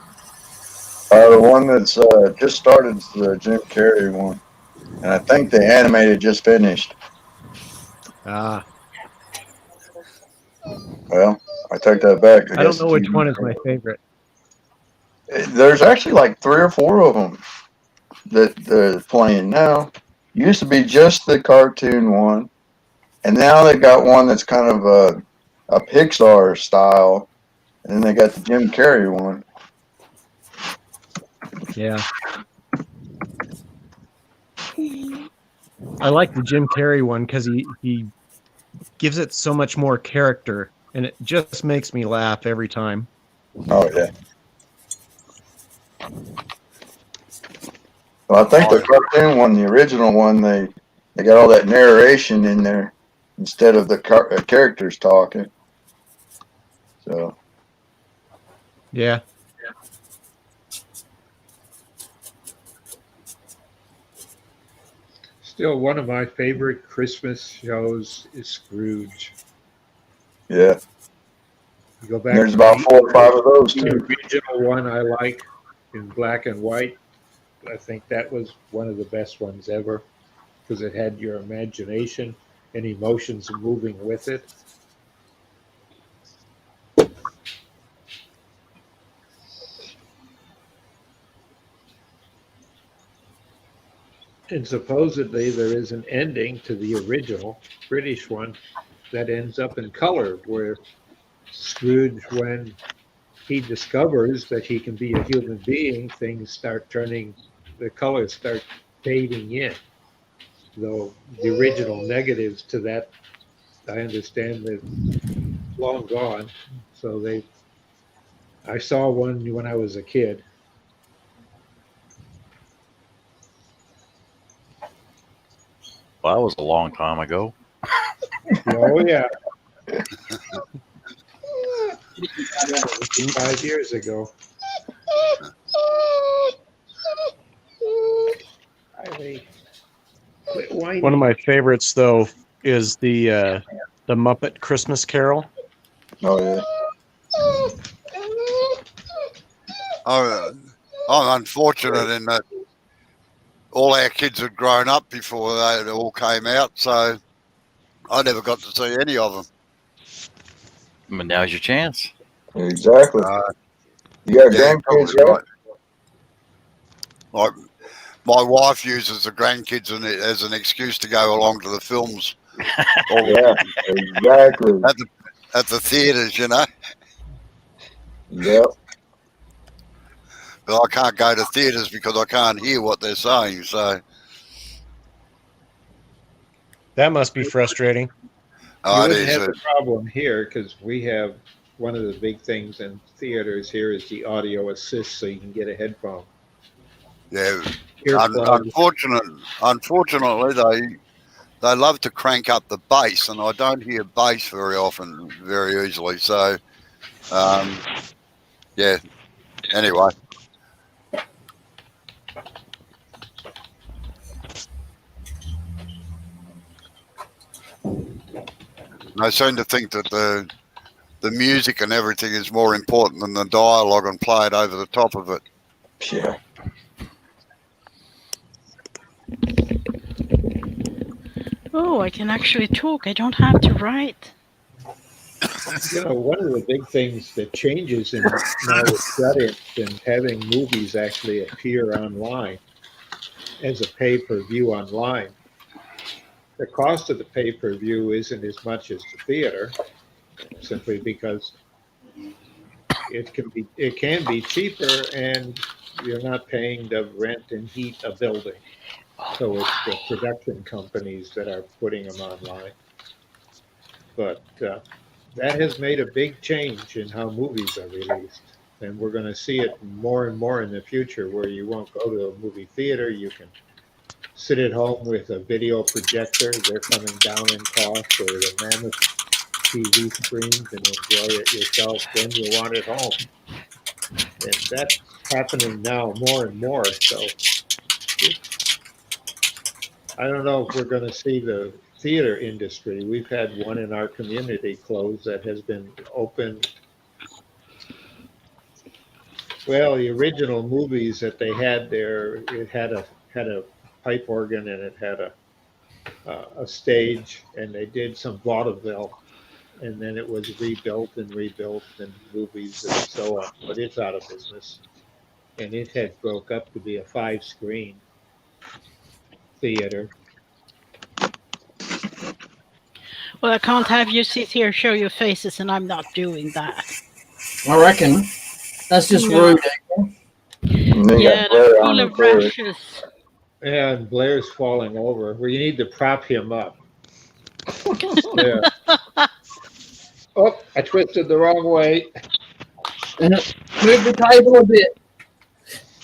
The one that's just started is the Jim Carrey one. And I think the animated just finished. Ah. Well, I take that back. I don't know which one is my favorite. There's actually like 3 or 4 of them that they're playing now. Used to be just the cartoon one. And now they got one that's kind of a Pixar style. And then they got the Jim Carrey one. Yeah. I like the Jim Carrey one because he gives it so much more character, and it just makes me laugh every time. Oh, yeah. Well, I think the cartoon one, the original one, they got all that narration in there instead of the characters talking. So. Yeah. Still, one of my favorite Christmas shows is Scrooge. Yeah. You go back. There's to about 4 or 5 of those the too. original one I like in black and white. I think that was one of the best ones ever because it had your imagination and emotions moving with it. And supposedly there is an ending to the original British one that ends up in color, where Scrooge, when he discovers that he can be a human being, things start turning, the colors start fading in. Though the original negatives to that, I understand they're long gone. So I saw one when I was a kid. Well, that was a long time ago. Oh yeah. 5 years ago. Quit whining. One of my favorites, though, is the Muppet Christmas Carol. Oh yeah. I'm unfortunate in that all our kids had grown up before they all came out, so I never got to see any of them. But now's your chance. Exactly. You got Yeah, grandkids, probably right? Like my wife uses the grandkids as an excuse to go along to the films. Yeah, exactly. At the theatres, you know. Yep. But I can't go to theatres because I can't hear what they're saying. So That must be frustrating. oh, You it wouldn't is. have the problem here because we have one of the big things in theaters here is the audio assist, so you can get a headphone. Yeah. Earplugs. Unfortunately, they love to crank up the bass, and I don't hear bass very often, very easily. So, yeah. Anyway. They seem to think that the music and everything is more important than the dialogue and play it over the top of it. Yeah. Oh, I can actually talk. I don't have to write. You know, one of the big things that changes in now with credits and having movies actually appear online as a pay-per-view online. The cost of the pay-per-view isn't as much as the theater, simply because it can be cheaper and you're not paying to rent and heat a building. So it's the production companies that are putting them online. But that has made a big change in how movies are released. And we're going to see it more and more in the future where you won't go to a movie theater. You can sit at home with a video projector. They're coming down in cost, or the mammoth TV screens, and enjoy it yourself when you want it home. And that's happening now more and more. So I don't know if we're going to see the theater industry. We've had one in our community close that has been open. Well, the original movies that they had there, it had a pipe organ and it had a stage, and they did some vaudeville, and then it was rebuilt and movies and so on. But it's out of business, and it had broke up to be a 5-screen theater. Well, I can't have you sit here show your faces, and I'm not doing that. I reckon. That's just No. rude. Yeah, they're full of rashes. Yeah, and Blair's falling over. Well, you need to prop him up. Yeah. Oh, I twisted the wrong way. Move the cable a bit.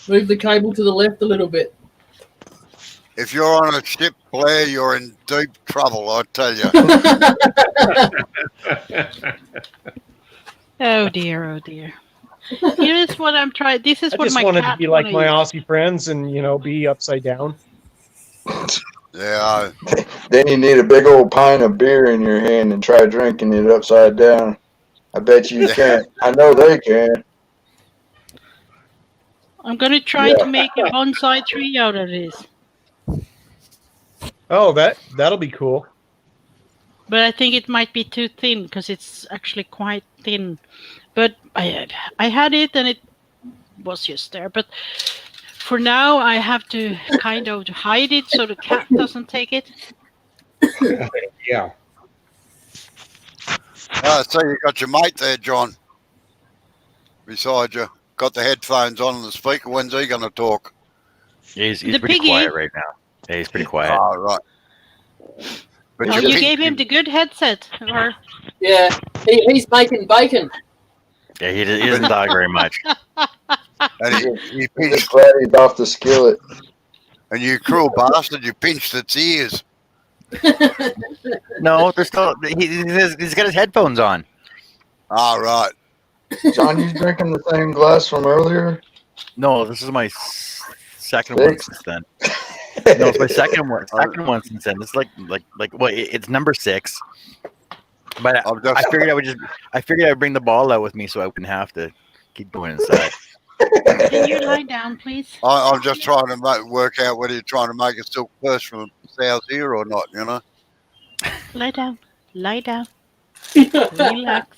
Move the cable to the left a little bit. If you're on a ship, Blair, you're in deep trouble, I tell you. Oh dear, oh dear. Here's what I'm trying. This is I what just my wanted cat to be like my wanted. Aussie friends and, be upside down. Yeah, Then you need a big old pint of beer in your hand and try drinking it upside down. I bet you can't. I know they can. I'm gonna try to make a bonsai tree out of this, Oh, that'll be cool. but I think it might be too thin because it's actually quite thin. But I had it and it was just there. But for now, I have to kind of hide it so the cat doesn't take it. Yeah. so you got your mate there, John, beside you. Got the headphones on and the speaker. When's he going to talk? He's The pretty piggy? quiet right now. Yeah, he's pretty quiet. Oh, right. But Oh, your you pig- gave him the good headset, or Yeah, he's making bacon. Yeah, he doesn't talk very much. And he Just pinched, glad he's off the skillet. and you cruel bastard, you pinched its ears. No, they're still. He's got his headphones on. Oh, right. John, you drinking the same glass from earlier? No, this is my second one Six? since then. No, it's my second one. Second one since then. It's like well, it's number 6. But I'm just- I figured I would bring the ball out with me so I wouldn't have to keep going inside. can you lie down, please? I'm just trying to work out whether you're trying to make a silk purse from Sow's ear or not, you know? Lie down. Lie down. Relax.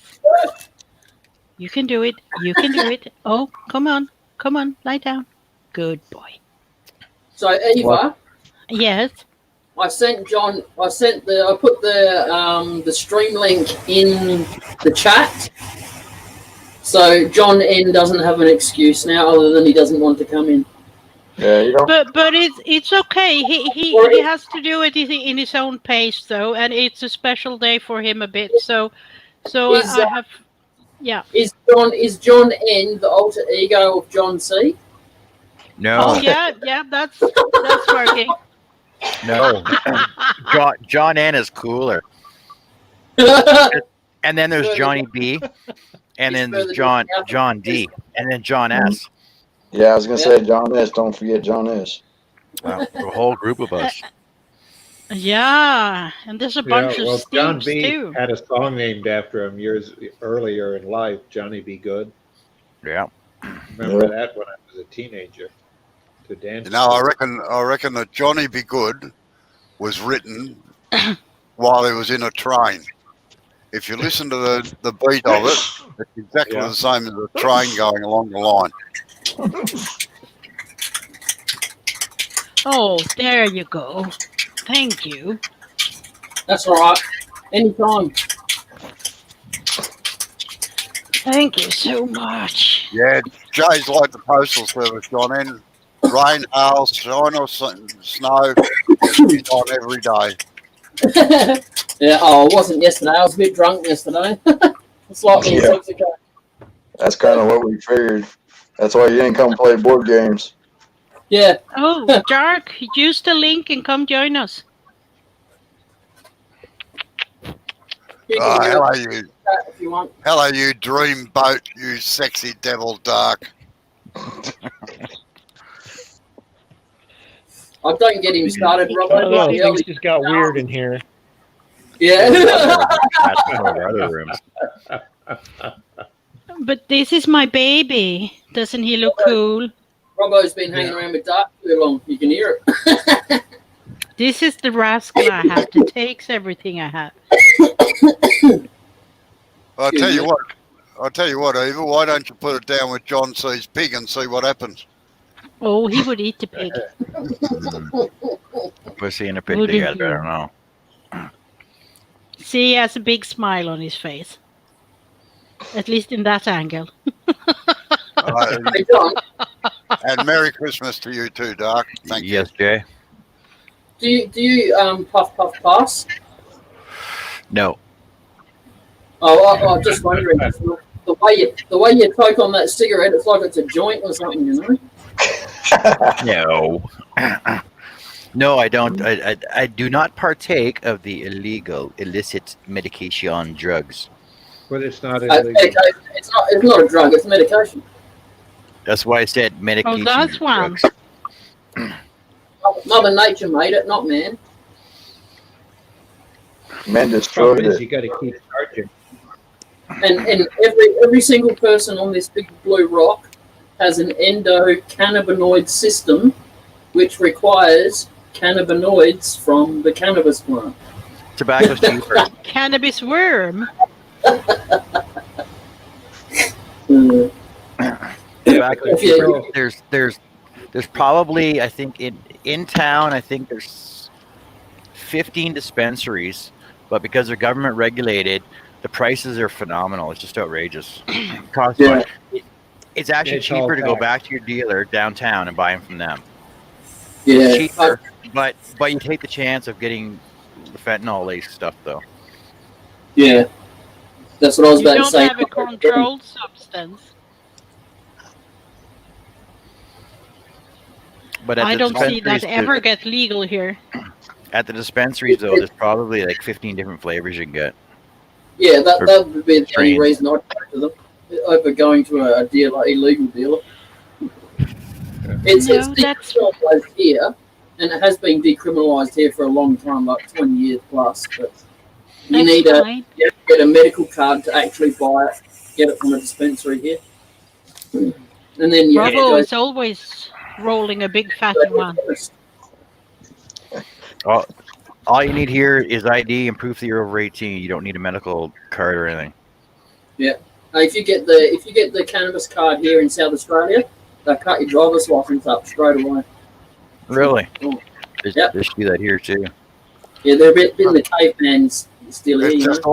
You can do it. You can do it. Oh, come on. Come on. Lie down. Good boy. So Eva, Yes. I sent John. I put the stream link in the chat. So John N doesn't have an excuse now, other than he doesn't want to come in. Yeah, you don't. But it's okay. He has to do it in his own pace though, and it's a special day for him a bit. So Is, I have, yeah. Is John N the alter ego of John C? No, Oh yeah, that's working. no. John N is cooler. And then there's Johnny B. And then there's John D. And then John S. Yeah, I was gonna say John S. Don't forget John S. Wow, a whole group of us. Yeah, and there's a bunch Well, of John Steves B too. had a song named after him years earlier in life, Johnny Be Good. Yeah. Remember that when I was a teenager to dance. You know, I reckon that Johnny Be Good was written while he was in a train. If you listen to the beat of it, it's exactly the same as a train going along the line. Oh, there you go. Thank you. That's all right. Anytime. Thank you so much. Yeah, Jay's like the postal service, John N. Rain, hail, shine or snow, he's on every day. Yeah. Oh, it wasn't yesterday. I was a bit drunk yesterday. Slightly intoxicated. That's kind of what we figured. That's why you didn't come play board games. Yeah. Oh, Dark, use the link and come join us. You can do Hello, it you. if you want. Hello, you dreamboat, you sexy devil, Dark. I don't get him started, Robbo. Things just got weird in here. Yeah. That's one of our other rooms. But this is my baby. Doesn't he look cool? Robbo's been hanging around with Dark too long. You can hear it. This is the rascal I have that takes everything I have. I'll tell you what, Eva, why don't you put it down with John C's pig and see what happens? Oh, he would eat the pig. Pussy and a pig What do together, you- I don't know. See, he has a big smile on his face. At least in that angle. Hey, John, And Merry Christmas to you too, Dark. Thank you. Yes, Jay? do you puff pass? No. Oh, I'm just wondering. The way you poke on that cigarette, it's like it's a joint or something, you know? No. No, I don't. I do not partake of the illicit medication drugs. But it's not illegal. It's not a drug. It's medication. That's why I said medication. Oh, that's one. drugs. Mother Nature made it, not man. Men destroyed Problem is, it. you got to keep charging. And every single person on this big blue rock has an endocannabinoid system, which requires cannabinoids from the cannabis plant. Tobacco's cheaper. Cannabis worm. Tobacco's Yeah. cheaper. There's probably, I think in town, I think there's 15 dispensaries, but because they're government regulated, the prices are phenomenal. It's just outrageous. Yeah. It's actually It's all cheaper to go tax. back to your dealer downtown and buy them from them. Yeah. Cheaper, but you take the chance of getting the fentanyl laced stuff though. Yeah. That's what I was You about to don't say. have a controlled substance. But at I the don't see that dispensaries, ever get legal here. At the dispensaries though, there's probably like 15 different flavors you can get. Yeah, that Or would be the only strains. reason I'd go to them over going to a dealer, illegal dealer. It's No, that's decriminalised here, and it has been decriminalised here for a long time, like 20 years plus. But you need fine. you have to get a medical card to actually buy it, get it from a dispensary here. And then you have to Bravo go is always rolling a big fat to one. All you need here is ID and proof that you're over 18. You don't need a medical card or anything. If you get the cannabis card here in South Australia, they'll cut your driver's license up straight away. Really? Oh. They Yep. should do that here too. Yeah, they're a bit in the caveman still here. It's You know? just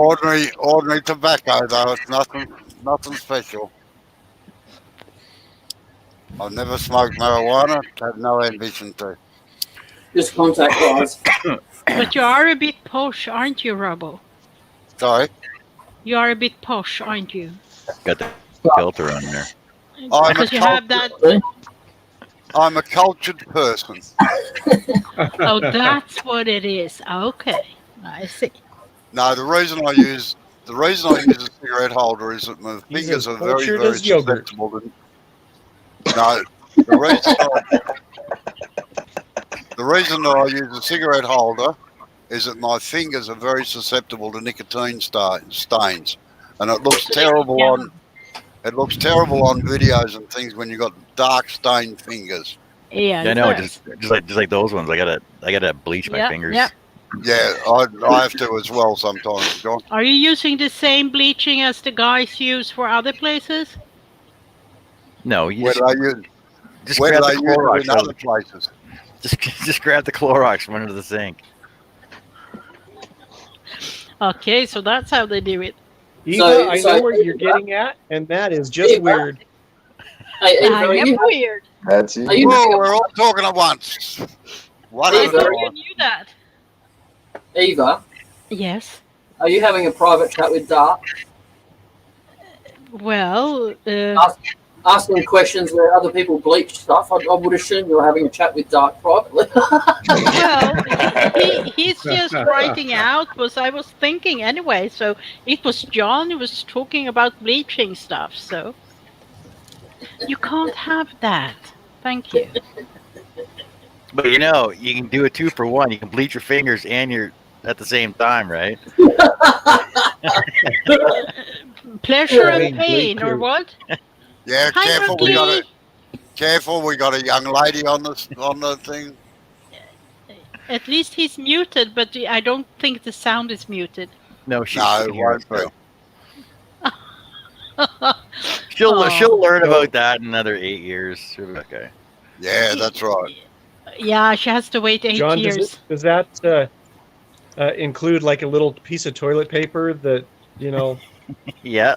ordinary tobacco, though. It's nothing special. I've never smoked marijuana. Have no ambition to. Just contact guys. But you are a bit posh, aren't you, Robbo? Sorry. You are a bit posh, aren't you? Got the filter on there. I'm Because a you have that. I'm a cultured person. Oh, that's what it is. Okay, I see. No, the reason I use a cigarette holder is that my He's fingers as are very, cultured very as yogurt. susceptible to. No, the reason that I use a cigarette holder is that my fingers are very susceptible to nicotine stains, and it looks terrible on videos and things when you've got dark stained fingers. Yeah, Yeah, it no, does. just like those ones. I gotta bleach my Yeah, fingers. yeah. Yeah, I have to as well sometimes, John. Are you using the same bleaching as the guys use for other places? No, you Whether I use just whether grab I the use it Clorox. in other places. Just grab the Clorox from under the sink. Okay, so that's how they do it. Eva, I know where you're getting at, and that is just Eva? weird. Hey, Eva, I are am you, weird. That's it. are you, Whoa, we're all talking at once. One Hey, at a Sure Eva. you time. knew that. Eva, Yes. are you having a private chat with Dart? Well, Asking questions where other people bleach stuff. I would assume you're having a chat with Dart privately. well, he's just writing out what I was thinking anyway. So it was John who was talking about bleaching stuff. So you can't have that. Thank you. But you know, you can do a 2-for-1. You can bleach your fingers and your at the same time, right? Pleasure Yeah, and pain, or bleach what? Yeah, Hi, careful. Berkeley. We got a young lady on the thing. At least he's muted, but I don't think the sound is muted. No, she No, can it hear us won't be. still. Oh. She'll learn about that in another 8 years. She'll be okay. Yeah, that's right. Yeah, she has to wait 8 John, years. does that include like a little piece of toilet paper that, you know? Yeah.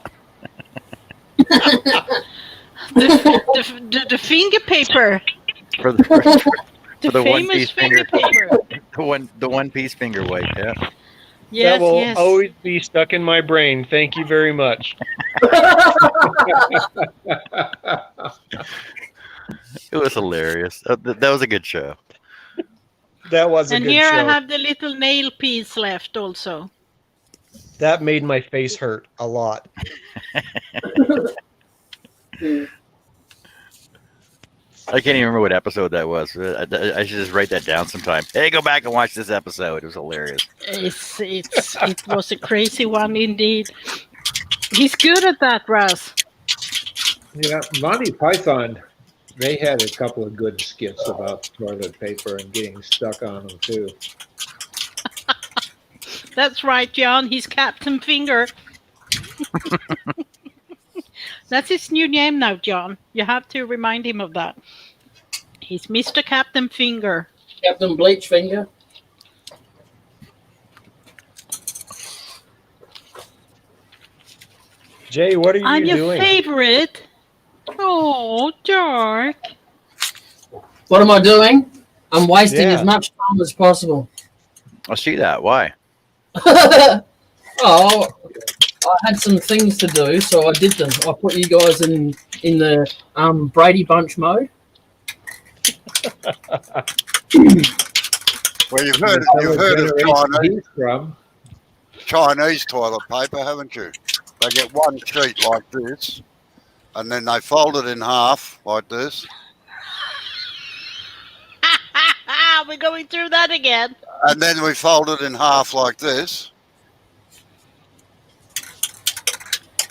The finger paper. For the The the one famous piece finger finger. paper. the one piece finger wipe. Yeah. Yes, that will yes. always be stuck in my brain. Thank you very much. It was hilarious. That was a good show. That was a And good here show. I have the little nail piece left also. That made my face hurt a lot. I can't even remember what episode that was. I should just write that down sometime. Hey, go back and watch this episode. It was hilarious. It was a crazy one indeed. He's good at that, Russ. Yeah, Monty Python, they had a couple of good skits about toilet paper and getting stuck on them too. That's right, John. He's Captain Finger. That's his new name now, John. You have to remind him of that. He's Mr. Captain Finger. Captain Bleach Finger. Jay, what are you I'm your doing? favorite. Oh, Dark. What am I doing? I'm wasting Yeah. as much time as possible. I see that. Why? Oh, I had some things to do, so I did them. I put you guys in the Brady Bunch mode. Well, you've heard of Chinese toilet paper, haven't you? They get one sheet like this, and then they fold it in half like this. We're going through that again. And then we fold it in half like this.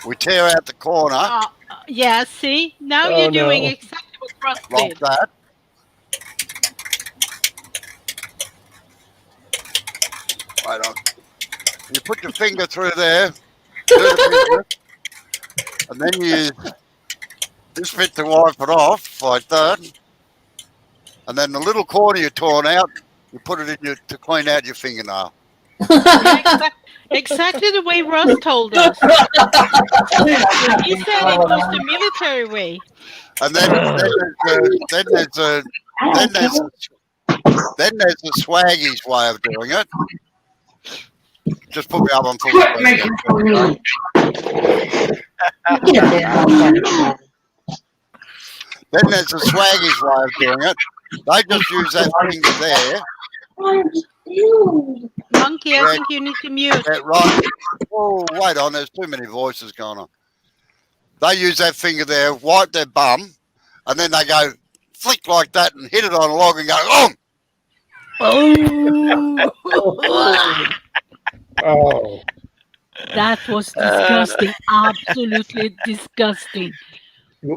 We tear out the corner Yeah, see? Now Oh, you're doing no. exactly what Russ like did. that. Right on. You put your finger through there, and then you just bit to wipe it off like that. And then the little corner you torn out, you put it in to clean out your fingernail. Yeah, exactly the way Russ told us. He said it was the military way. And then there's a swaggy's way of doing it. Just put me up on full screen. Then there's a swaggy's way of doing it. They just use that finger there. Monkey, I think you need to mute. Yeah, right. Oh, wait on. There's too many voices going on. They use that finger there, wipe their bum, and then they go flick like that and hit it on a log and go, oh! Oh, That was disgusting. Absolutely disgusting.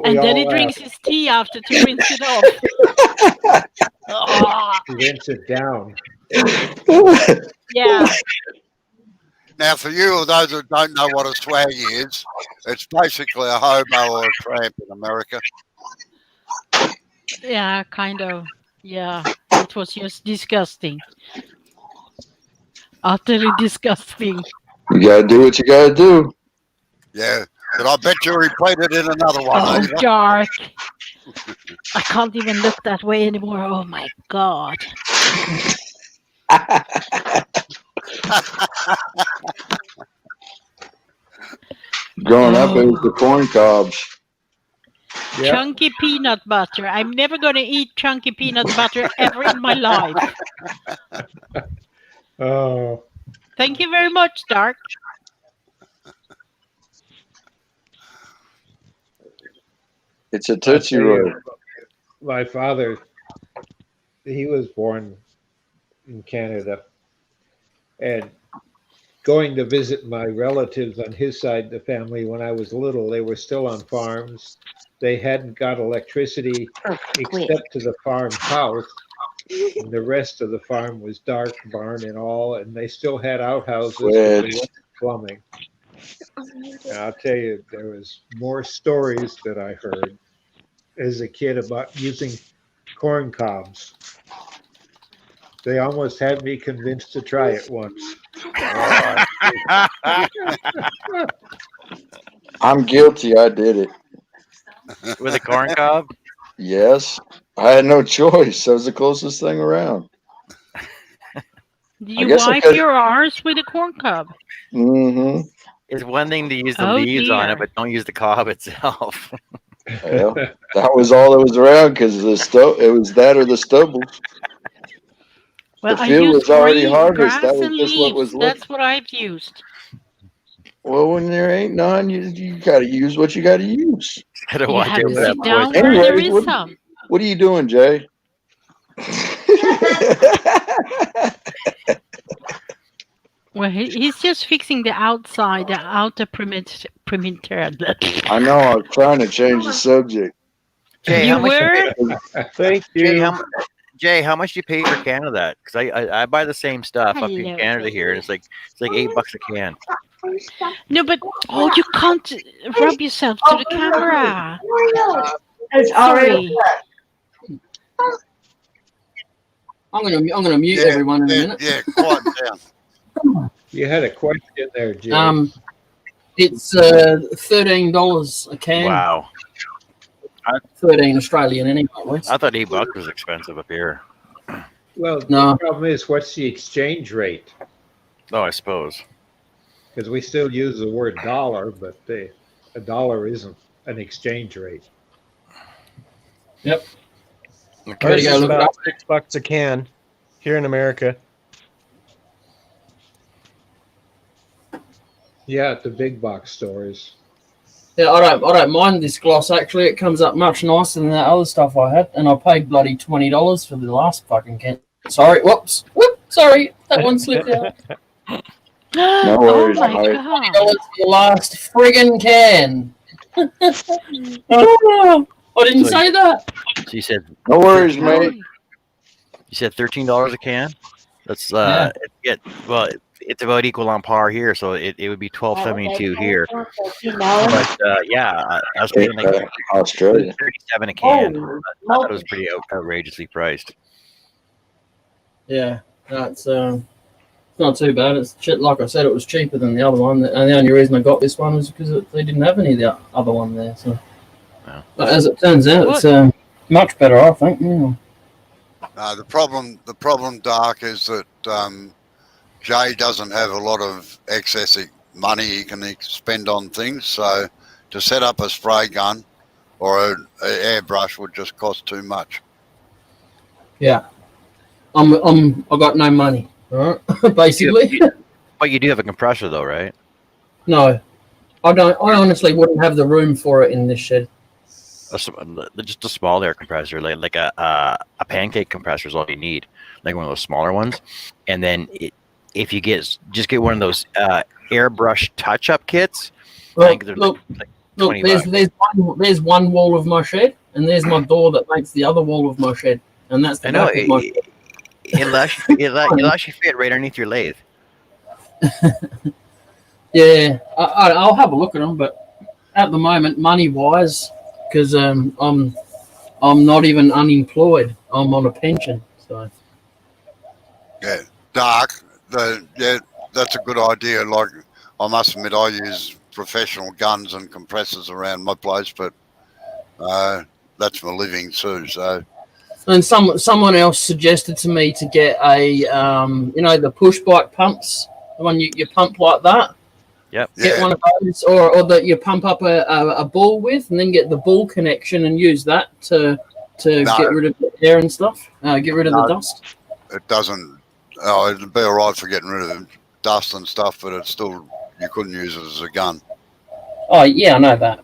And then he drinks his tea after to rinse it off. rinse it down. Yeah. Now, for you or those that don't know what a swaggy is, it's basically a hobo or a tramp in America. Yeah, kind of. Yeah. It was just disgusting. Utterly disgusting. You gotta do what you gotta do. Yeah, but I bet you repeat it in another one. Oh, Eva. Dark. I can't even look that way anymore. Oh my God. Growing up, it was the corn cobs. Yep. Chunky peanut butter. I'm never going to eat chunky peanut butter ever in my life. Oh, Thank you very much, Dark. It's a Tootsie Roll. my father, he was born in Canada, and going to visit my relatives on his side of the family when I was little, they were still on farms. They hadn't got electricity except to the farm house, and the rest of the farm was dark, barn and all, and they still had outhouses, but there wasn't plumbing. And I'll tell you, there was more stories that I heard as a kid about using corn cobs. They almost had me convinced to try it once. I'm guilty. I did it. With a corn cob? Yes. I had no choice. That was the closest thing around. Did you guess I wipe could- your arse with a corn cob? Mm-hmm. It's one thing to use the Oh, leaves on dear. it, but don't use the cob itself. Well, that was all that was around because it was that or the stubble. Well, The I field used was already green harvested. grass That was and just what was leaves. left. That's what I've used. Well, when there ain't none, you got to use what you got to use. I don't You want have to to hear that sit down voice. where there Anyway, is what- some. What are you doing, Jay? Well, he's just fixing the outside, the outer perimeter. I know. I was trying to change the subject. Jay, You how much? were? Thank Jay, you. Jay, how much do you pay for a can of that? Because I buy the same stuff up in Hello, Canada here, and it's like $8 a can. No, but you can't rub yourself to the camera. Sorry. I'm gonna mute everyone in a minute. Yeah, quiet down. You had a question there, Jay. It's $13 a can. Wow. 13 Australian anyway. I thought $8 was expensive up here. Well, No. the problem is, what's the exchange rate? Oh, I suppose. Because we still use the word dollar, but a dollar isn't an exchange rate. Yep. Okay. Ours go is look it about up. $6 a can here in America. Yeah, at the big box stores. Yeah, I don't mind this gloss actually. It comes up much nicer than that other stuff I had, and I paid bloody $20 for the last fucking can. Sorry, whoops, sorry, that one slipped out. No Oh worries, my mate. god. $20 for the last friggin' can. Oh, I didn't So- say that. So you said No worries, mate. $13 a can. That's Yeah. it's about equal on par here, so it would be $12.72 here. But I was paying like Australia. $37 a can. I thought it was pretty outrageously priced. Yeah, that's not too bad. It's like I said, it was cheaper than the other one, and the only reason I got this one was because they didn't have any of the other one there. So, but as it turns out, it's much better, I think. Yeah. The problem, Dark, is that Jay doesn't have a lot of excess money he can spend on things. So to set up a spray gun or an airbrush would just cost too much. Yeah, I got no money, all right? Basically. But you do have a compressor, though, right? No, I don't. I honestly wouldn't have the room for it in this shed. Just a small air compressor, like a pancake compressor is all you need, like one of those smaller ones. And then if you get one of those airbrush touch-up kits, I think they're like $20. There's one wall of my shed, and there's my door that makes the other wall of my shed, and that's the I know back of my shed. it'll actually fit right underneath your lathe. Yeah, I'll have a look at them, but at the moment, money-wise, because I'm not even unemployed. I'm on a pension, so. Yeah, Dark. That's a good idea. Like, I must admit, I use professional guns and compressors around my place, but that's my living too. So. And someone else suggested to me to get a the push bike pumps, the one you pump like that. Yep. Get one of those, or that you pump up a ball with, and then get the ball connection and use that to get rid of the air and stuff, get rid of the dust. It doesn't. Oh, it'd be all right for getting rid of dust and stuff, but it's still, you couldn't use it as a gun. Oh yeah, I know that.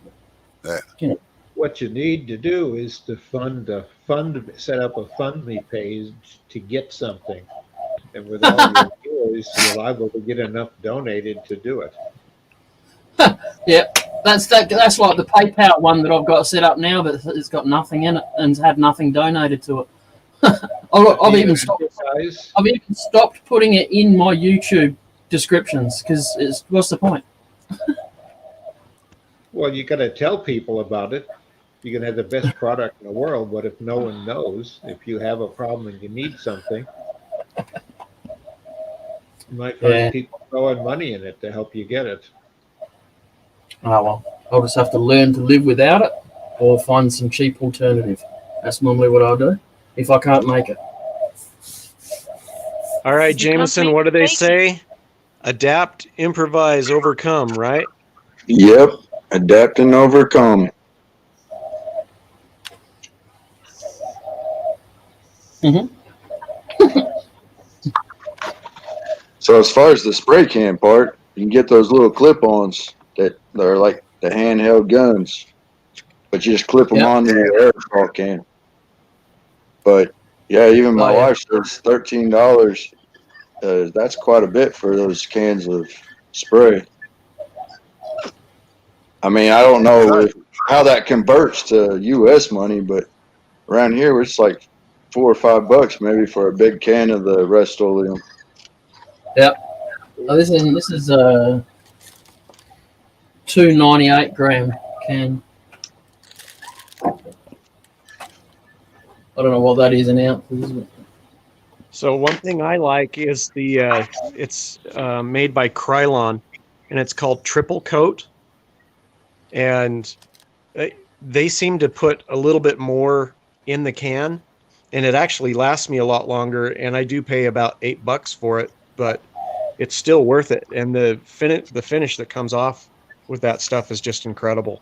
Yeah. What you need to do is to set up a fund me page to get something, and with all your viewers, you're liable to get enough donated to do it. Yeah, that's like the PayPal one that I've got set up now, but it's got nothing in it and had nothing donated to it. I've even stopped putting it in my YouTube descriptions because what's the point? Well, you got to tell people about it. You can have the best product in the world, but if no one knows, if you have a problem and you need something, you might find people throwing money in it to help you get it. Oh well, I'll just have to learn to live without it or find some cheap alternative. That's normally what I'll do if I can't make it. All right, Jameson, what do they say? Adapt, improvise, overcome, right? Yep. Adapt and overcome. Mm-hmm. So as far as the spray can part, you can get those little clip-ons that are like the handheld guns, but you just clip them on the aerosol can. But yeah, even my Oh, yeah. wife says $13. That's quite a bit for those cans of spray. I mean, I don't know how that converts to U.S. money, but around here it's like $4 or $5 maybe for a big can of the Rust-Oleum. Yeah. Oh, this is a 298 gram can. I don't know what that is in ounces. But... So one thing I like is it's made by Krylon, and it's called Triple Coat, and they seem to put a little bit more in the can, and it actually lasts me a lot longer, and I do pay about $8 for it, but it's still worth it. And the finish that comes off with that stuff is just incredible.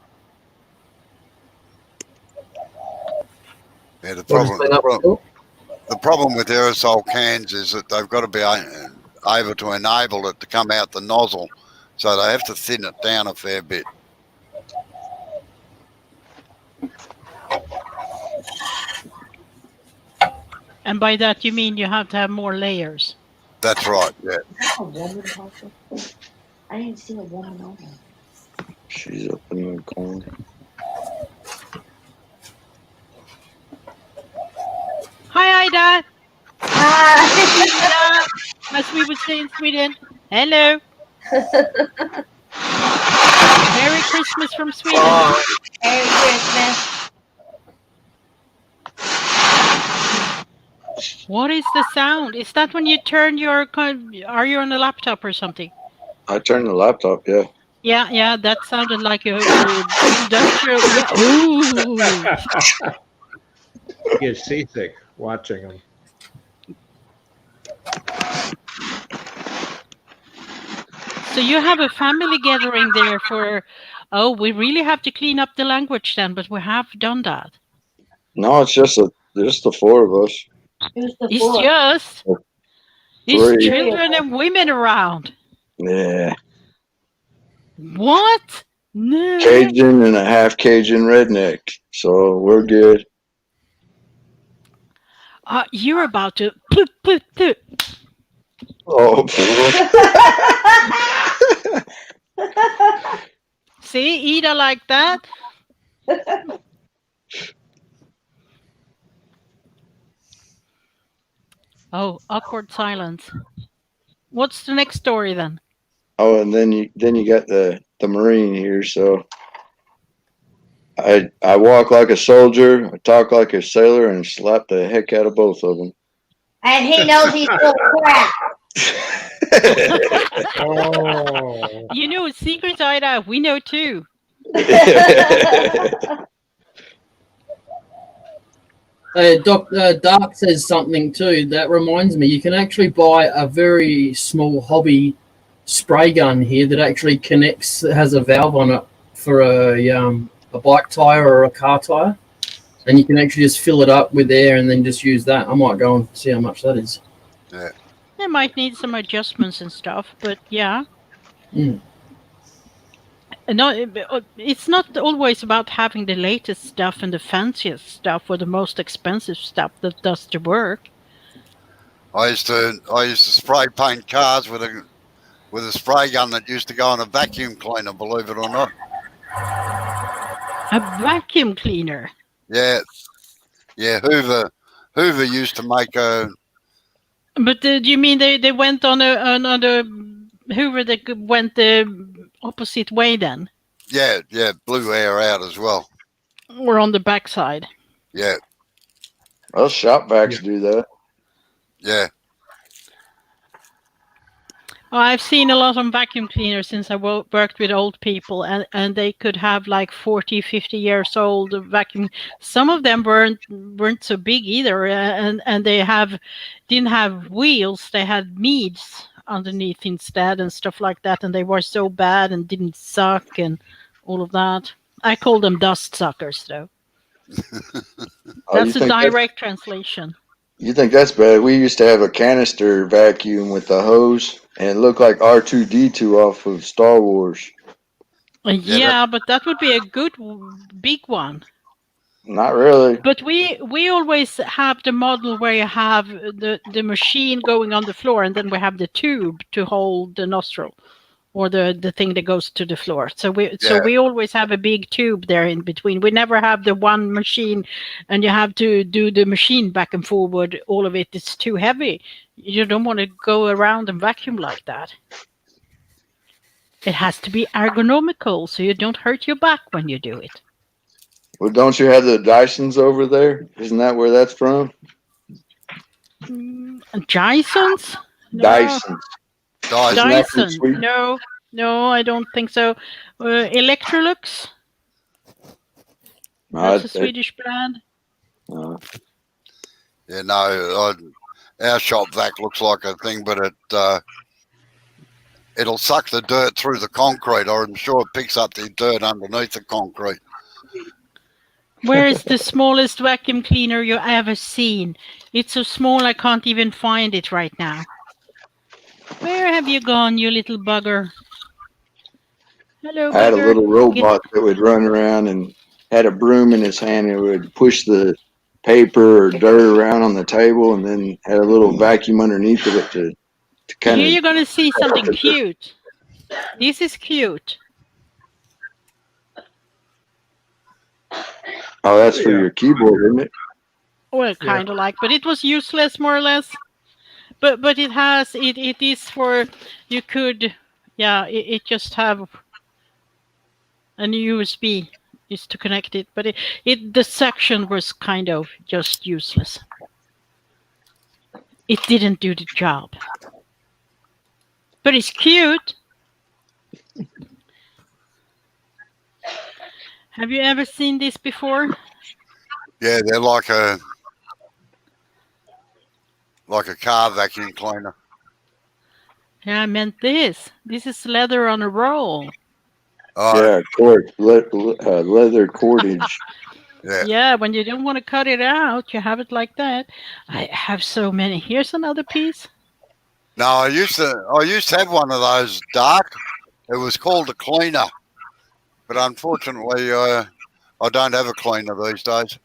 Yeah, the problem with aerosol cans is that they've got to be able to enable it to come out the nozzle, so they have to thin it down a fair bit. And by that you mean you have to have more layers. That's right, yeah. A woman talking? I didn't see a woman on there. She's up in the corner. Hi, Ida. Hi. As we would say in Sweden. Hello. Merry Christmas from Sweden. Merry Christmas. What is the sound? Is that when you turn your... Are you on a laptop or something? I turned the laptop, yeah. Yeah, that sounded like your industrial... Yeah. Ooh. You get seasick watching them. So you have a family gathering there for... Oh, we really have to clean up the language then, but we have done that. No, it's just the four of us. It's just... It's children and women around. Yeah. What? No. Cajun and a half Cajun redneck. So we're good. You're about to... Oh. See, Ida like that. Oh, awkward silence. What's the next story then? Oh, and then you got the Marine here. So I walk like a soldier, I talk like a sailor, and slap the heck out of both of them. And he knows he's full of crap. Oh. You know, secrets, Ida, we know too. Dark says something too. That reminds me, you can actually buy a very small hobby spray gun here that actually connects, has a valve on it for a bike tire or a car tire, and you can actually just fill it up with air and then just use that. I might go and see how much that is. Yeah. They might need some adjustments and stuff, but yeah. Mm. No, it's not always about having the latest stuff and the fanciest stuff or the most expensive stuff that does the work. I used to spray paint cars with a spray gun that used to go on a vacuum cleaner, believe it or not. A vacuum cleaner? Yeah. Yeah, Hoover used to make a... But do you mean they went on a Hoover that went the opposite way then? Yeah, blew air out as well. Or on the backside? Yeah. Well, shop vacs do that. Yeah. Well, I've seen a lot of vacuum cleaners since I worked with old people, and they could have like 40, 50 years old vacuum. Some of them weren't so big either, and they didn't have wheels. They had meads underneath instead and stuff like that, and they were so bad and didn't suck and all of that. I call them dust suckers, though. That's a direct translation. You think that's bad? We used to have a canister vacuum with a hose, and it looked like R2-D2 off of Star Wars. Yeah, but that would be a good big one. Not really. But we always have the model where you have the machine going on the floor, and then we have the tube to hold the nostril, or the thing that goes to the floor. So we always have a big tube there in between. We never have the one machine, and you have to do the machine back and forward. All of it is too heavy. You don't want to go around and vacuum like that. It has to be ergonomical, so you don't hurt your back when you do it. Well, don't you have the Dysons over there? Isn't that where that's from? Dysons? No. Dysons. Dyson. No, I don't think so. Electrolux? That's a Swedish brand. Yeah, no, our shop vac looks like a thing, but it'll suck the dirt through the concrete, or I'm sure it picks up the dirt underneath the concrete. Where is the smallest vacuum cleaner you ever seen? It's so small I can't even find it right now. Where have you gone, you little bugger? Hello, bugger. I had a little robot that would run around and had a broom in his hand and would push the paper or dirt around on the table, and then had a little vacuum underneath of it to kind of... Here you're going to see something cute. This is cute. Oh, that's for your keyboard, isn't it? Well, kind of like, but it was useless more or less. But it has it is for, you could, it just have an USB is to connect it, but the section was kind of just useless. It didn't do the job. But it's cute. Have you ever seen this before? Yeah, they're like a car vacuum cleaner. Yeah, I meant this. This is leather on a roll. Yeah, leather cordage. Yeah, when you don't want to cut it out, you have it like that. I have so many. Here's another piece. No, I used to have one of those dark. It was called a cleaner. But unfortunately, I don't have a cleaner these days.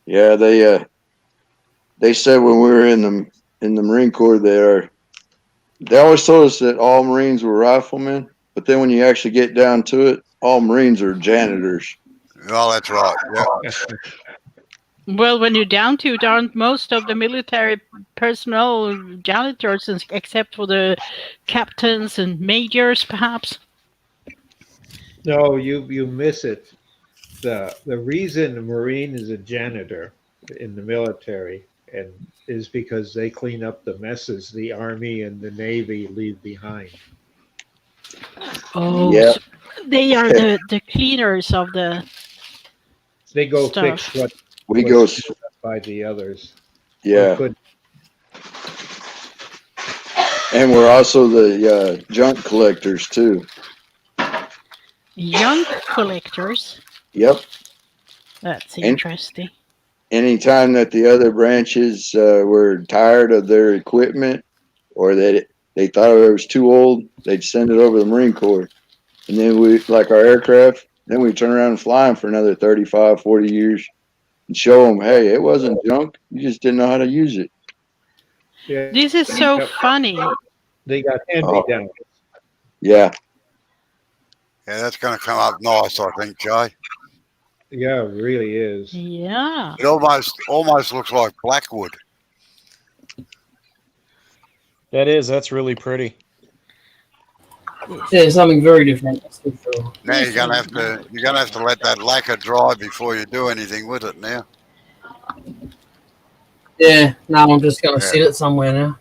Yeah, they said when we were in the Marine Corps they always told us that all Marines were riflemen, but then when you actually get down to it, all Marines are janitors. Oh, that's right. Yeah. Well, when you're down to it, aren't most of the military personnel janitors, except for the captains and majors, perhaps? No, you miss it. The reason a Marine is a janitor in the military and is because they clean up the messes the Army and the Navy leave behind. Oh, yeah. So they are the cleaners of the They go stuff. fix what We go by the others. Yeah. And we're also the junk collectors too. Junk collectors? Yep. That's interesting. Anytime that the other branches were tired of their equipment or that they thought it was too old, they'd send it over to the Marine Corps. And then we, like our aircraft, then we turn around and fly them for another 35, 40 years and show them, hey, it wasn't junk. You just didn't know how to use it. Yeah. This is so funny. They got hand-me-downs. Yeah. Yeah, that's going to come up nice, I think, Jay. Yeah, it really is. Yeah. It almost looks like blackwood. That's really pretty. Yeah, something very different. Now you're gonna have to let that lacquer dry before you do anything with it now. Yeah, now I'm just gonna sit it somewhere now.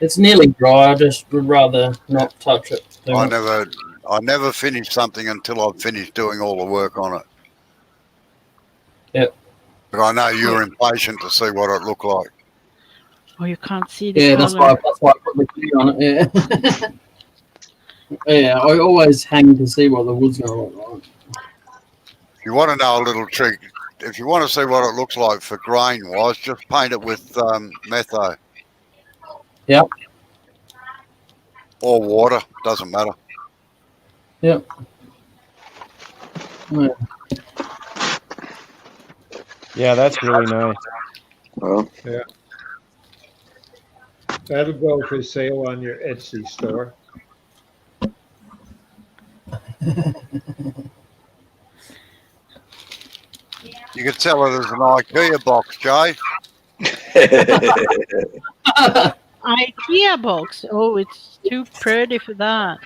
It's nearly dry. I just would rather not touch it. I never finish something until I've finished doing all the work on it. Yep. But I know you're impatient to see what it looked like. Oh, you can't see the color. That's why I put the key on it. Yeah. Yeah, I always hang to see what the wood's going to look like. If you want to know a little trick, if you want to see what it looks like for grain-wise, just paint it with metho. Yep. or water, doesn't matter. Yep. Yeah, that's really nice. Well, Yeah. That'll go for sale on your Etsy store. You could tell her there's an IKEA box, Jay. IKEA box. Oh, it's too pretty for that.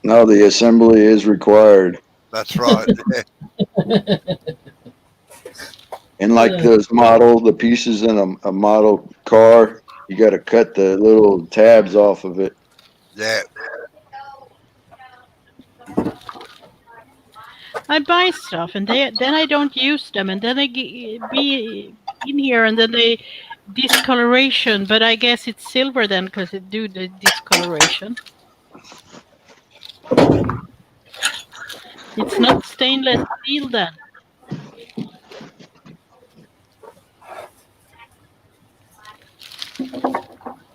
no, the assembly is required. That's right. Yeah. And like the pieces in a model car, you got to cut the little tabs off of it. Yeah. I buy stuff and then I don't use them, and then I be in here and then they discoloration. But I guess it's silver then because it do the discoloration. It's not stainless steel then.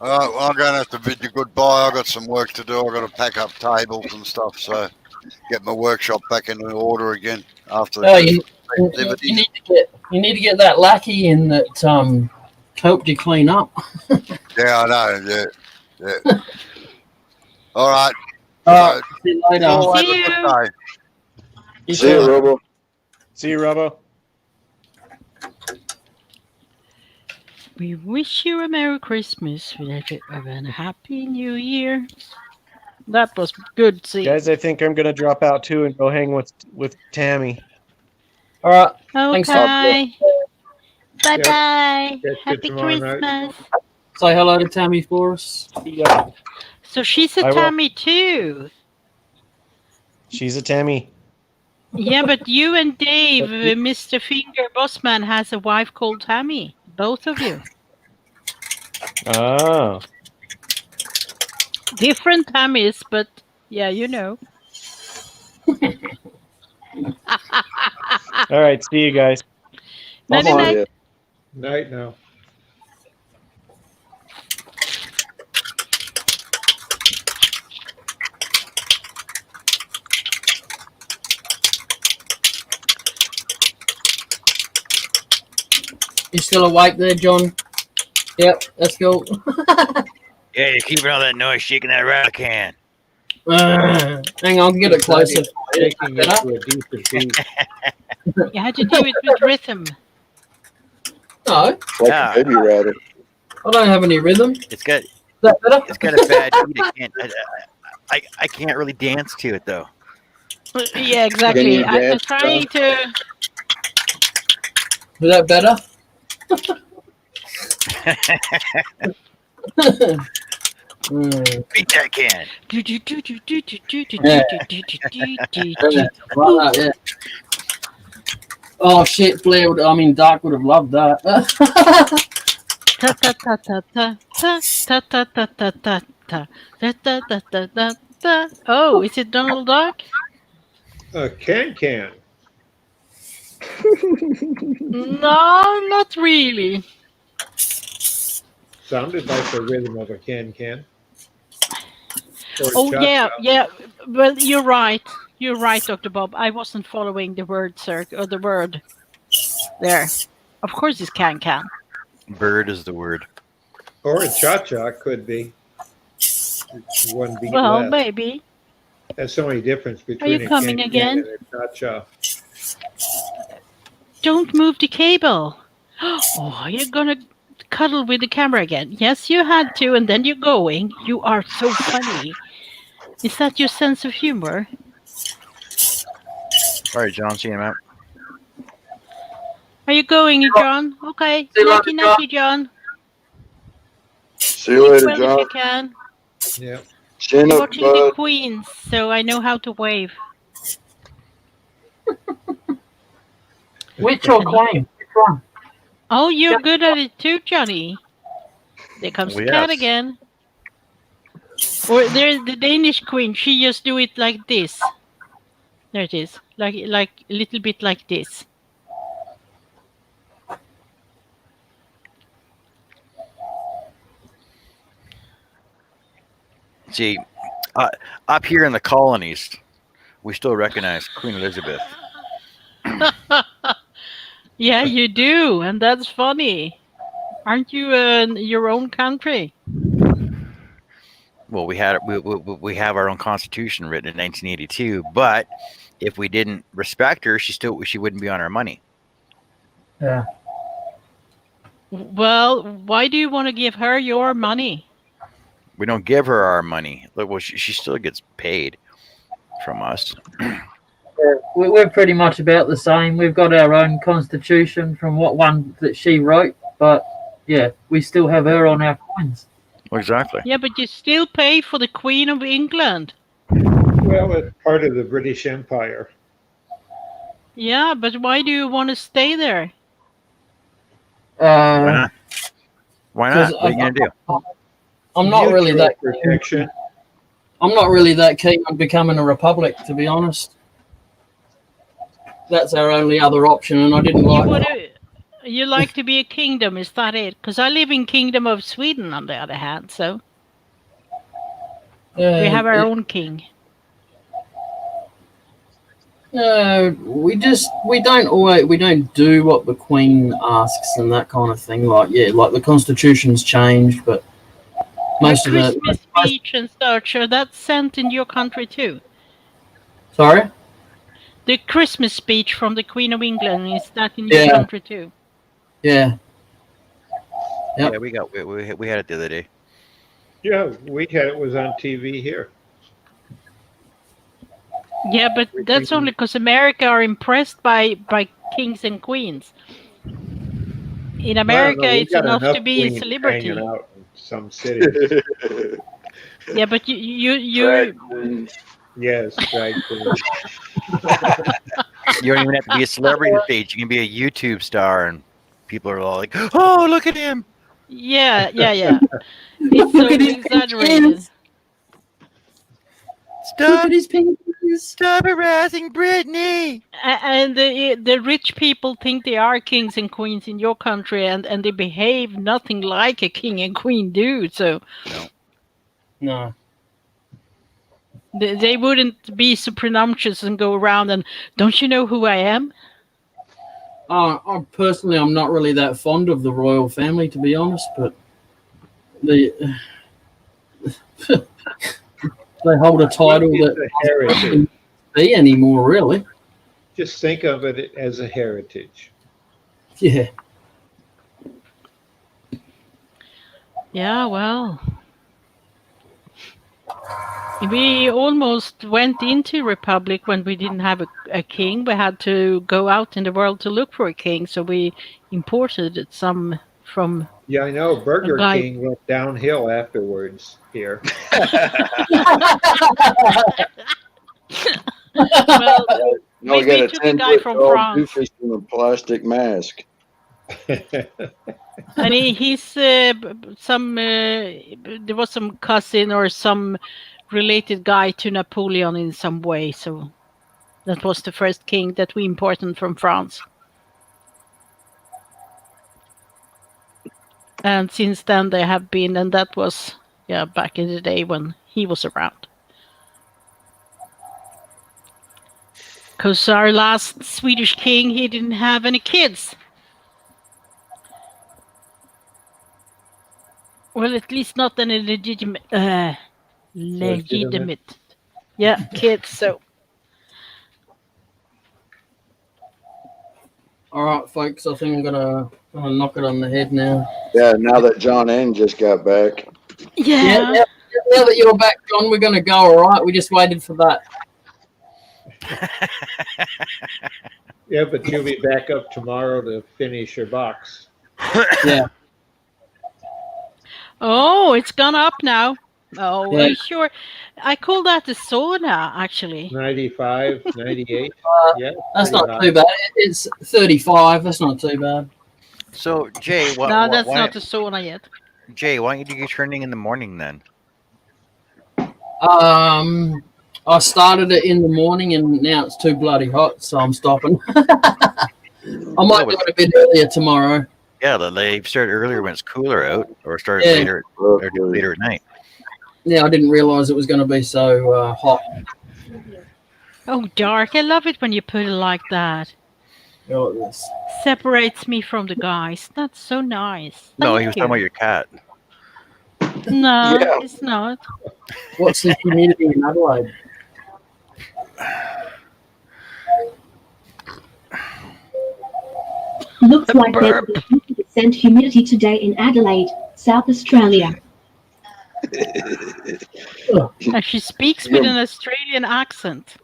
All right, well, I'm going to have to bid you goodbye. I've got some work to do. I've got to pack up tables and stuff, so get my workshop back into order again after you need to get that lackey in that helped you clean up. Yeah, I know. Yeah. All right. See you later. All See you. right, See you, Robo. See you, Robo. We wish you a Merry Christmas and a Happy New Year. That was good. See, Guys, I think I'm gonna drop out too and go hang with Tammy. All right. okay. Bye Yep. bye. Catch you Happy tomorrow night. Christmas. Say hello to Tammy for us. Yeah. So she's a I will. Tammy too. She's a Tammy. Yeah, but you and Dave, Mr. Finger Bossman, has a wife called Tammy. Both of you. Oh. Different Tammys, but yeah, you know. All right. See you guys. Night, Come on, night. yeah. Night now. You still awake there, John? Yep, let's go. Yeah, you're keeping all that noise, shaking that rattle can. Hang on, get it closer. Taking it to a deeper beat. You had to do it with rhythm. No, It's like Yeah. a baby rattle. I don't have any rhythm. Is It's got that better? it's got a bad beat. I can't really dance to it though. Yeah, exactly. you I'm dance, trying to. Is that better? Beat that can. Like that, yeah. Oh shit, Blair would, Dark would have loved that. Ta ta ta ta ta ta ta ta ta ta ta ta ta ta ta ta ta ta. Oh, is it Donald Duck? Can. No, not really. Sounded like the rhythm of a can. Or Oh cha-cha. yeah. Well, you're right. You're right, Dr. Bob. I wasn't following the word, sir, or the word there. Of course, it's can. Bird is the word. Or a cha-cha could be. One beat Well, less. maybe. There's so many difference between you a coming can again? and a cha-cha. Don't move the cable. Oh, you're gonna cuddle with the camera again. Yes, you had to, and then you're going. You are so funny. Is that your sense of humor? All right, John, see him out. Are you going, John? Okay. See you Nighty, later, nighty, John. See you later, Well, if you John. can. Yeah. Chin I'm up, watching the bud. Queens, so I know how to wave. Which or claim? Which one? Oh, you're good at it too, Johnny. There comes the cat Yes. again. Or there's the Danish queen. She just do it like this. There it is. Like a little bit like this. See, Up here in the colonies, we still recognize Queen Elizabeth. Yeah, you do, and that's funny. Aren't you in your own country? Well, we have our own constitution written in 1982, but if we didn't respect her, she wouldn't be on our money. Yeah. Well, why do you want to give her your money? We don't give her our money. Well, she still gets paid from us. We're pretty much about the same. We've got our own constitution from what one that she wrote, but yeah, we still have her on our coins. Exactly. Yeah, but you still pay for the Queen of England. Well, it's part of the British Empire. Yeah, but why do you want to stay there? Why not? Why not? What are you gonna do? I'm not really that protection. I'm not really that keen on becoming a republic, to be honest. That's our only other option, and I didn't like. You like to be a kingdom, is that it? Because I live in Kingdom of Sweden, on the other hand, so we have our own king. No, we don't do what the Queen asks and that kind of thing. Like the Constitution's changed, but most of the Christmas speech and such, that's sent in your country too. Sorry? The Christmas speech from the Queen of England, is that in your country too? Yeah. Yep. Yeah, we had it the other day. Yeah, we had it was on TV here. Yeah, but that's only because America are impressed by kings and queens. In America, it's enough to be a celebrity. Out in some cities. Yeah, but you yes, drag queens. You don't even have to be a celebrity stage. You can be a YouTube star, and people are all like, "Oh, look at him!" Yeah. It's so exaggerated. Stop harassing Britney! And the rich people think they are kings and queens in your country, and they behave nothing like a king and queen do. So no. They wouldn't be so presumptuous and go around and, don't you know who I am? Personally, I'm not really that fond of the royal family, to be honest, but they hold a title that doesn't be anymore, really. Just think of it as a heritage. Yeah. Yeah, well, we almost went into republic when we didn't have a king. We had to go out in the world to look for a king, so we imported some from. Yeah, I know. Burger King went downhill afterwards here. Well, no, we took a guy from France. Doofus in a plastic mask. And he's there was some cousin or some related guy to Napoleon in some way. So that was the first king that we imported from France. And since then they have been, and that was back in the day when he was around. Because our last Swedish king, he didn't have any kids. Well, at least not any legitimate. Yeah, kids. So. All right, folks. I think I'm gonna knock it on the head now. Yeah, now that John N just got back. Yeah. Now that you're back, John, we're gonna go. All right. We just waited for that. Yeah, but you'll be back up tomorrow to finish your box. Yeah. Oh, it's gone up now. Oh, Yeah. are you sure? I call that the sauna, actually. 95, 98. Yeah, that's not too bad. It's 35. That's not too bad. So, Jay, No, that's not the sauna yet. Jay, why don't you do your training in the morning then? I started it in the morning, and now it's too bloody hot, so I'm stopping. I might do it a bit earlier tomorrow. Yeah, they start earlier when it's cooler out, or start later at night. Yeah, I didn't realise it was going to be so hot. Oh, dark. I love it when you put it like that. Look at this. Separates me from the guys. That's so nice. No, Thank he was you. talking about your cat. No, Yeah. it's not. What's the humidity in Adelaide? Looks like there'll be 50% humidity today in Adelaide, South Australia. And she speaks with an Australian accent.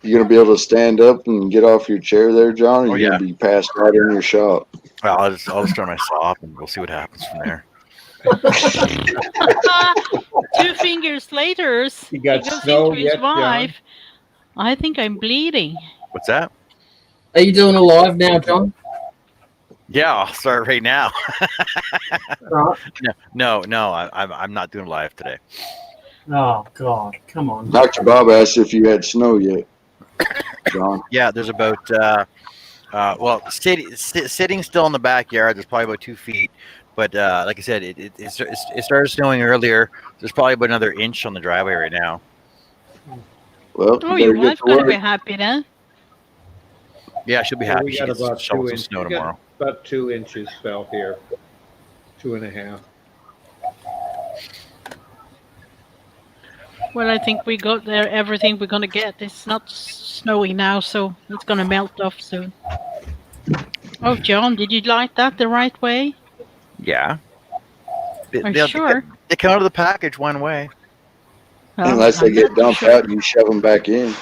You gonna be able to stand up and get off your chair there, John? Or Oh, you yeah. gonna be passed out in your shop? Well, I'll just turn my saw up and we'll see what happens from there. 2 fingers later, he got goes snow into his yet, John? wife. I think I'm bleeding. What's that? Are you doing a live now, John? Yeah, I'll start right now. Right. No, I'm not doing live today. Oh God, come on. Dr. Bob asked if you had snow yet, John. Yeah, there's about sitting still in the backyard. There's probably about 2 feet, but like I said, it started snowing earlier. There's probably about another inch on the driveway right now. Well, Oh, you your better get wife's to going to work. be happy then. Yeah, she'll be Yeah, happy. we She got gets about to shovel 2 some inches. snow We got tomorrow. about 2 inches fell here. 2.5. Well, I think we got there everything we're going to get. It's not snowy now, so it's going to melt off soon. Oh, John, did you like that the right way? Yeah. Are you sure? They come out of the package one way. Oh, Unless they I'm get not dumped sure. out and you shove them back in.